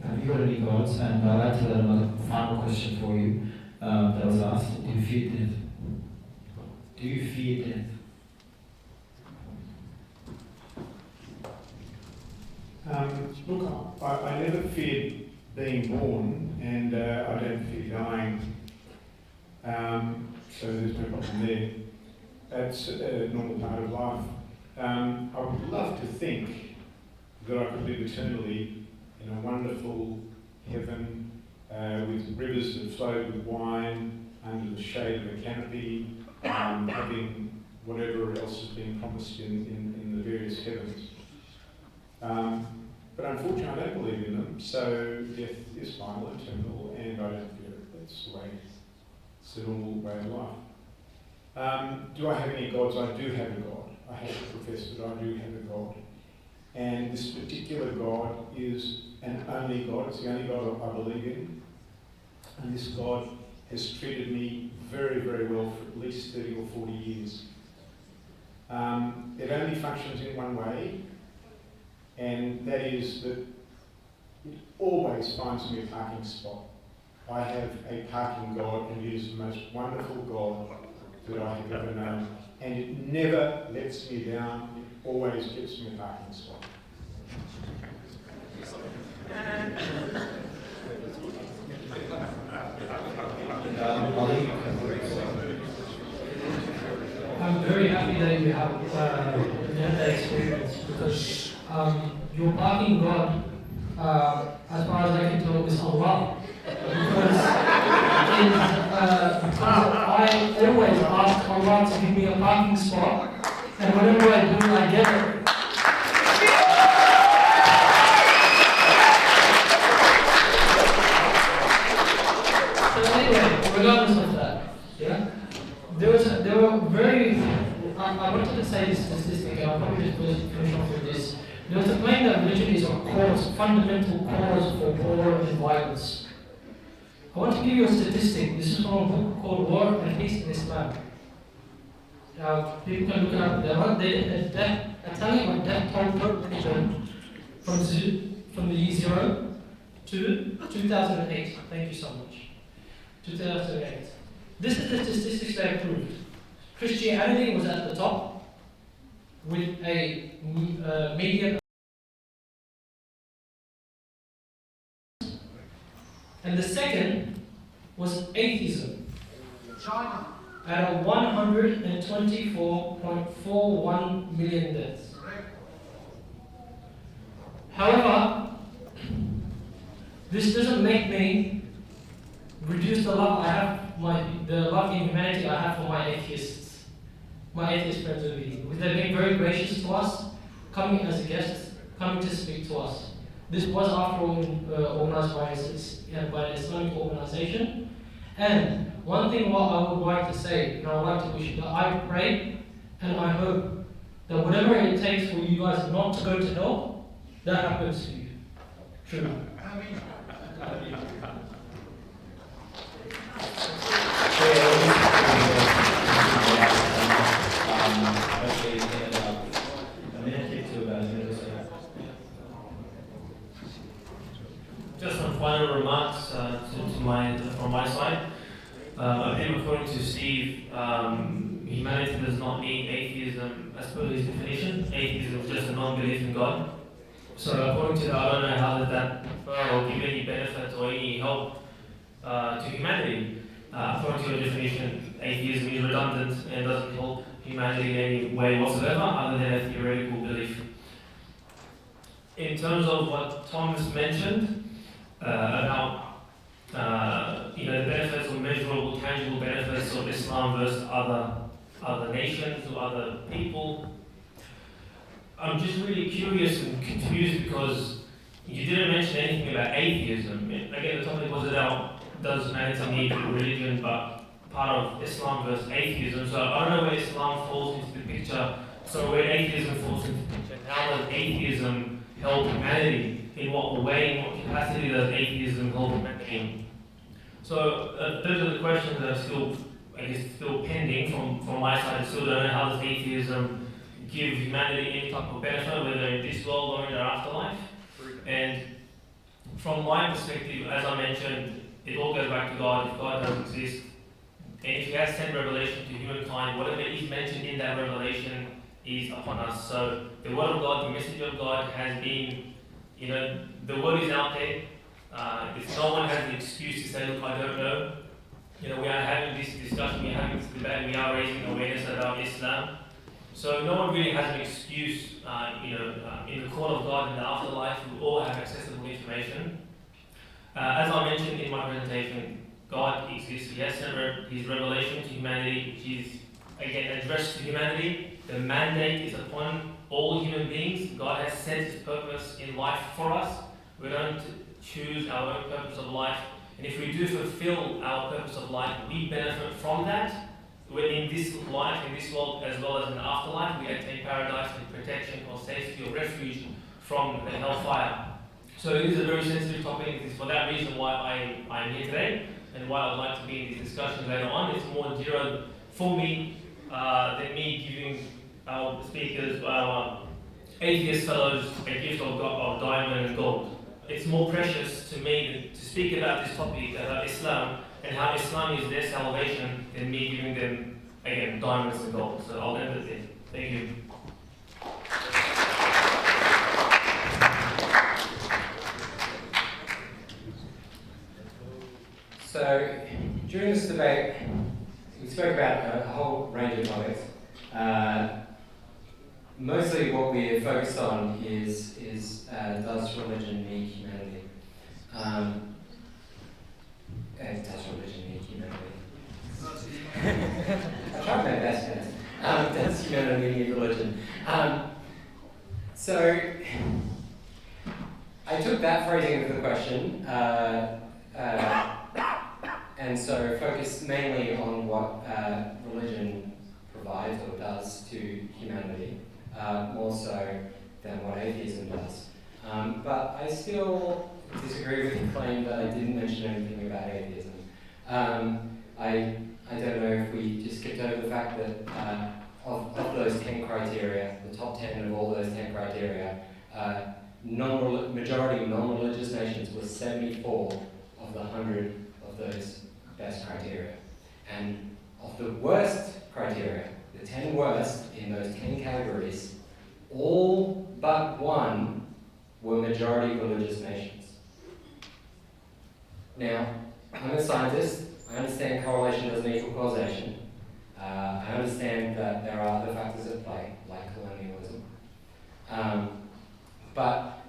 Have you got any gods? And I'd like to add another final question for you that was asked. Do you fear death? Do you fear death? Look, I never feared being born, and I don't fear dying. So there's no problem there. That's a normal part of life. I would love to think that I could live eternally in a wonderful heaven with rivers that flow with wine under the shade of a canopy, having whatever else has been promised in the various heavens. But unfortunately, I don't believe in them, so death is final, eternal, and I don't fear it. That's the way, it's the normal way of life. Do I have any gods? I do have a God. I have to profess that I do have a God. And this particular God is an only God. It's the only God I believe in. And this God has treated me very, very well for at least 30 or 40 years. It only functions in one way, and that is that it always finds me a parking spot. I have a parking God, and it is the most wonderful God that I have ever known. And it never lets me down, it always gets me a parking spot. I'm very happy that you have that experience, because your parking God, as far as I can tell, is Allah. Because I always ask Allah to give me a parking spot, and whenever I do, I get it. So anyway, regardless of that, yeah, there were very. I wanted to say this statistic, and I'll probably just finish off with this. There was a claim that religion is a cause, fundamental cause for war and violence. I want to give you a statistic. This is from a book called War and Peace in Islam. People can look it up. A tally of death toll per religion from the year 0 to 2008. Thank you so much. 2008. This is the statistics they proved. Christianity was at the top with a median, and the second was atheism, China, at a 124.41 million deaths. However, this doesn't make me reduce the love I have, the love in humanity I have for my atheist friends over here. They've been very gracious to us, coming as a guest, coming to speak to us. This was, after all, organized by an Islamic organization. And one thing what I would like to say, and I would like to wish, that I pray and I hope that whatever it takes for you guys not to go to hell, that happens to you. True. Just some final remarks from my side. I think according to Steve, humanity does not need atheism as per his definition. Atheism is just a non-belief in God. So according to that, I don't know how does that confer or give any benefits or any help to humanity. According to your definition, atheism is redundant and doesn't help humanity in any way whatsoever other than a theoretical belief. In terms of what Thomas mentioned about the benefits or measurable, tangible benefits of Islam versus other nations or other people, I'm just really curious and confused because you didn't mention anything about atheism. Again, the topic was about does humanity need religion, but part of Islam versus atheism. So I don't know where Islam falls into the picture. So where atheism falls into the picture, how does atheism help humanity? In what way, in what capacity does atheism help humanity? So those are the questions that are still, still pending from my side. I still don't know how does atheism give humanity any type of benefit, whether in this world or in the afterlife. And from my perspective, as I mentioned, it all goes back to God. If God doesn't exist, and if He has sent revelation to humankind, whatever is mentioned in that revelation is upon us. So the Word of God, the message of God has been, the Word is out there. If no one has an excuse to say, look, I don't know, we are having this discussion, we are having this debate, we are raising awareness about Islam. So no one really has an excuse, in the court of God in the afterlife. We all have accessible information. As I mentioned in my presentation, God exists. He has sent His revelation to humanity, which is, again, addressed to humanity. The mandate is upon all human beings. God has set His purpose in life for us. We don't choose our own purpose of life. And if we do fulfill our purpose of life, we benefit from that. In this life, in this world, as well as in the afterlife, we attain paradise and protection or safety or refuge from the hellfire. So it is a very sensitive topic. It is for that reason why I'm here today and why I'd like to be in this discussion later on. It's more dear for me than me giving our speakers, our atheist fellows, a gift of diamond and gold. It's more precious to me to speak about this topic, about Islam, and how Islam is their salvation, than me giving them, again, diamonds and gold. So I'll end it there. Thank you. So, during this debate, we spoke about a whole range of topics. Mostly what we're focused on is does religion need humanity? Does religion need humanity? I tried my best, guys. Does humanity need religion? So, I took that phrasing of the question and so focused mainly on what religion provides or does to humanity, more so than what atheism does. But I still disagree with the claim that I didn't mention anything about atheism. I don't know if we just skipped over the fact that of those 10 criteria, the top 10 of all those 10 criteria, majority non-religious nations were 74 of the 100 of those best criteria. And of the worst criteria, the 10 worst in those 10 categories, all but one were majority religious nations. Now, I'm a scientist. I understand correlation doesn't equal causation. I understand that there are other factors at play, like colonialism. But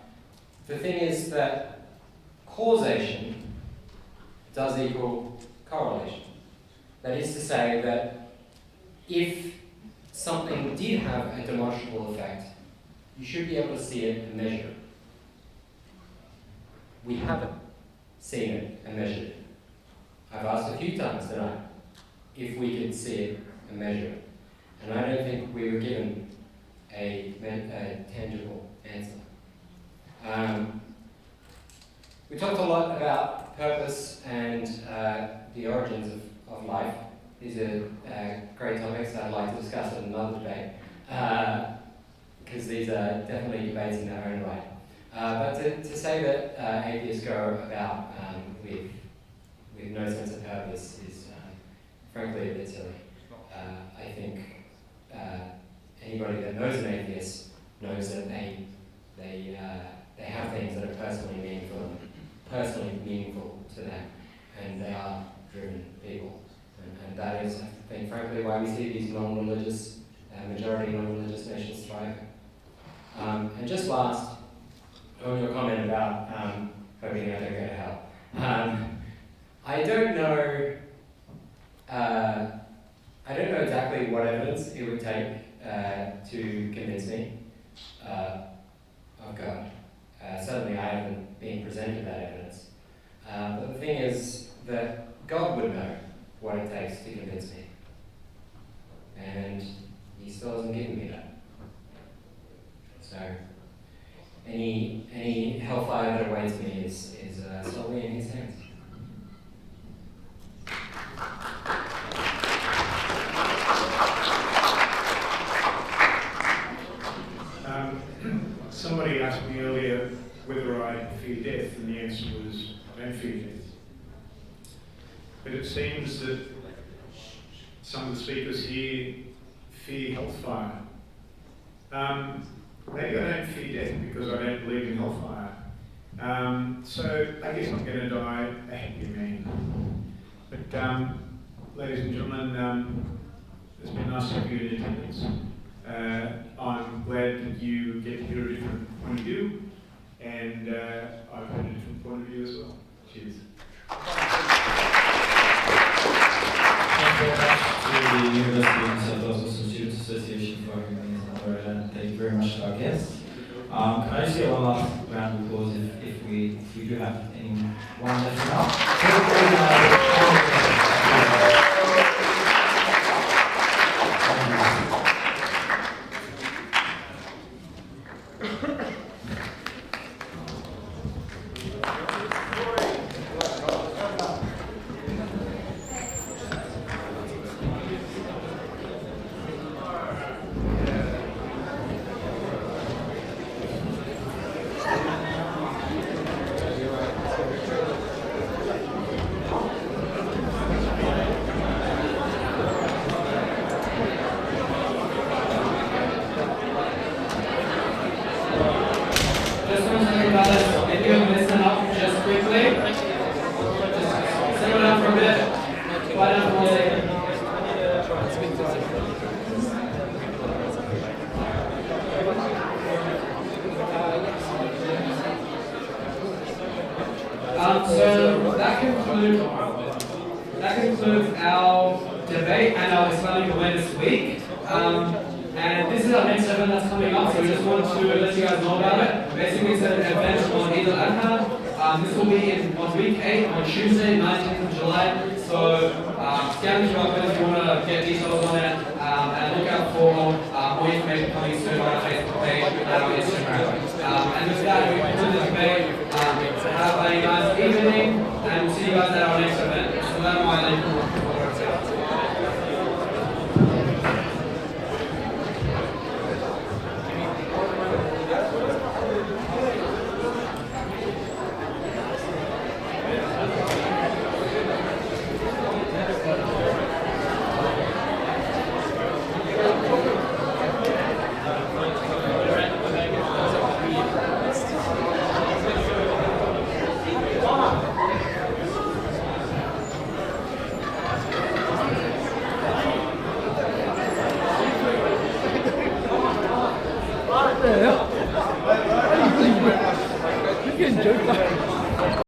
the thing is that causation does equal correlation. That is to say that if something did have a demonstrable effect, you should be able to see it and measure it. We haven't seen it and measured it. I've asked a few times tonight if we could see it and measure it. And I don't think we were given a tangible answer. We talked a lot about purpose and the origins of life. These are great topics I'd like to discuss in another debate, because these are definitely debates in their own right. But to say that atheists go about with no sense of purpose is frankly a bit silly. I think anybody that knows an atheist knows that they have things that are personally meaningful to them, and they are driven people. And that is, I think, frankly, why we see these non-religious, majority non-religious nations thriving. And just last, on your comment about hoping I don't go to hell. I don't know exactly what evidence it would take to convince me of God. Certainly I haven't been presented that evidence. But the thing is that God would know what it takes to convince me. And he still hasn't given me that. So any hellfire that awaits me is solely in his hands. Somebody asked me earlier whether I fear death, and the answer was I don't fear death. But it seems that some of the speakers here fear hellfire. Maybe I don't fear death because I don't believe in hellfire. So I guess I'm going to die a happy man. But ladies and gentlemen, it's been nice to have you in attendance. I'm glad that you get to hear a different point of view, and I've heard a different point of view as well. Cheers. Thank you very much to the University of New South Wales Students Association for having us on, and thank you very much to our guests. Can I just get one last round of applause if we do have anyone left now? So that concludes our debate and our Islamic Awareness Week. And this is our next event that's coming up, so we just want to let you guys know about it. Basically, it's an event on Eid al-Adha. This will be on week 8 on Tuesday, 19th of July. So scan the QR code if you want to get details on it, and look out for more information coming soon on our Facebook page and our Instagram. And with that, we conclude the debate. Have a nice evening, and we'll see you guys at our next event. Assalamu alaikum. You can joke.